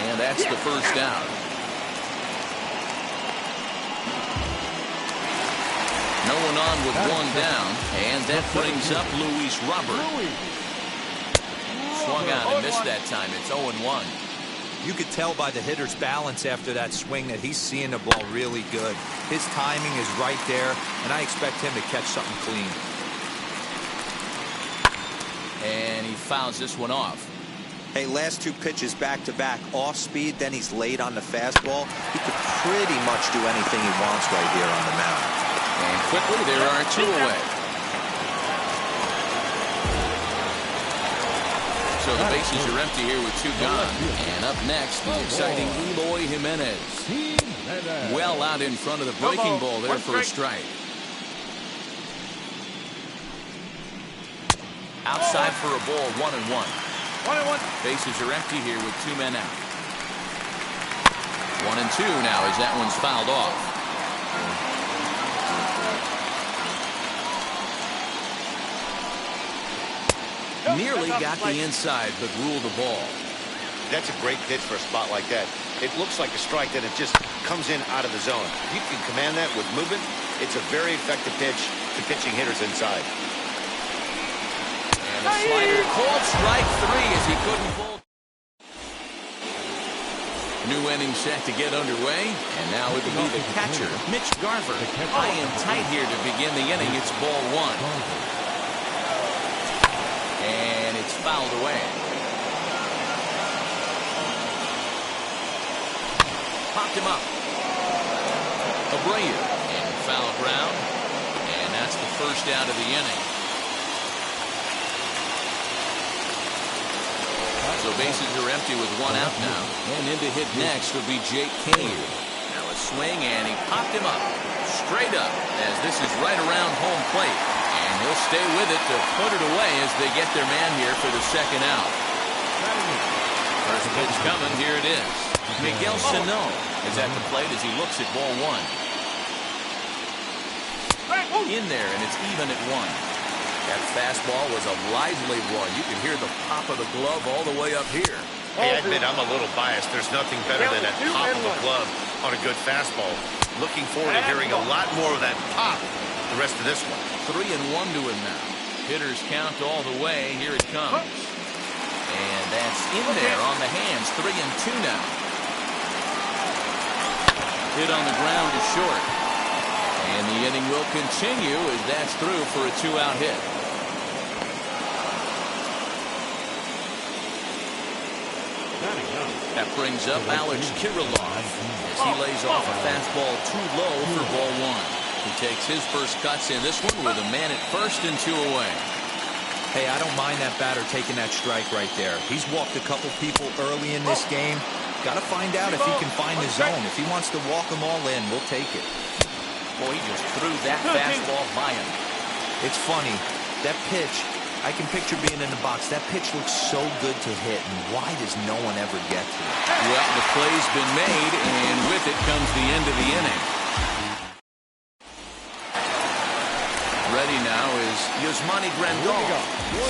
And that's the first down. No one on with one down. And that brings up Luis Robert. Swung out and missed that time. It's 0-1. You could tell by the hitter's balance after that swing that he's seeing the ball really good. His timing is right there, and I expect him to catch something clean. And he fouls this one off. Hey, last 2 pitches back-to-back off speed, then he's late on the fastball. He could pretty much do anything he wants right here on the mound. And quickly, there are 2 away. So the bases are empty here with 2 gone. And up next, the exciting Eloy Jimenez. Well out in front of the breaking ball there for a strike. Outside for a ball, 1-1. Bases are empty here with 2 men out. 1-2 now as that one's fouled off. Nearly got the inside, but ruled the ball. That's a great pitch for a spot like that. It looks like a strike, then it just comes in out of the zone. You can command that with movement. It's a very effective pitch to pitching hitters inside. And a slider called strike 3 as he couldn't pull. New inning set to get underway. And now it will be the catcher, Mitch Garver. High and tight here to begin the inning. It's ball 1. And it's fouled away. Popped him up. Abreu in foul ground. And that's the first out of the inning. So bases are empty with 1 out now. And in to hit next will be Jake Cave. Now a swing and he popped him up. Straight up as this is right around home plate. And he'll stay with it to put it away as they get their man here for the second out. First pitch coming. Here it is. Miguel Sano is at the plate as he looks at ball 1. In there, and it's even at 1. That fastball was a lively one. You can hear the pop of the glove all the way up here. Hey, I admit I'm a little biased. There's nothing better than that pop of the glove on a good fastball. Looking forward to hearing a lot more of that pop the rest of this one. 3-1 to him now. Hitters count all the way. Here it comes. And that's in there on the hands. 3-2 now. Hit on the ground to short. And the inning will continue as that's through for a 2-out hit. That brings up Alex Kirilloff as he lays off a fastball too low for ball 1. He takes his first cuts in this one with a man at first and 2 away. Hey, I don't mind that batter taking that strike right there. He's walked a couple people early in this game. Got to find out if he can find the zone. If he wants to walk them all in, we'll take it. Boy, he just threw that fastball by him. It's funny. That pitch, I can picture being in the box. That pitch looks so good to hit, and why does no one ever get to it? Well, the play's been made, and with it comes the end of the inning. Ready now is Yasmani Grandal.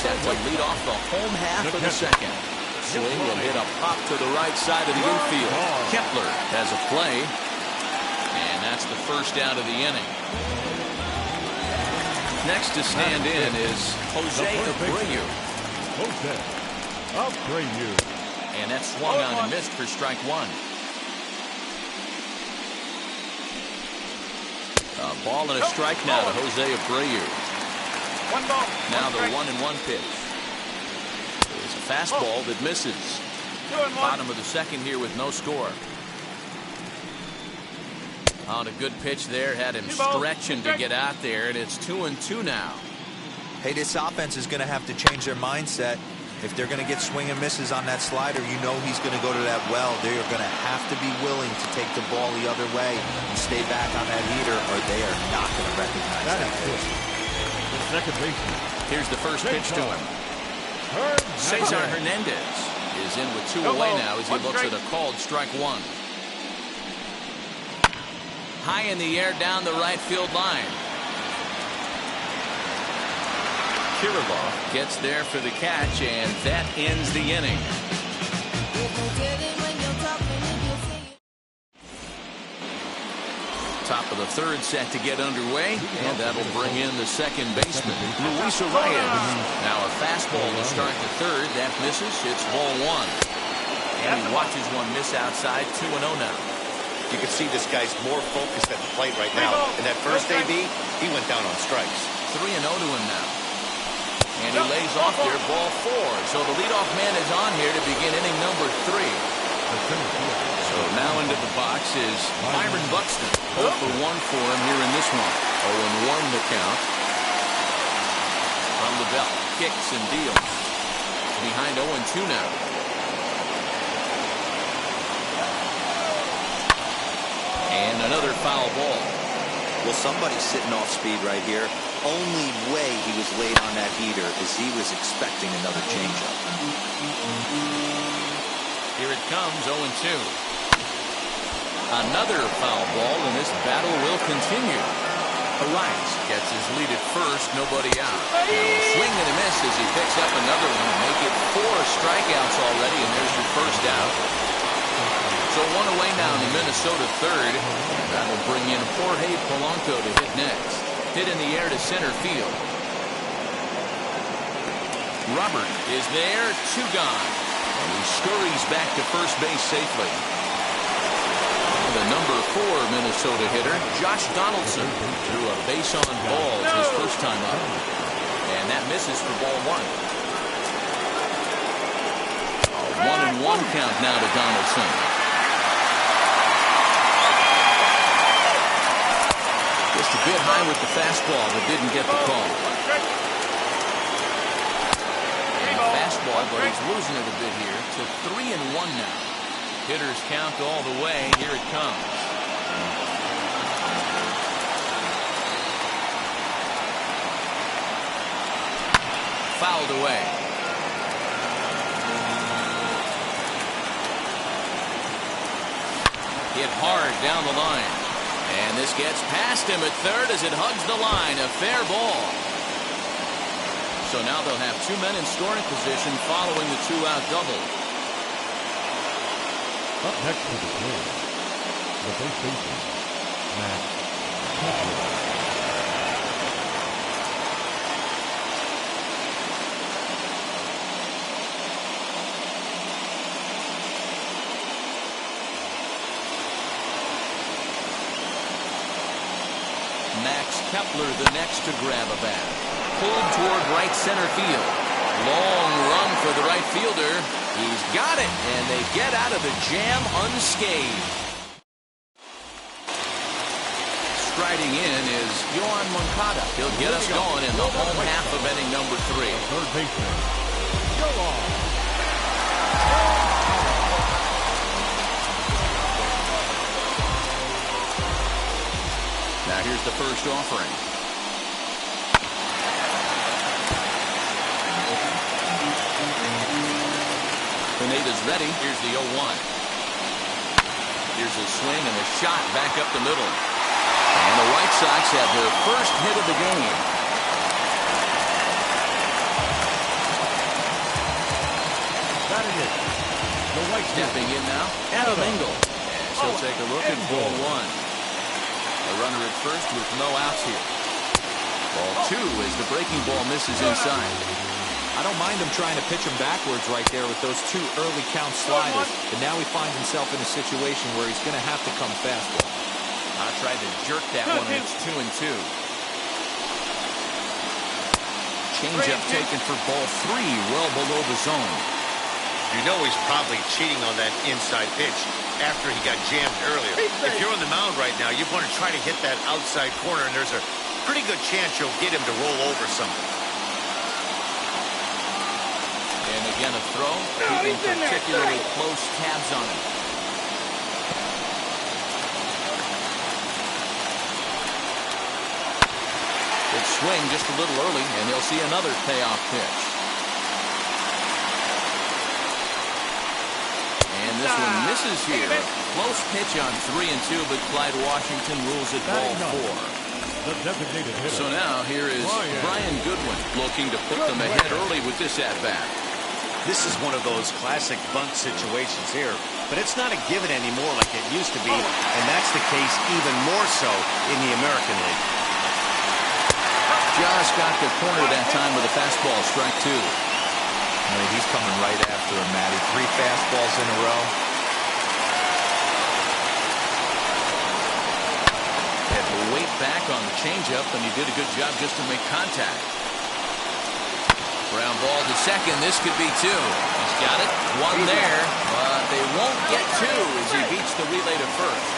Set to lead off the home half of the second. Swing will hit a pop to the right side of the infield. Kepler has a play. And that's the first out of the inning. Next to stand in is Jose Abreu. And that swung on and missed for strike 1. A Ball and a strike now to Jose Abreu. One ball. Now the 1-1 pitch. It's a fastball that misses. Bottom of the second here with no score. On a good pitch there, had him stretching to get out there, and it's 2-2 now. Hey, this offense is going to have to change their mindset. If they're going to get swing and misses on that slider, you know he's going to go to that well. They are going to have to be willing to take the ball the other way and stay back on that heater, or they are not going to recognize that pitch. The second baseman. Here's the first pitch to him. Cesar Hernandez is in with 2 away now as he looks at a called strike 1. High in the air down the right field line. Kirilov gets there for the catch, and that ends the inning. Top of the third set to get underway, and that'll bring in the second baseman, Luis Arias. Now a fastball to start the third. That misses. It's ball 1. And he watches one miss outside. 2-0 now. You can see this guy's more focused at the plate right now. In that first AB, he went down on strikes. 3-0 to him now. And he lays off there, ball 4. So the leadoff man is on here to begin inning number 3. So now into the box is Byron Buxton. 0 for 1 for him here in this one. 0-1 the count. From the belt, kicks and deals. Behind 0-2 now. And another foul ball. Well, somebody's sitting off speed right here. Only way he was late on that heater is he was expecting another changeup. Here it comes, 0-2. Another foul ball, and this battle will continue. Arias gets his lead at first, nobody out. Now swing and a miss as he picks up another one. Make it 4 strikeouts already, and there's your first out. So 1 away now in the Minnesota third. That will bring in Jorge Polanco to hit next. Hit in the air to center field. Robert is there, 2 gone. And he scurries back to first base safely. The number 4 Minnesota hitter, Josh Donaldson, threw a base on balls his first time up. And that misses for ball 1. A 1-1 count now to Donaldson. Just a bit high with the fastball, but didn't get the call. Fastball, but he's losing it a bit here to 3-1 now. Hitters count all the way. Here it comes. Fouled away. Hit hard down the line. And this gets past him at third as it hugs the line. A fair ball. So now they'll have 2 men in scoring position following the 2-out double. Up next to the plate, the first baseman, Max Kepler. Max Kepler the next to grab a bat. Pulled toward right center field. Long run for the right fielder. He's got it, and they get out of the jam unscathed. Striding in is Yohan Moncada. He'll get us going in the home half of inning number 3. Third baseman, Yohan. Now here's the first offering. Pineda's ready. Here's the 0-1. Here's a swing and a shot back up the middle. And the White Sox have their first hit of the game. Batting it, the White Sox. Stepping in now, Adam Engel. And she'll take a look at ball 1. A runner at first with no outs here. Ball 2 as the breaking ball misses inside. I don't mind him trying to pitch him backwards right there with those 2 early count sliders. But now he finds himself in a situation where he's going to have to come fastball. I tried to jerk that one, and it's 2-2. Changeup taken for ball 3, well below the zone. You know he's probably cheating on that inside pitch after he got jammed earlier. If you're on the mound right now, you want to try to hit that outside corner, and there's a pretty good chance you'll get him to roll over something. And again, a throw, keeping particularly close tabs on him. Good swing just a little early, and he'll see another payoff pitch. And this one misses here. Close pitch on 3-2, but Clyde Washington rules it ball 4. So now here is Brian Goodwin looking to put them ahead early with this at-bat. This is one of those classic bunt situations here, but it's not a given anymore like it used to be, and that's the case even more so in the American League. Just got the corner that time with a fastball, strike 2. I mean, he's coming right after him, Matty. 3 fastballs in a row. Had to wait back on the changeup, and he did a good job just to make contact. Ground ball to second. This could be 2. He's got it. 1 there, but they won't get 2 as he beats the relay to first.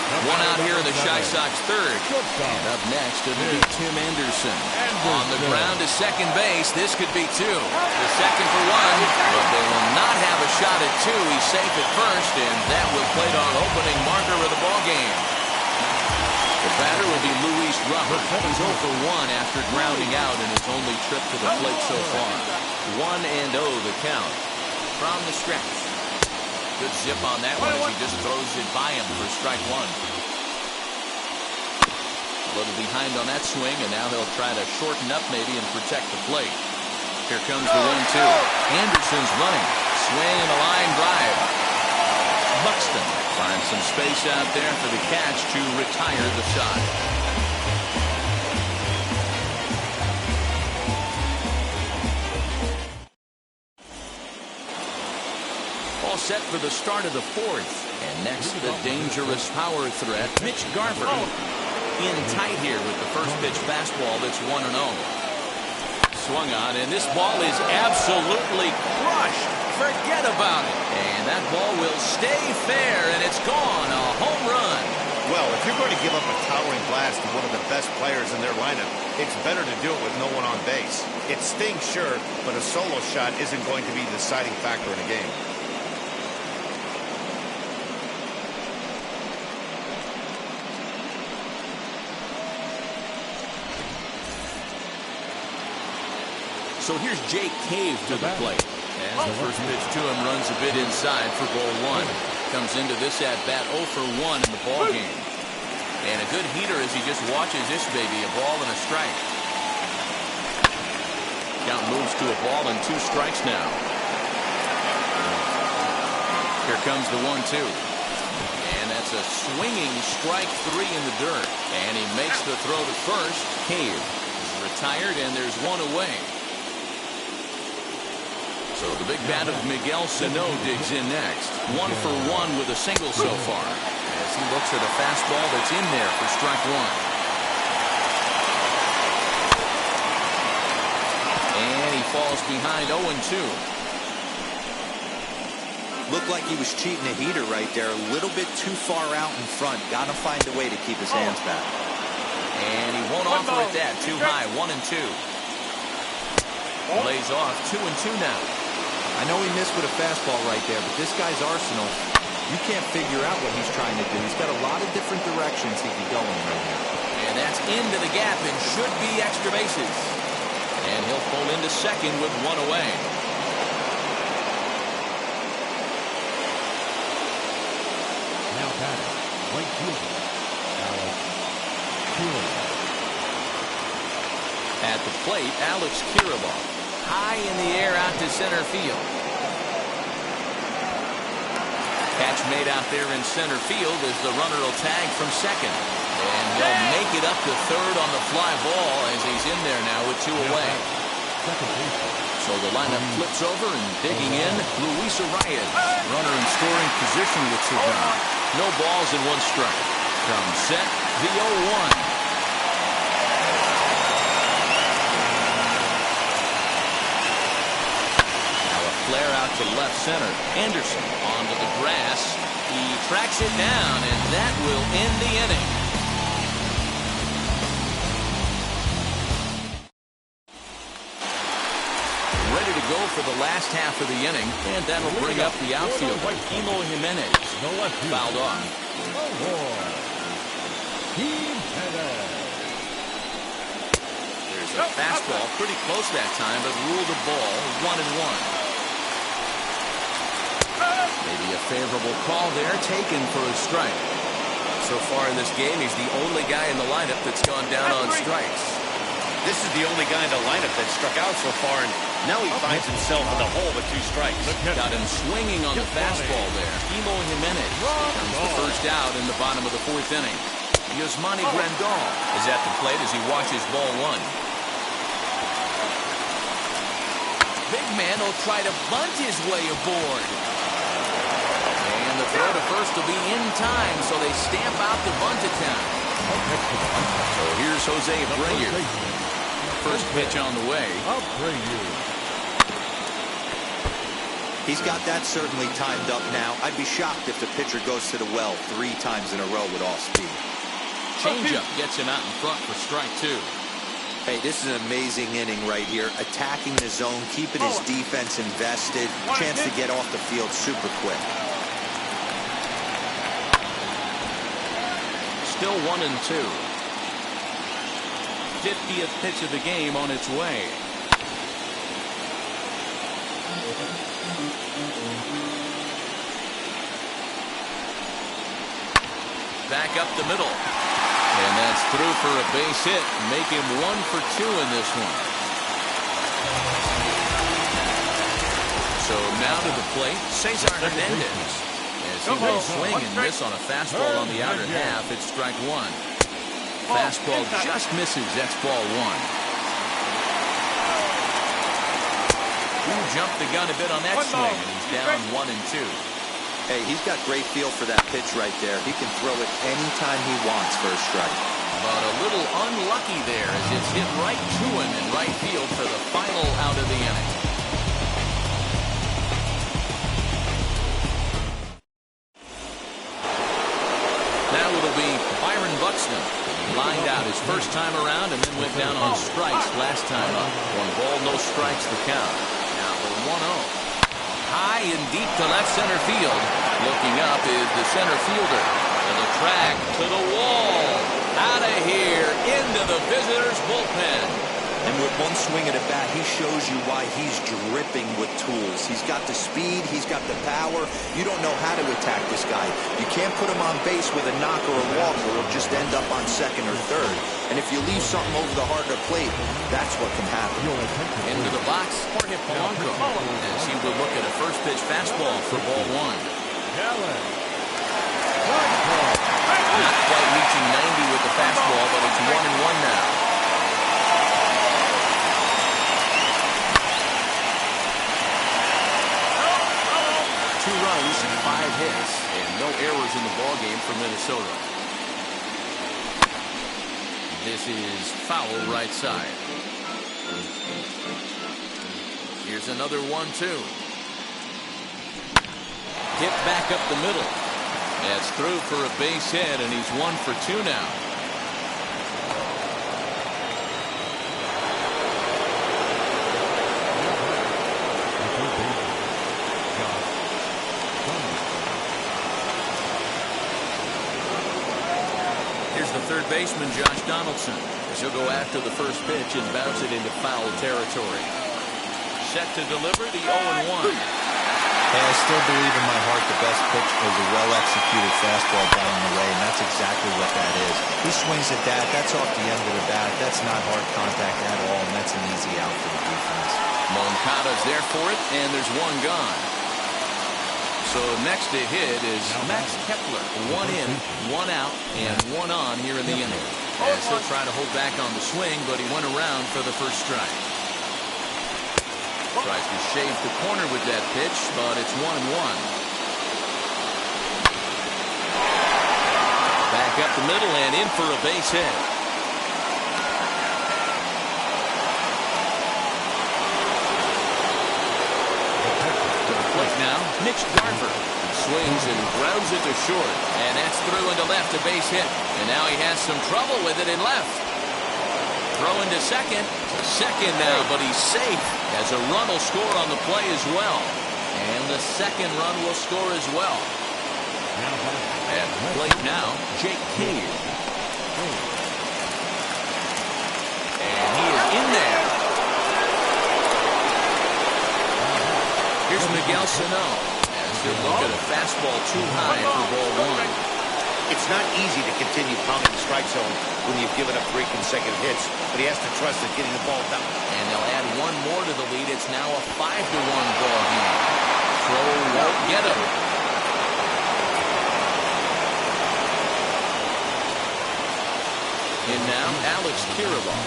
1 out here in the Chi Sox third. And up next, it'll be Tim Anderson. On the ground to second base. This could be 2. The second for 1, but they will not have a shot at 2. He's safe at first, and that will play our opening marker of the ballgame. The batter will be Luis Robert. He's 0 for 1 after grounding out in his only trip to the plate so far. 1-0 the count from the stretch. Good zip on that one as he just throws it by him for strike 1. A little behind on that swing, and now he'll try to shorten up maybe and protect the plate. Here comes the 1-2. Anderson's running. Swing and a line drive. Buxton finds some space out there for the catch to retire the side. All set for the start of the 4th. And next, the dangerous power threat, Mitch Garver. In tight here with the first pitch fastball that's 1-0. Swung on, and this ball is absolutely crushed. Forget about it. And that ball will stay fair, and it's gone. A home run. Well, if you're going to give up a towering blast to one of the best players in their lineup, it's better to do it with no one on base. It stings, sure, but a solo shot isn't going to be the deciding factor in a game. So here's Jake Cave to the plate. As the first pitch to him runs a bit inside for ball 1. Comes into this at-bat 0 for 1 in the ballgame. And a good heater as he just watches this baby, a ball and a strike. Count moves to a ball and 2 strikes now. Here comes the 1-2. And that's a swinging strike 3 in the dirt. And he makes the throw to first. Cave is retired, and there's 1 away. So the big bat of Miguel Sano digs in next. 1 for 1 with a single so far. As he looks at a fastball that's in there for strike 1. And he falls behind 0-2. Looked like he was cheating a heater right there. A little bit too far out in front. Got to find a way to keep his hands back. And he won't offer it that. Too high. 1-2. Lays off. 2-2 now. I know he missed with a fastball right there, but this guy's arsenal, you can't figure out what he's trying to do. He's got a lot of different directions he can go in right now. And that's into the gap and should be extra bases. And he'll pull into second with 1 away. Now batting, right fielder, Alex Kirilloff. At the plate, Alex Kirilloff. High in the air out to center field. Catch made out there in center field as the runner will tag from second. And he'll make it up to third on the fly ball as he's in there now with 2 away. So the lineup flips over, and digging in, Luis Arias. Runner in scoring position with 2 down. No balls and 1 strike. From set, the 0-1. Flare out to left center. Anderson onto the grass. He tracks it down, and that will end the inning. Ready to go for the last half of the inning, and that'll bring up the outfielder. Emo Jimenez. Fouled off. There's a fastball pretty close that time, but ruled the ball 1-1. Maybe a favorable call there, taken for a strike. So far in this game, he's the only guy in the lineup that's gone down on strikes. This is the only guy in the lineup that struck out so far, and now he finds himself in the hole with 2 strikes. Got him swinging on the fastball there. Emo Jimenez comes the first out in the bottom of the 4th inning. Yasmani Grandal is at the plate as he watches ball 1. Big man will try to bunt his way aboard. And the throw to first will be in time, so they stamp out the bunt attempt. So here's Jose Abreu. First pitch on the way. He's got that certainly timed up now. I'd be shocked if the pitcher goes to the well 3 times in a row with off speed. Changeup gets him out in front for strike 2. Hey, this is an amazing inning right here. Attacking the zone, keeping his defense invested. Chance to get off the field super quick. Still 1-2. 50th pitch of the game on its way. Back up the middle. And that's through for a base hit. Make him 1 for 2 in this one. So now to the plate, Cesar Hernandez. As he will swing and miss on a fastball on the outer half, it's strike 1. Fastball just misses. That's ball 1. Who jumped the gun a bit on that swing, and he's down 1-2. Hey, he's got great feel for that pitch right there. He can throw it anytime he wants for a strike. But a little unlucky there as it's hit right to him in right field for the final out of the inning. Now it'll be Byron Buxton. He lined out his first time around and then went down on strikes last time up. 1 ball, no strikes the count. Now the 1-0. High and deep to left center field. Looking up is the center fielder. To the track, to the wall. Out of here, into the visitors' bullpen. And with 1 swing at a bat, he shows you why he's dripping with tools. He's got the speed, he's got the power. You don't know how to attack this guy. You can't put him on base with a knock or a walk, or he'll just end up on 2nd or 3rd. And if you leave something over the heart of the plate, that's what can happen. Into the box, Jorge Polanco, as he will look at a first pitch fastball for ball 1. Not quite reaching 90 with the fastball, but it's 1-1 now. 2 runs, 5 hits, and no errors in the ballgame for Minnesota. This is foul right side. Here's another 1-2. Hit back up the middle. That's through for a base hit, and he's 1 for 2 now. Third baseman Josh Donaldson as he'll go after the first pitch and bounce it into foul territory. Set to deliver the 0-1. Hey, I still believe in my heart the best pitch was a well-executed fastball down the way, and that's exactly what that is. He swings at that. That's off the end of the bat. That's not hard contact at all, and that's an easy out for the defense. Moncada's there for it, and there's 1 gone. So next to hit is Max Kepler. 1 in, 1 out, and 1 on here in the inning. As he'll try to hold back on the swing, but he went around for the first strike. Tries to shave the corner with that pitch, but it's 1-1. Back Back up the middle and in for a base hit. To the plate now, Mitch Garver. Swings and grounds it to short. And that's through into left, a base hit. And now he has some trouble with it in left. Throw into second. Second now, but he's safe. As a run will score on the play as well. And the second run will score as well. At the plate now, Jake Cave. And he is in there. Here's Miguel Sano. Good look at a fastball too high for ball one. It's not easy to continue pounding the strike zone when you've given up 3 consecutive hits, but he has to trust that getting the ball down. And they'll add one more to the lead. It's now a 5-1 ball game. Throw won't get him. And now Alex Kirilov.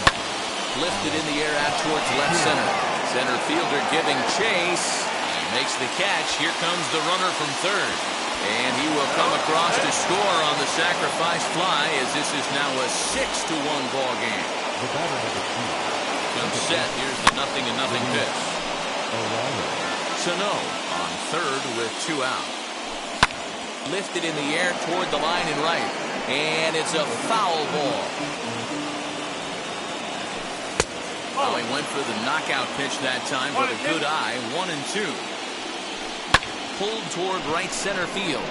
Lifted in the air out towards left center. Center fielder giving chase. Makes the catch. Here comes the runner from third. And he will come across to score on the sacrifice fly as this is now a 6-1 ball game. Comes set. Here's the 0-0 pitch. Sano on third with 2 out. Lifted in the air toward the line and right. And it's a foul ball. Well, he went for the knockout pitch that time, but a good eye. 1-2. Pulled toward right center field.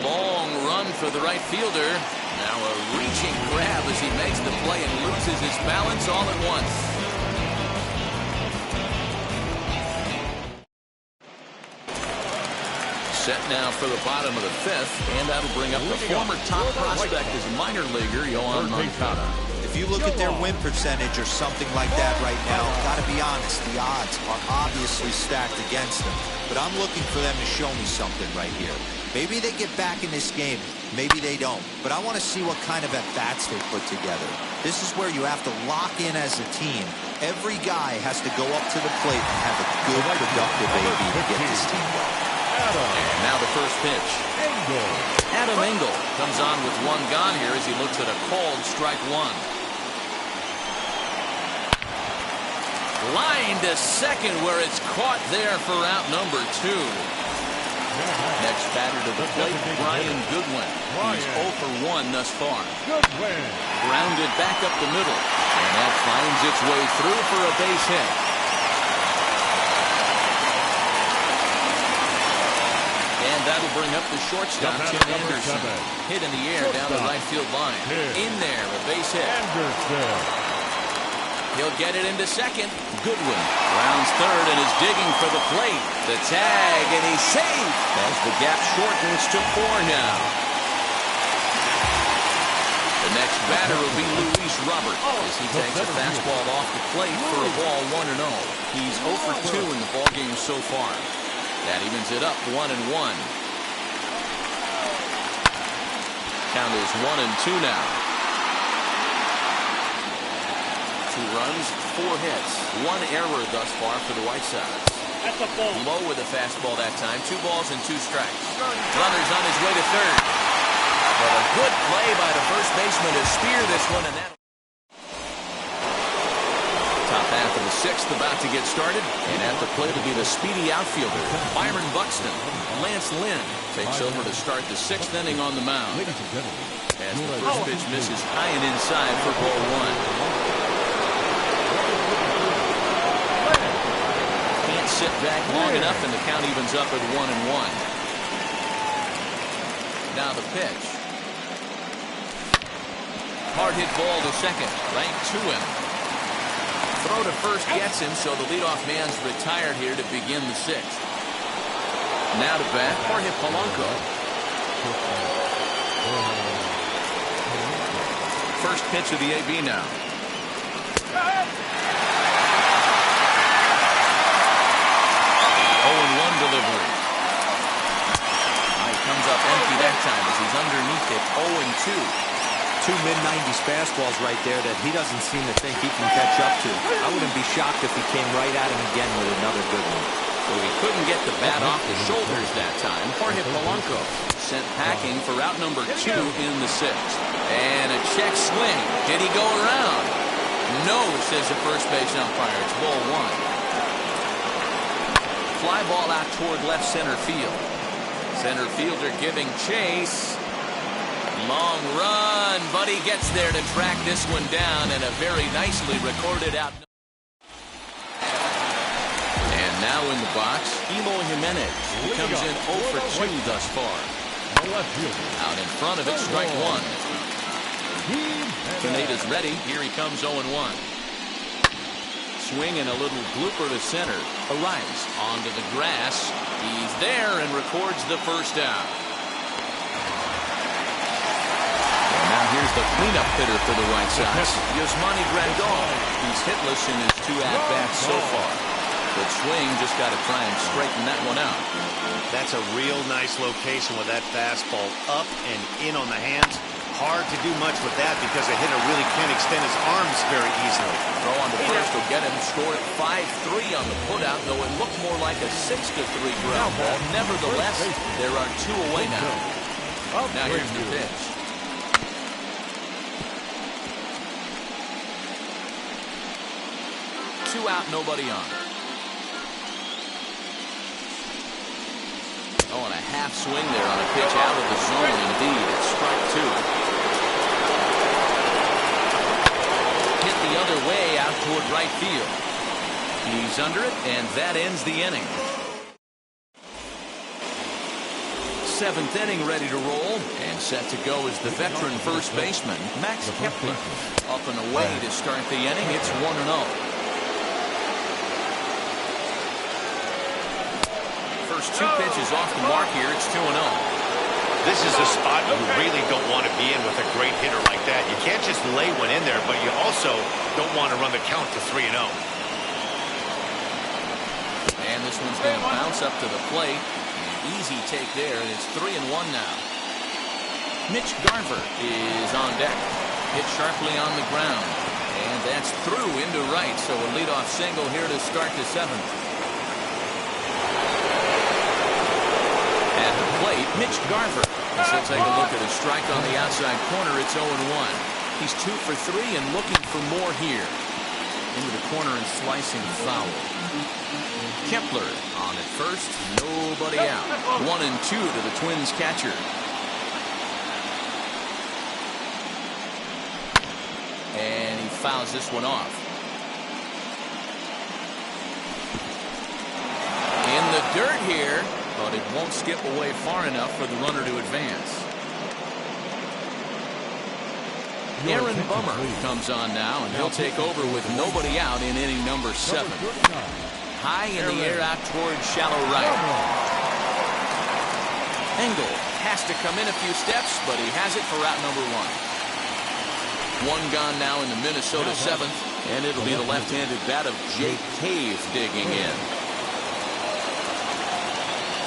Long run for the right fielder. Now a reaching grab as he makes the play and loses his balance all at once. Set now for the bottom of the 5th, and that'll bring up the former top prospect as minor leaguer Yohan Moncada. If you look at their win percentage or something like that right now, gotta be honest, the odds are obviously stacked against them. But I'm looking for them to show me something right here. Maybe they get back in this game, maybe they don't. But I want to see what kind of at-bats they put together. This is where you have to lock in as a team. Every guy has to go up to the plate and have a good, productive AB to get this team going. And now the first pitch. Adam Engel comes on with 1 gone here as he looks at a called strike 1. Line to second where it's caught there for out number 2. Next batter to the plate, Brian Goodwin. He's 0 for 1 thus far. Grounded back up the middle. And that finds its way through for a base hit. And that'll bring up the shortstop, Tim Anderson. Hit in the air down the right field line. In there, a base hit. He'll get it into second. Goodwin rounds third and is digging for the plate. The tag, and he's safe as the gap shortens to 4 now. The next batter will be Luis Robert as he takes a fastball off the plate for a ball 1-0. He's 0 for 2 in the ballgame so far. That evens it up 1-1. Count is 1-2 now. 2 runs, 4 hits, 1 error thus far for the White Sox. That's a ball. Low with the fastball that time. 2 balls and 2 strikes. Runner's on his way to third. But a good play by the first baseman to spear this one, and that. Top half of the 6th about to get started, and at the plate will be the speedy outfielder Byron Buxton. Lance Lynn takes over to start the 6th inning on the mound. As the first pitch misses high and inside for ball 1. Can't sit back long enough, and the count evens up at 1-1. Now the pitch. Hard hit ball to second, right to him. Throw to first gets him, so the leadoff man's retired here to begin the 6th. Now to bat, Jorge Polanco. First pitch of the AB now. 0-1 delivery. He comes up empty that time as he's underneath it. 0-2. 2 mid-90s fastballs right there that he doesn't seem to think he can catch up to. I wouldn't be shocked if he came right at him again with another good one. So he couldn't get the bat off the shoulders that time. Jorge Polanco sent packing for out number 2 in the 6th. And a check swing. Did he go around? No, says the first base umpire. It's ball 1. Fly ball out toward left center field. Center fielder giving chase. Long run, but he gets there to track this one down, and a very nicely recorded out. And now in the box, Eloy Jimenez. He comes in 0 for 2 thus far. Out in front of it, strike 1. Pineda's ready. Here he comes 0-1. Swing and a little blooper to center. Arias onto the grass. He's there and records the first down. And now here's the cleanup hitter for the White Sox, Yasmani Grandal. He's hitless in his 2 at-bats so far. But swing, just got to try and straighten that one out. That's a real nice location with that fastball up and in on the hands. Hard to do much with that because a hitter really can't extend his arms very easily. Throw on the first will get him. Score at 5-3 on the putout, though it looked more like a 6-3 ground ball. Nevertheless, there are 2 away now. Now here's the pitch. Two out, nobody on. Oh, and a half swing there on a pitch out of the zone. Indeed, it's strike 2. Hit the other way out toward right field. He's under it, and that ends the inning. 7th inning ready to roll, and set to go is the veteran first baseman, Max Kepler. Up and away to start the inning. It's 1-0. First 2 pitches off the mark here. It's 2-0. This is a spot you really don't want to be in with a great hitter like that. You can't just lay one in there, but you also don't want to run the count to 3-0. And this one's going to bounce up to the plate. An easy take there, and it's 3-1 now. Mitch Garver is on deck. Hit sharply on the ground. And that's through into right, so a leadoff single here to start the 7th. At the plate, Mitch Garver. As he'll take a look at a strike on the outside corner, it's 0-1. He's 2 for 3 and looking for more here. Into the corner and slicing foul. Kepler on at first, nobody out. 1-2 to the Twins catcher. And he fouls this one off. In the dirt here. But it won't skip away far enough for the runner to advance. Aaron Bummer comes on now, and he'll take over with nobody out in inning number 7. High in the air out toward shallow right. Engel has to come in a few steps, but he has it for out number 1. 1 gone now in the Minnesota 7th, and it'll be the left-handed bat of Jake Cave digging in.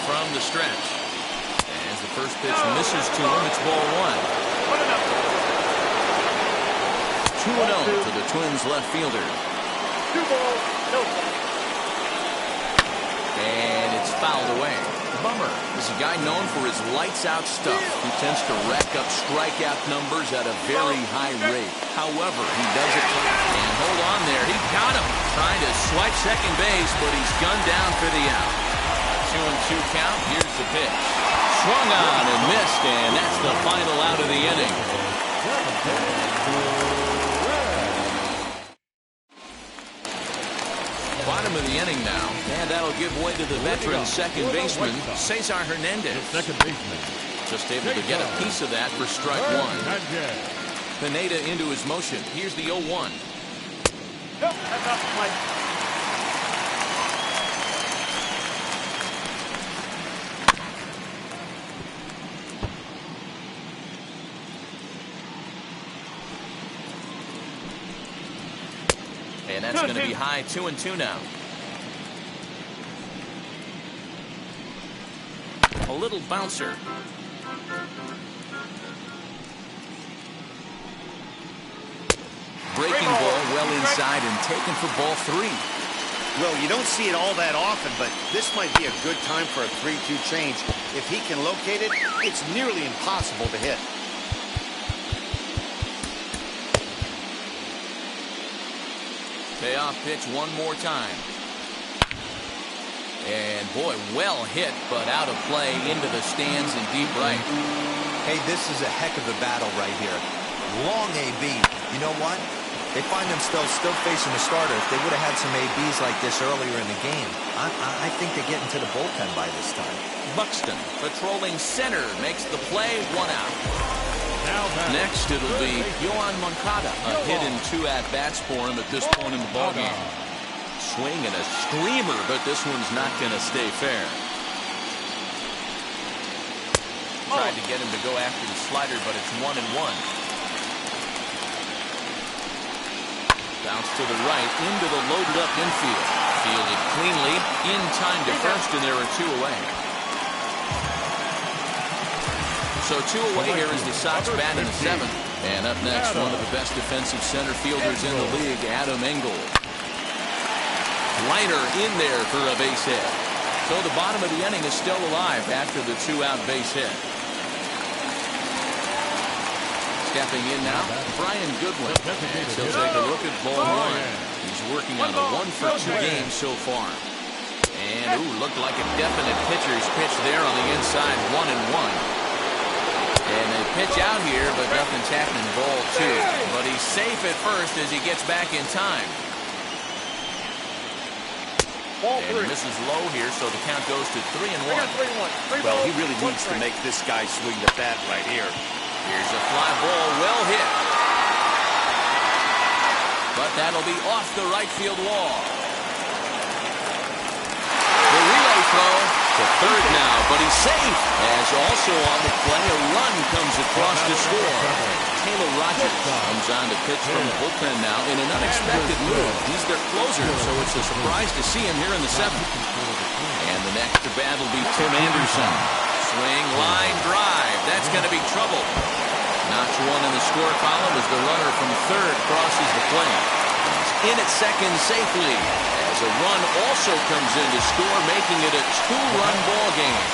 From the stretch. As the first pitch misses to him, it's ball 1. 2-0 to the Twins left fielder. 2 balls, no strikes. And it's fouled away. Bummer is a guy known for his lights-out stuff. He tends to rack up strikeout numbers at a very high rate. However, he does it. And hold on there. He got him. Trying to swipe second base, but he's gunned down for the out. 2-2 count. Here's the pitch. Swung on and missed, and that's the final out of the inning. Bottom of the inning now, and that'll give way to the veteran second baseman, Cesar Hernandez. Second baseman. Just able to get a piece of that for strike 1. Pineda into his motion. Here's the 0-1. Nope, that's off the plate. And that's going to be high. 2-2 now. A little bouncer. Breaking ball well inside and taken for ball 3. Well, you don't see it all that often, but this might be a good time for a 3-2 change. If he can locate it, it's nearly impossible to hit. Payoff pitch one more time. And boy, well hit, but out of play into the stands and deep right. Hey, this is a heck of a battle right here. Long AB. You know what? They find themselves still facing the starter. If they would have had some ABs like this earlier in the game, I think they get into the bullpen by this time. Buxton patrolling center makes the play, 1 out. Next, it'll be Yohan Moncada. A hit in 2 at-bats for him at this point in the ballgame. Swing and a screamer, but this one's not going to stay fair. Tried to get him to go after the slider, but it's 1-1. Bounce to the right, into the loaded-up infield. Fielded cleanly, in time to first, and there are 2 away. So 2 away here as the Sox bat in the 7th. And up next, one of the best defensive center fielders in the league, Adam Engel. Liner in there for a base hit. So the bottom of the inning is still alive after the 2-out base hit. Stepping in now, Brian Goodwin. And he'll take a look at ball 1. He's working on a 1-for-2 game so far. And, looked like a definite pitcher's pitch there on the inside, 1-1. And they pitch out here, but nothing's happening, ball 2. But he's safe at first as he gets back in time. And misses low here, so the count goes to 3-1. Well, he really needs to make this guy swing the bat right here. Here's a fly ball, well hit. But that'll be off the right field wall. The relay throw to third now, but he's safe. As also on the play, a run comes across to score. Taylor Rogers comes on to pitch from the bullpen now in an unexpected move. He's their closer, so it's a surprise to see him here in the 7th. And the next to bat will be Tim Anderson. Swing, line, drive. That's going to be trouble. Notch 1 in the score column as the runner from third crosses the plate. He's in at second safely as a run also comes in to score, making it a 2-run ball game.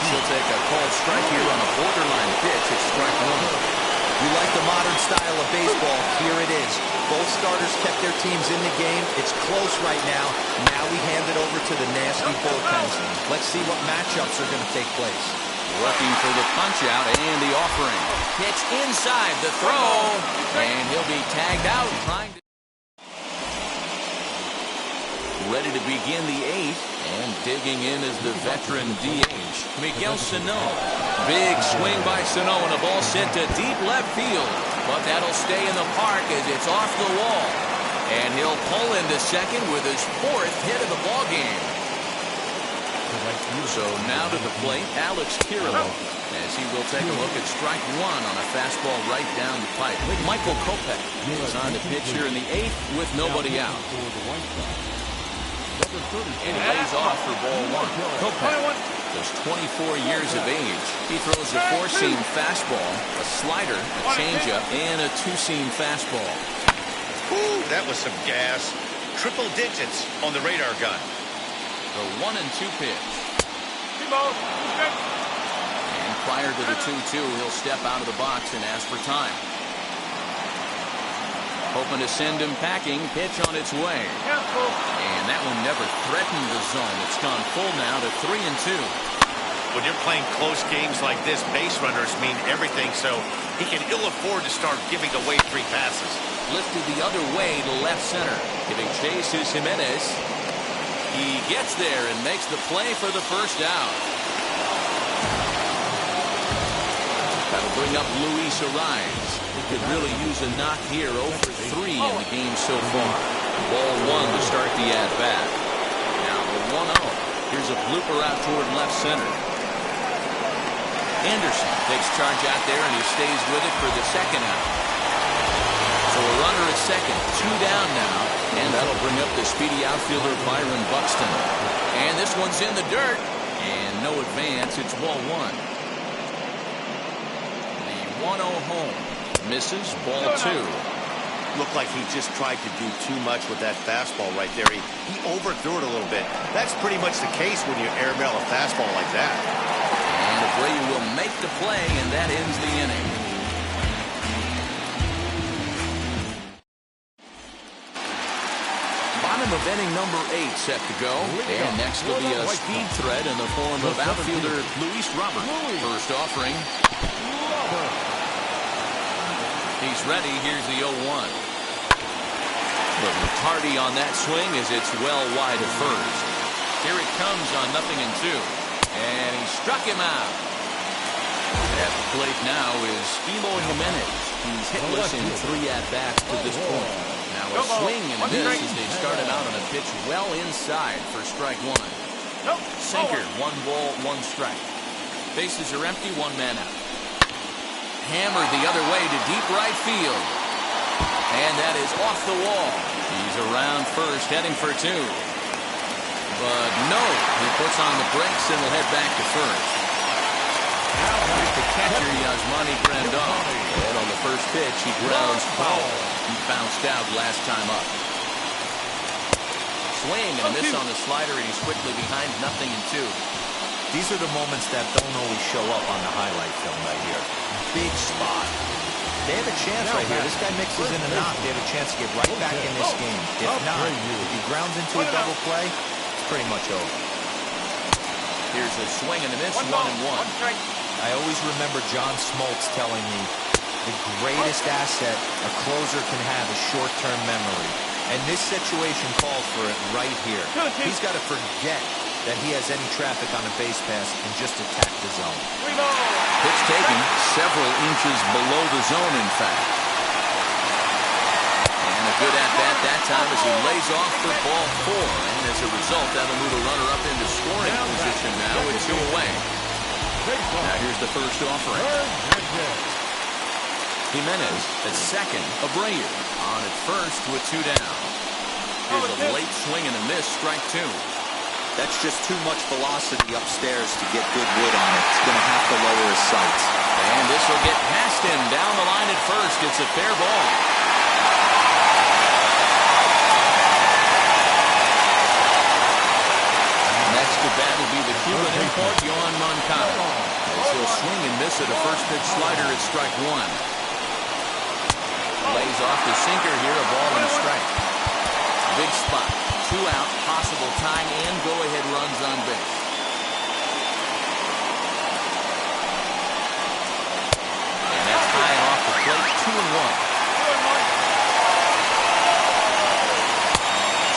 He'll take a called strike here on a borderline pitch. It's strike 1. You like the modern style of baseball, here it is. Both starters kept their teams in the game. It's close right now. Now we hand it over to the nasty bullpens. Let's see what matchups are going to take place. Looking for the punch out and the offering. Pitch inside the throw. And he'll be tagged out. Trying to... Ready to begin the 8th. And digging in is the veteran DH, Miguel Sano. Big swing by Sano and a ball sent to deep left field. But that'll stay in the park as it's off the wall. And he'll pull into second with his 4th hit of the ball game. So now to the plate, Alex Kirillo, as he will take a look at strike 1 on a fastball right down the pipe. Michael Kopech is on the pitch here in the 8th with nobody out. And he lays off for ball 1. Kopech is 24 years of age. He throws a 4-seam fastball, a slider, a changeup, and a 2-seam fastball. Ooh, that was some gas. Triple digits on the radar gun. The 1-2 pitch. And prior to the 2-2, he'll step out of the box and ask for time. Hoping to send him packing. Pitch on its way. And that one never threatened the zone. It's gone full now to 3-2. When you're playing close games like this, base runners mean everything, so he can ill afford to start giving away 3 passes. Lifted the other way to left center. Giving chase is Jimenez. He gets there and makes the play for the first out. That'll bring up Luis Ariz. He could really use a knock here, 0 for 3 in the game so far. Ball 1 to start the at-bat. Now the 1-0. Here's a blooper out toward left center. Anderson takes charge out there and he stays with it for the second out. So a runner at second, 2 down now, and that'll bring up the speedy outfielder Byron Buxton. And this one's in the dirt, and no advance. It's ball 1. The 1-0 home misses, ball 2. looked like he just tried to do too much with that fastball right there. He overthrew it a little bit. That's pretty much the case when you airmail a fastball like that. And Abreu will make the play, and that ends the inning. Bottom of inning number 8 set to go. And next will be a speed threat in the form of outfielder Luis Robert. First offering. He's ready. Here's the 0-1. But McCarty on that swing as it's well wide of first. Here it comes on 0-2. And he struck him out. At the plate now is Eloy Jimenez. He's hitless in 3 at-bats to this point. Now a swing and a miss as they started out on a pitch well inside for strike 1. Sinker, 1 ball, 1 strike. Bases are empty, 1 man out. Hammered the other way to deep right field. And that is off the wall. He's around first, heading for 2. But no, he puts on the brakes and will head back to first. Here's the catcher, Yasmani Grandal. And on the first pitch, he grounds foul. He bounced out last time up. Swing and a miss on the slider, and he's quickly behind 0-2. These are the moments that don't always show up on the highlight film right here. Big spot. They have a chance right here. This guy mixes in a knock. They have a chance to get right back in this game. If not, if he grounds into a double play, it's pretty much over. Here's a swing and a miss, 1-1. I always remember John Smoltz telling me the greatest asset a closer can have is short-term memory. And this situation calls for it right here. He's got to forget that he has any traffic on a base pass and just attack the zone. Pitch taken several inches below the zone, in fact. And a good at-bat that time as he lays off for ball 4. And as a result, that'll move a runner up into scoring position now with 2 away. Now here's the first offering. Jimenez at second. Abreu on at first with 2 down. Here's a late swing and a miss, strike 2. That's just too much velocity upstairs to get good wood on it. It's going to have to lower his sights. And this will get past him down the line at first. It's a fair ball. Next to bat will be the Cuban import, Yohan Moncada. As he'll swing and miss at a first pitch slider at strike 1. Lays off the sinker here, a ball and a strike. Big spot. 2 out, possible tying and go-ahead runs on base. And that's high and off the plate, 2-1.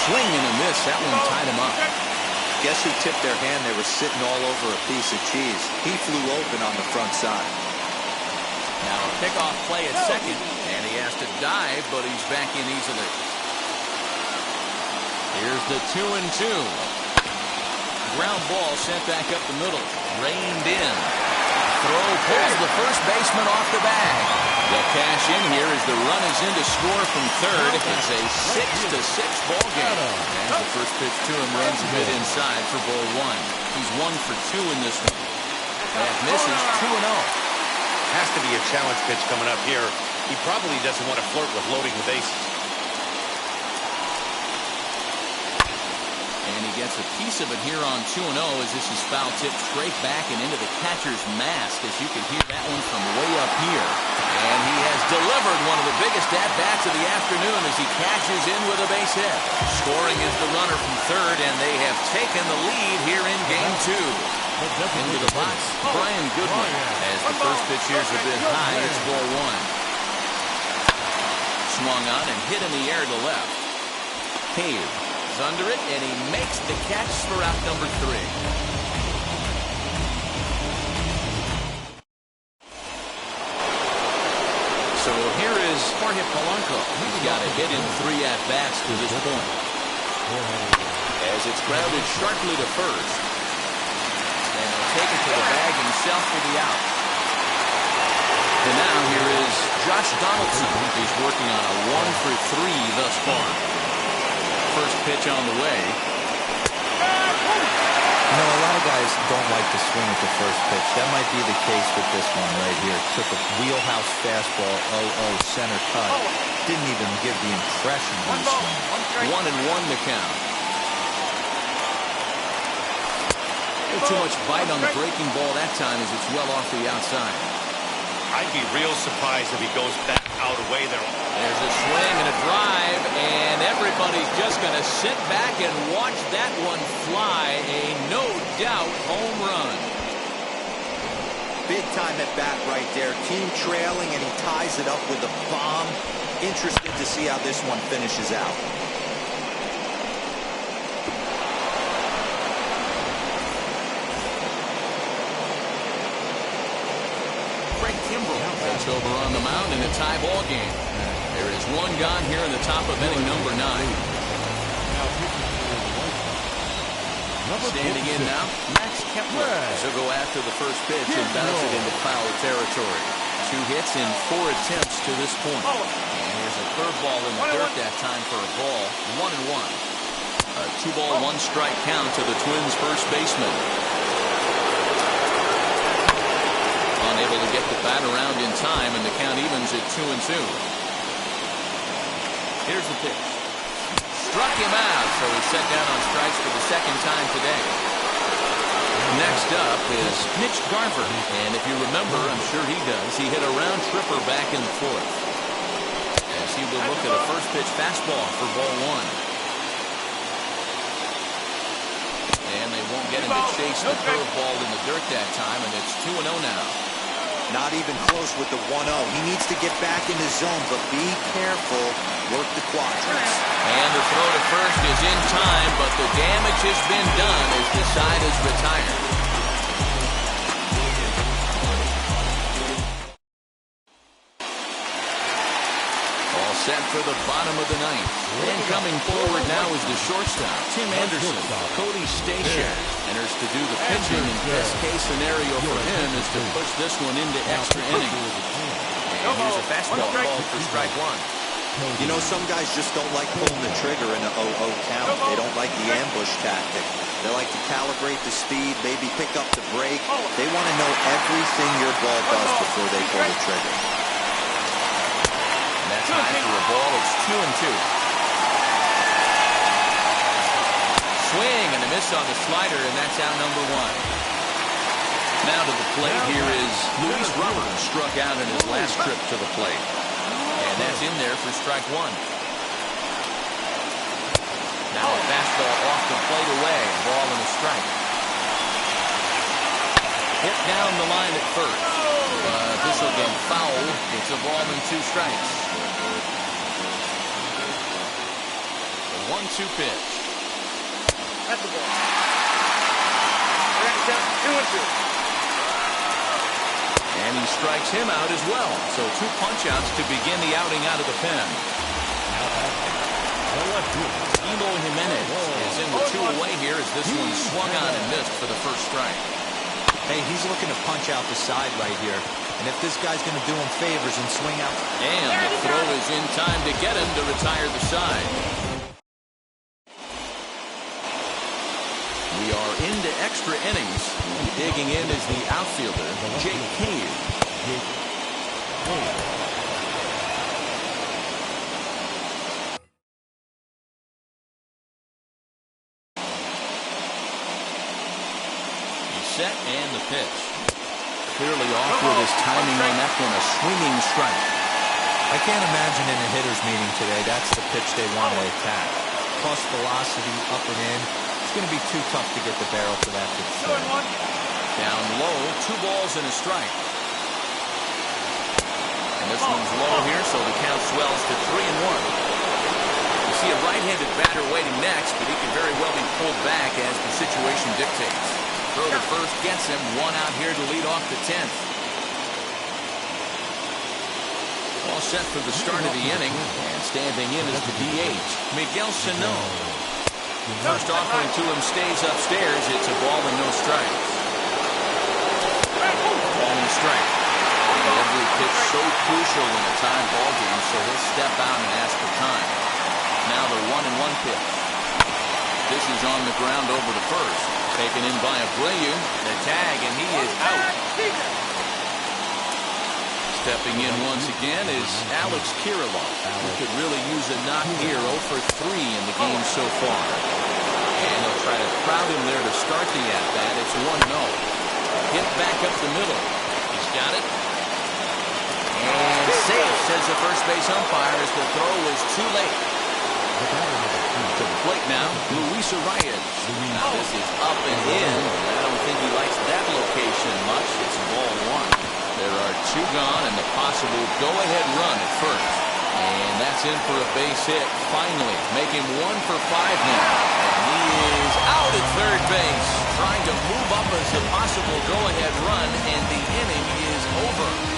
Swing and a miss, that one tied him up. Guess who tipped their hand? They were sitting all over a piece of cheese. He flew open on the front side. Now a pickoff play at second, and he has to dive, but he's back in easily. Here's the 2-2. Ground ball sent back up the middle. Reined in. Throw pulls the first baseman off the bag. They'll cash in here as the run is in to score from third. It's a 6-6 ball game. As the first pitch to him runs a bit inside for ball 1. He's 1 for 2 in this one. That misses 2-0. Has to be a challenge pitch coming up here. He probably doesn't want to flirt with loading the bases. And he gets a piece of it here on 2-0 as this is foul tipped straight back and into the catcher's mask, as you can hear that one from way up here. And he has delivered one of the biggest at-bats of the afternoon as he cashes in with a base hit. Scoring is the runner from third, and they have taken the lead here in Game 2. Into the box, Brian Goodwin. As the first pitch here's a bit high, it's ball 1. Swung on and hit in the air to left. Cave is under it, and he makes the catch for out number 3. So here is Jorge Polanco. He's got a hit in 3 at-bats to this point. As it's grounded sharply to first. And he'll take it to the bag himself for the out. And now here is Josh Donaldson. He's working on a 1 for 3 thus far. First pitch on the way. You know, a lot of guys guys don't like to swing at the first pitch. That might be the case with this one right here. Took a wheelhouse fastball, 0-0 center cut. Didn't even give the impression he was swinging. 1-1 the count. Too much bite on the breaking ball that time as it's well off the outside. I'd be real surprised if he goes back out away there. There's a swing and a drive, and everybody's just going to sit back and watch that one fly. A no doubt home run. Big time at bat right there. Team trailing, and he ties it up with a bomb. Interested to see how this one finishes out. Takes over on the mound in a tie ball game. There is one gone here in the top of inning number 9. Standing in now, Max Kepler. He'll go after the first pitch and bounce it into foul territory. 2 hits in 4 attempts to this point. And here's a curveball in the dirt that time for a ball. 1-1. A 2-ball, 1-strike count to the Twins' first baseman. Unable to get the bat around in time, and the count evens at 2-2. Here's the pitch. Struck him out, so he's set down on strikes for the second time today. Next up is Mitch Garver, and if you remember, I'm sure he does, he hit a round tripper back in the 4th. As he will look at a first pitch fastball for ball 1. And they won't get him to chase the curveball in the dirt that time, and it's 2-0 now. Not even close with the 1-0. He needs to get back in his zone, but be careful. Work the quadrants. And the throw to first is in time, but the damage has been done as the side is retired. All set for the bottom of the 9th. And coming forward now is the shortstop, Tim Anderson. Cody Stashak enters to do the pitching, and best case scenario for him is to push this one into extra innings. And here's a fastball called for strike 1. You know, some guys just don't like pulling the trigger in an 0-0 count. They don't like the ambush tactic. They like to calibrate the speed, maybe pick up the break. They want to know everything your ball does before they pull the trigger. And that's high for a ball. It's 2-2. Swing and a miss on the slider, and that's out number 1. Now to the plate here is Luis Robert, struck out in his last trip to the plate. And that's in there for strike 1. Now a fastball off the plate away. Ball and a strike. Hit down the line at first. This will get foul. It's a ball and 2 strikes. The 1-2 pitch. That's the ball. We're down 2-2. And he strikes him out as well. So 2 punch-outs to begin the outing out of the pen. Elo Jimenez is in with 2 away here as this one swung on and missed for the first strike. Hey, he's looking to punch out the side right here. And if this guy's going to do him favors and swing out. And the throw is in time to get him to retire the side. We are into extra innings. Digging in is the outfielder, Jake Cave. He's set and the pitch. Clearly off with his timing on that one, a swinging strike. I can't imagine in a hitter's meeting today that's the pitch they want to attack. Plus velocity, up and in. It's going to be too tough to get the barrel for that pitch. Down low, 2 balls and a strike. And this one's low here, so the count swells to 3-1. You see a right-handed batter waiting next, but he can very well be pulled back as the situation dictates. Throw to first gets him, 1 out here to lead off the 10th. All set for the start of the inning, and standing in is the DH, Miguel Sano. First offering to him stays upstairs. It's a ball and no strikes. Ball and strike. Every pitch so crucial in a tied ball game, so he'll step out and ask for time. Now the 1-1 pitch. This is on the ground over to first. Taken in by Abreu. The tag, and he is out. Stepping in once again is Alex Kirilloff, who could really use a knock here. 0 for 3 in the game so far. And they'll try to crowd him there to start the at-bat. It's 1-0. Hit back up the middle. He's got it. And safe, says the first base umpire, as the throw was too late. To the plate now, Luis Arias. Now this is up and in. I don't think he likes that location much. It's ball 1. There are 2 gone and the possible go-ahead run at first. And that's in for a base hit. Finally, make him 1 for 5 now. And he is out at third base, trying to move up as a possible go-ahead run, and the inning is over.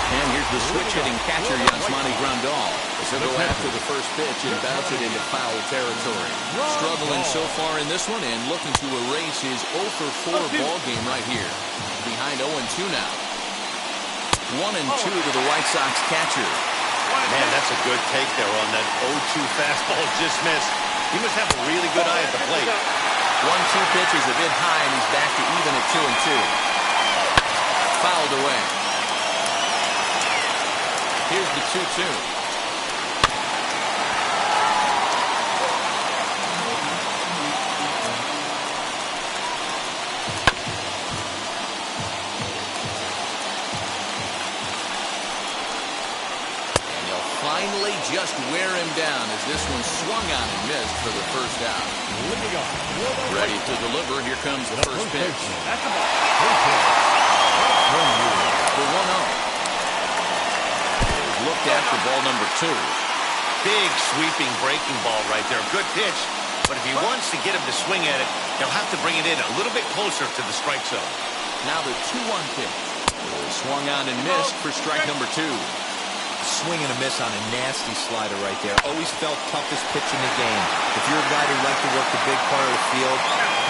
And here's the switch-hitting catcher, Yasmani Grandal. He'll go after the first pitch and bounce it into foul territory. Struggling so far in this one and looking to erase his 0 for 4 ball game right here. Behind 0-2 now. 1-2 to the White Sox catcher. Man, that's a good take there on that 0-2 fastball just missed. He must have a really good eye at the plate. 1-2 pitch is a bit high, and he's back to even at 2-2. Fouled away. Here's the 2-2. Finally just wear him down as this one swung on and missed for the first out. Ready to deliver. Here comes the first pitch. That's the ball. For 1-0. Looked at for ball number 2. Big sweeping breaking ball right there. Good pitch. But if he wants to get him to swing at it, he'll have to bring it in a little bit closer to the strike zone. Now the 2-1 pitch. Swung on and missed for strike number 2. Swing and a miss on a nasty slider right there. Always felt toughest pitch in the game. If you're a guy who liked to work the big part of the field,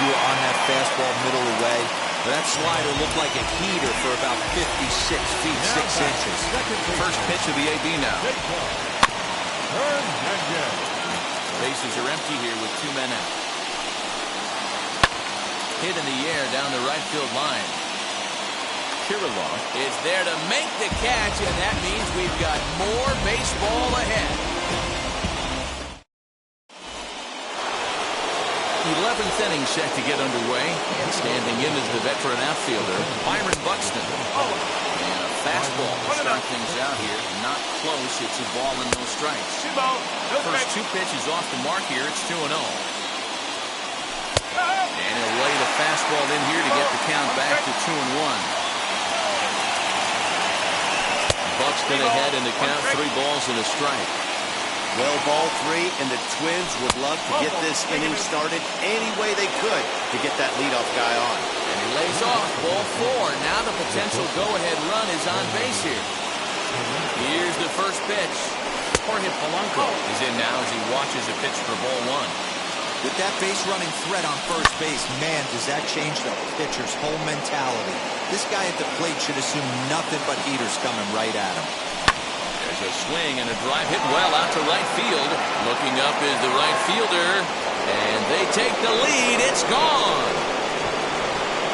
you were on that fastball middle away. That slider looked like a heater for about 56 feet, 6 inches. First pitch of the AB now. Turn and get. Bases are empty here with 2 men out. Hit in the air down the right field line. Kirilloff is there to make the catch, and that means we've got more baseball ahead. 11th inning set to get underway, and standing in is the veteran outfielder, Byron Buxton. And a fastball to start things out here. Not close. It's a ball and no strikes. First 2 pitches off the mark here. It's 2-0. And he'll lay the fastball in here to get the count back to 2-1. Buxton ahead in the count, 3 balls and a strike. Well, ball 3, and the Twins would love to get this inning started any way they could to get that leadoff guy on. And he lays off, ball 4. Now the potential go-ahead run is on base here. Here's the first pitch. Jorge Polanco is in now as he watches a pitch for ball 1. With that base-running threat on first base, man, does that change the pitcher's whole mentality. This guy at the plate should assume nothing but heaters coming right at him. There's a swing and a drive hit well out to right field. Looking up is the right fielder, and they take the lead. It's gone.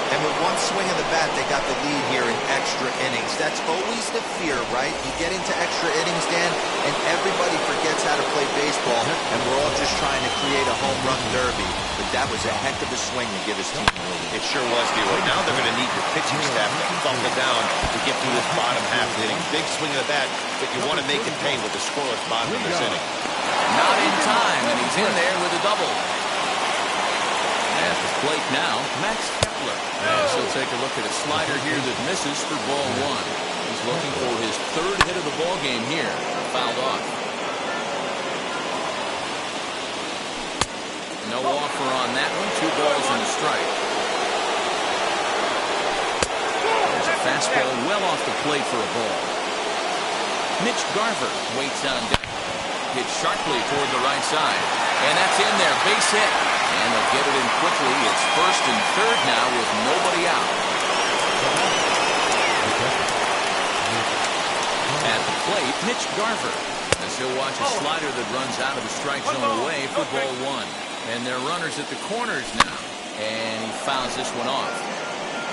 And with one swing of the bat, they got the lead here in extra innings. That's always the fear, right? You get into extra innings, Dan, and everybody forgets how to play baseball, and we're all just trying to create a home run derby. But that was a heck of a swing to give his team the lead. It sure was, D-Roy. Now they're going to need your pitching staff to buckle down to get through this bottom half of the inning. Big swing of the bat, but you want to make it pay with the scoreless bottom of this inning. Not in time, and he's in there with a double. At the plate now, Max Kepler. And she'll take a look at a slider here that misses for ball 1. He's looking for his 3rd hit of the ball game here. Fouled off. No offer on that one. 2 balls and a strike. There's a fastball well off the plate for a ball. Mitch Garver waits on deck. Hit sharply toward the right side. And that's in there. Base hit. And they'll get it in quickly. It's 1st and 3rd now with nobody out. At the plate, Mitch Garver. As he'll watch a slider that runs out of the strike zone away for ball one. And they're runners at the corners now. And he fouls this one off.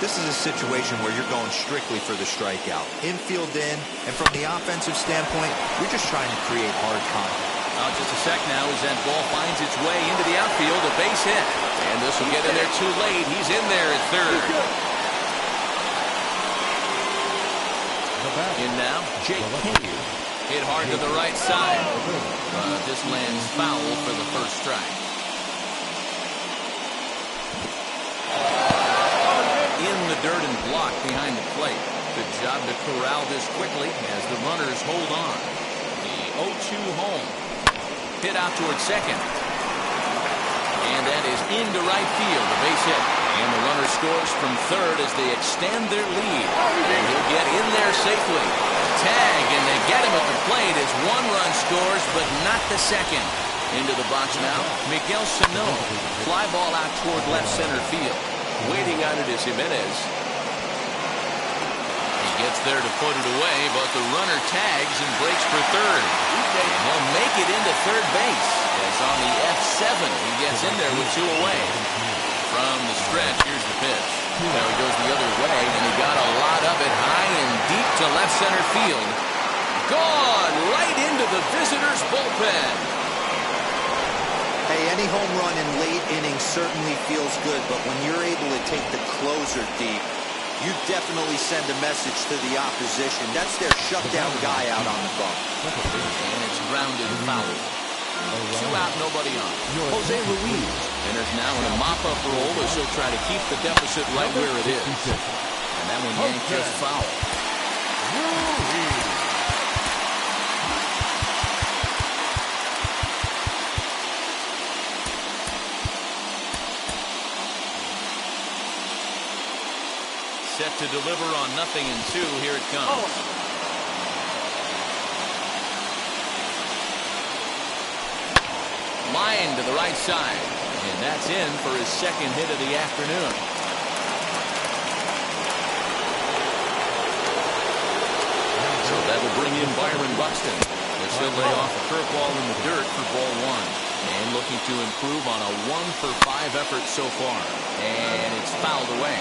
This is a situation where you're going strictly for the strikeout. Infield in, and from the offensive standpoint, you're just trying to create hard contact. Just a sec now as that ball finds its way into the outfield, a base hit. And this will get in there too late. He's in there at third. In now, Jake Kennedy. Hit hard to the right side. This lands foul for the first strike. In the dirt and blocked behind the plate. Good job to corral this quickly as the runners hold on. The 0-2 home. Hit out towards second. And that is into right field, a base hit. And the runner scores from third as they extend their lead. And he'll get in there safely. Tag, and they get him at the plate as one run scores, but not the second. Into the box now, Miguel Sano. Fly ball out toward left center field. Waiting on it is Jimenez. He gets there to put it away, but the runner tags and breaks for third. He'll make it into third base. As on the F7, he gets in there with two away. From the stretch, here's the pitch. Now he goes the other way, and he got a lot of it high and deep to left center field. Gone right into the visitors' bullpen. Hey, any home run in late innings certainly feels good, but when you're able to take the closer deep, you definitely send a message to the opposition. That's their shutdown guy out on the bump. And it's grounded foul. 2 out, nobody on. Jose Ruiz enters now in a mop-up role as he'll try to keep the deficit right where it is. And that one yanked just foul. Set to deliver on 0-2. Here it comes. Line to the right side. And that's in for his second hit of the afternoon. So that'll bring in Byron Buxton. As he'll lay off a curveball in the dirt for ball one. And looking to improve on a 1-for-5 effort so far. And it's fouled away.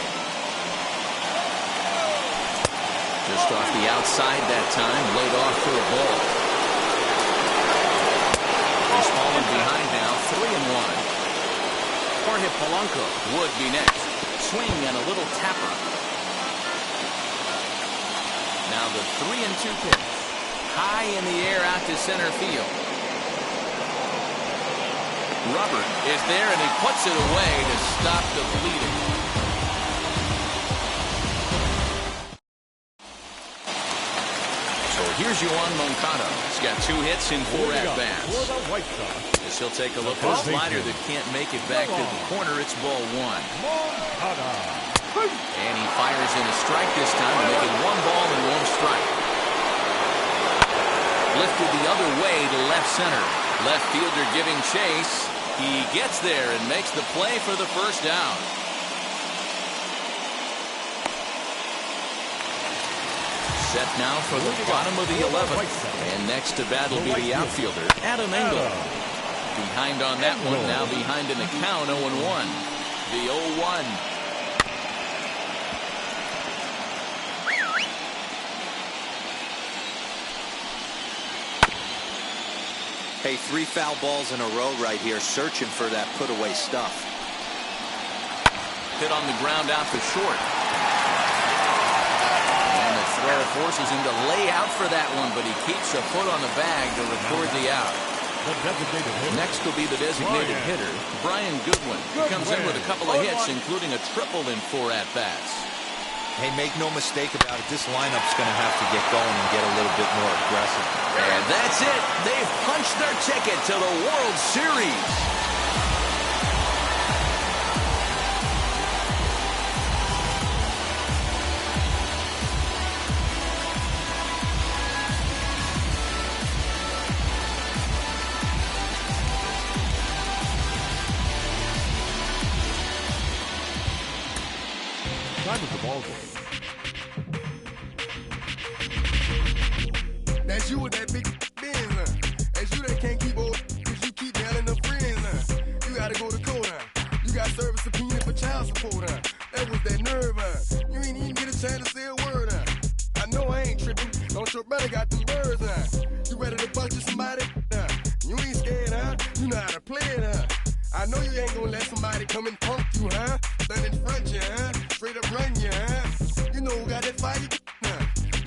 Just off the outside that time, laid off for a ball. He's falling behind now, 3-1. Jorge Polanco would be next. Swing and a little tapper. Now the 3-2 pitch. High in the air out to center field. Robert is there and he puts it away to stop the bleeding. Here's Yoan Moncada. He's got 2 hits in 4 at-bats. As he'll take a look at a slider that can't make it back to the corner. It's ball 1. And he fires in a strike this time to make it 1 ball and 1 strike. Lifted the other way to left center. Left fielder giving chase. He gets there and makes the play for the first down. Set now for the bottom of the 11th. And next to bat will be the outfielder, Adam Engel. Behind on that one, now behind in the count, 0-1. The 0-1. Hey, 3 foul balls in a row right here, searching for that put-away stuff. Hit on the ground out to short. Throw forces him to lay out for that one, but he keeps a foot on the bag to record the out. Next will be the designated hitter, Brian Goodwin. He comes in with a couple of hits, including a triple in 4 at-bats. Hey, make no mistake about it, this lineup's going to have to get going and get a little bit more aggressive. And that's it. They've punched their ticket to the World Series. Time of the ball game. That's you with that big business. quote, that was that nerve, you ain't even get a chance to say a word, I know I ain't tripping, don't your brother got them birds, you ready to bust you somebody, you ain't scared, you know how to play it, I know you ain't gonna let somebody come and punk you, stand in front you, straight up run you, you know who got that fire,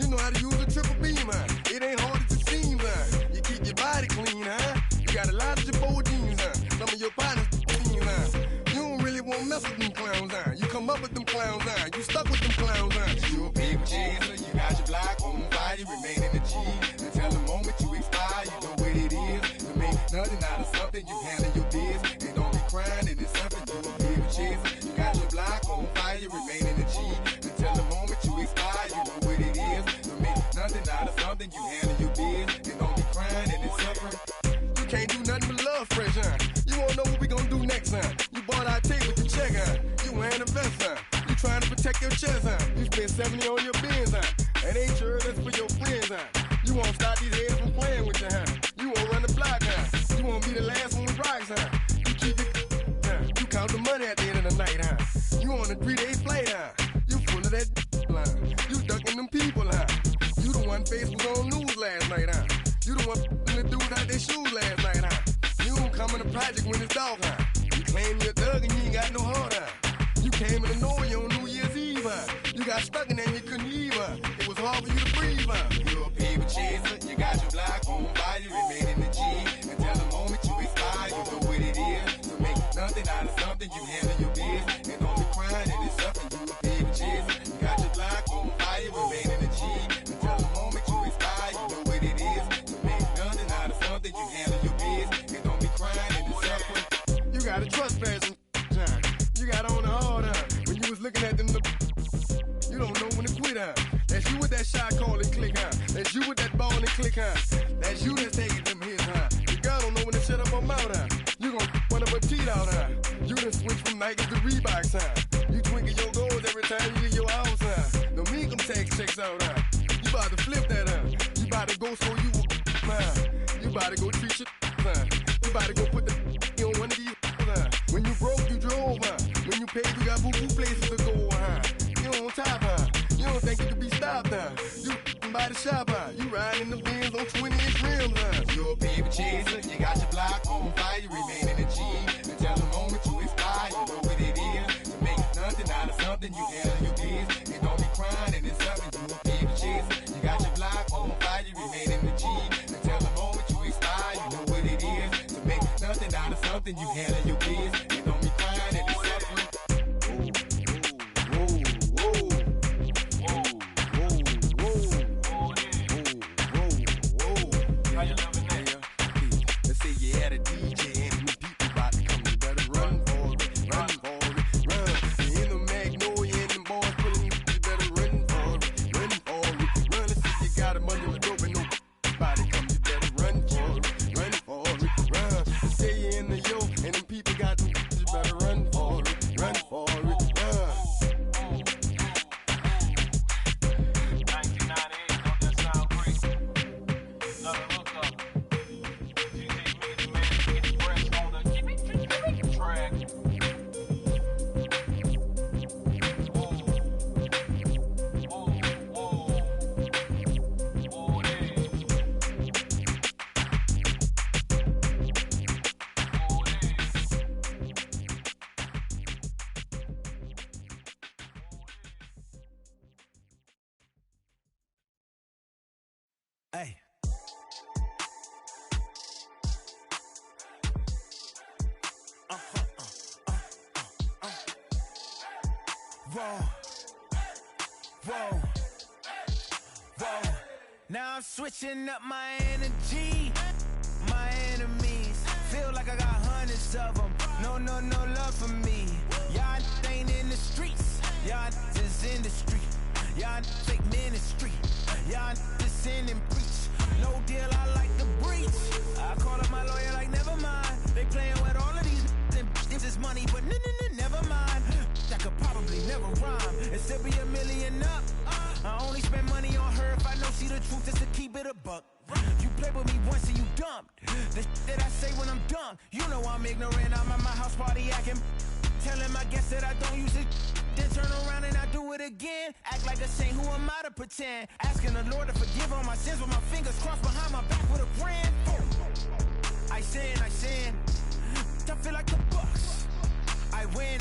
you know how to use a triple beam, it ain't hard as it seems, you keep your body clean, you got a lot of your bold jeans, some of your partners, you don't really want to mess with them clowns, you come up with them clowns, you stuck with them clowns, you a people chaser, you got your block on fire, you remain in the G, until the moment you expire, you know what it is, to make nothing out of something, you handle your biz, and don't be crying, and it's something, you a people chaser, you got your block on fire, you remain in the G, until the moment you expire, you know what it is, to make nothing out of something, you handle your biz, and don't be crying, and it's suffering, you can't do nothing but love fresh, you wanna know what we gonna do next, you bought our tape with the check, you wearing a vest, you trying to protect your chest, you spent 70 on your bins, and ain't sure that's for your friends, you won't stop these heads from playing with you, you won't run the block, you won't be the last one with rocks, you keep it, you count the money at the end of the night, you on a 3-day flight, you full of that, you ducking them people, you the one face was on news last night, you the one the dudes out their shoes last night, you don't come in a project when it's dark, you claim you're a thug and you ain't got no heart, you came in the know you on New Year's Eve, you got stuck and then you couldn't leave, it was hard for you to breathe, you a people chaser, you got your block on fire, you remain in the G, until the moment you expire, you know what it is, to make nothing out of something, you handle your biz, and don't be crying, and it's something, you a people chaser, you got your block on fire, you remain in the G, until the moment you expire, you know what it is, to make nothing out of something, you handle your biz, and don't be crying, and it's suffering, you got a trespass, you got on the hard, when you was looking at them, you don't know when to quit, that's you with that shot call and click, that's you with that ball and click, that's you that's taking them hits, your girl don't know when to shut up her mouth, you gon' one of her teeth out, you done switch from Nike to Reeboks, you twinkle your goals every time you leave your house, no me come tax checks out, you about to flip that, you about to go so you about to go treat your, you about to go put the on one of these, when you broke you drove, when you paid you got boo-boo places to go, you on top, you don't think you can be stopped, you by the shop, you riding the Benz on 20-inch rims, you a people chaser, you got your block on fire, you remain in the G, until the moment you expire, you know what it is, to make nothing out of something, you handle your biz, and don't be crying, and it's something, you a people chaser, you got your block on fire, you remain in the G, until the moment you expire, you know what it is, to make nothing out of something, you handle your biz, and don't be crying, and it's suffering. Let's say you had a DJ and the people about to come, you better run for it, run. You in the Magnolia and them boys pulling you, you better run for it, run. Let's say you got a money in the dope and nobody come, you better run for it, run. Let's say you in the yo and them people got them, you better run for it, run. 1998, don't that sound great? Another hookup. Hey. Whoa. Now I'm switching up my energy. My enemies feel like I got hundreds of them. No love for me. Y'all ain't in the streets. Y'all is in the street. Y'all fake ministry. Y'all just sin and preach. No deal, I like the breach. I call up my lawyer like, never mind. They playing with all of these and this is money, but never mind. That could probably never rhyme and still be $1 million up. I only spend money on her if I know she the truth, just to keep it a buck. You play with me once and you dumped. The that I say when I'm done, you know I'm ignorant. I'm at my house party acting. Tell him I guess that I don't use it. Then turn around and I do it again. Act like a saint, who am I to pretend? Asking the Lord to forgive all my sins with my fingers crossed behind my back with a grin. I sin. I feel like the Bucks. I win.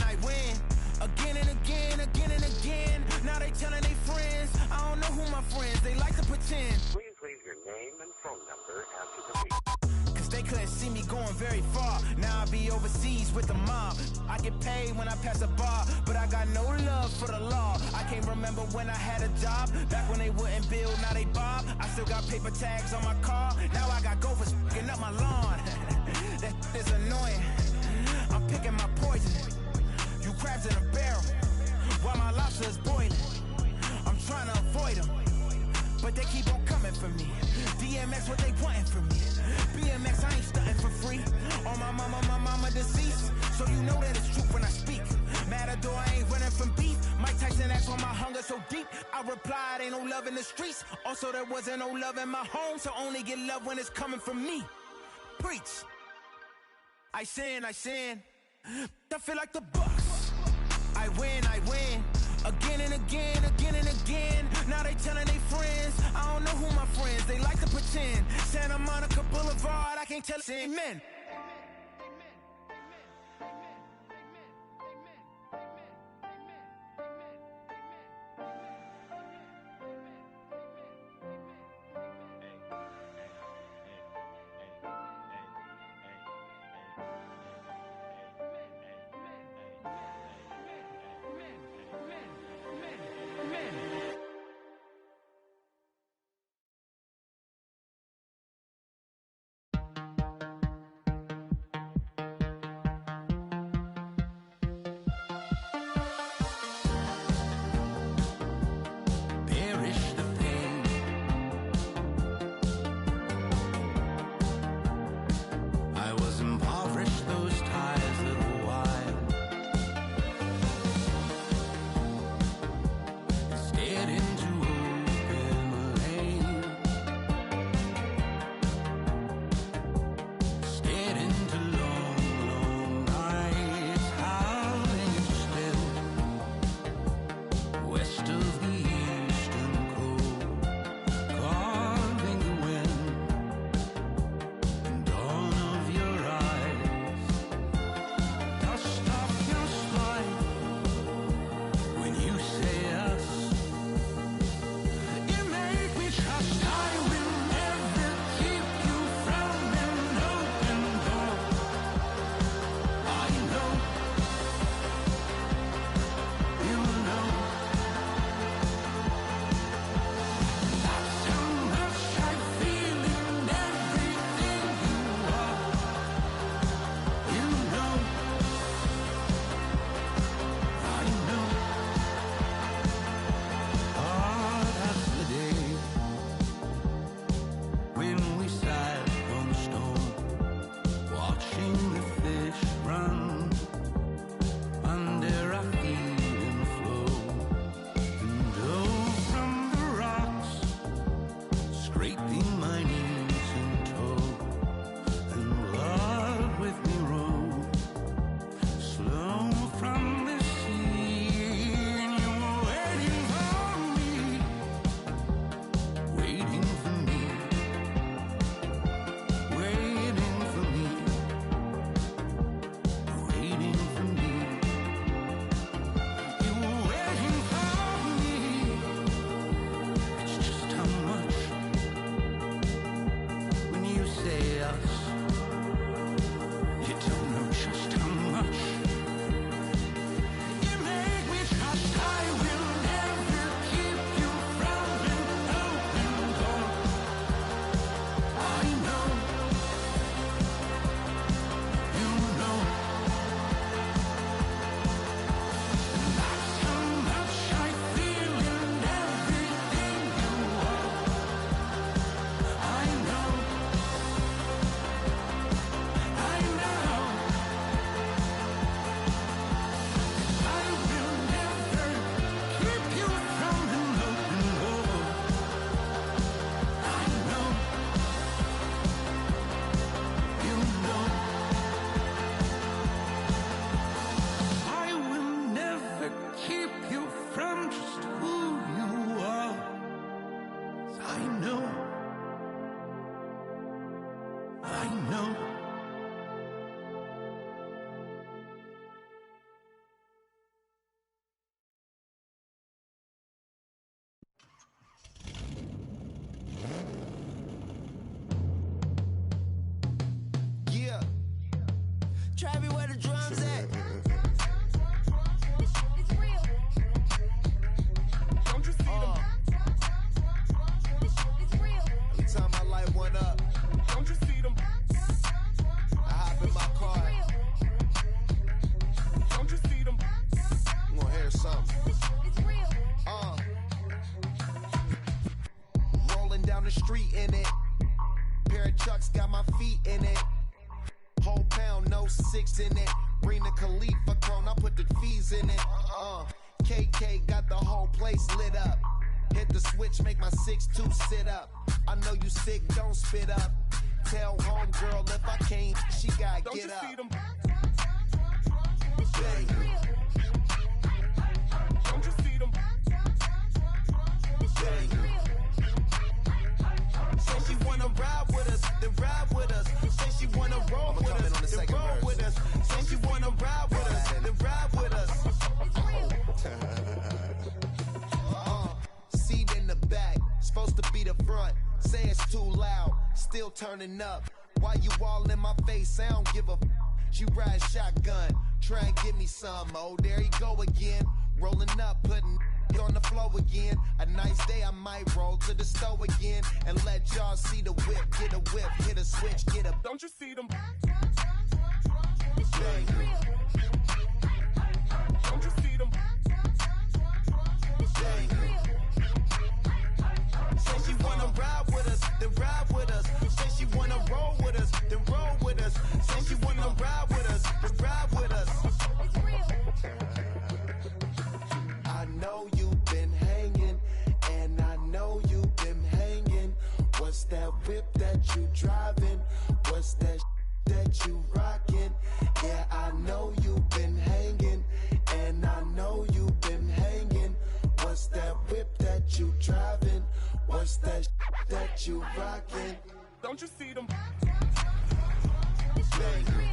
Again and again, again and again. Now they telling their friends. I don't know who my friends, they like to pretend. Please leave your name and phone number after the beep. Cause they couldn't see me going very far. Now I be overseas with the mob. I get paid when I pass a bar, but I got no love for the law. I can't remember when I had a job. Back when they wouldn't build, now they bob. I still got paper tags on my car. Now I got gophers f***ing up my lawn. That is annoying. I'm picking my poison. You crabs in a barrel, while my lobster is boiling. I'm trying to avoid them, but they keep on coming for me. DMX, what they wanting from me. BMX, I ain't stunting for free. On my mama deceased, so you know that it's true when I speak. Matador, I ain't running from beef. Mike Tyson asked why my hunger so deep. I replied, ain't no love in the streets. Also, there wasn't no love in my home, so only get love when it's coming from me. Preach. I sin. I feel like the Bucks. I win. Again and again, again and again. Now they telling their friends. I don't know who my friends, they like to pretend. Santa Monica Boulevard, I can't tell it. Amen. Travis, where the drums at? Don't you see them? Every time I light one up, Don't you see them? I hop in my car. Don't you see them? I'm gonna hear something. Rolling down the street in it. Pair of Chucks got my feet in it. Whole pound, no 6 in it. Bring the Khalifa cone, I put the fees in it. KK got the whole place lit up. Hit the switch, make my 6'2" sit up. I know you sick, don't spit up. Tell homegirl if I can't, she gotta Don't get you up. see them? Baby. Don't you see them? Say she wanna ride with us, then ride with us. Say she wanna roll with us, then roll with us. Say she wanna ride with us, then ride with us. Seat in the back, supposed to be the front. Say it's too loud, still turning up. Why you all in my face? I don't give a f. She ride shotgun, try and give me some. Oh, there he go again. Rolling up, putting on the floor again. A nice day, I might roll to the store again and let y'all see the whip. Get a whip, hit a switch, get a. Don't you see them? Baby. Don't you see them? Say she wanna ride with us, then ride with us. Say she wanna roll with us, then roll with us. Say she wanna ride with us, then ride with us. I know you've been hanging, and I know you've been hanging. What's that whip that you driving? What's that that you rocking? Yeah, I know you've been hanging, and I know you've been hanging. What's that whip that you driving? What's that that you rocking? Don't you see them? Baby.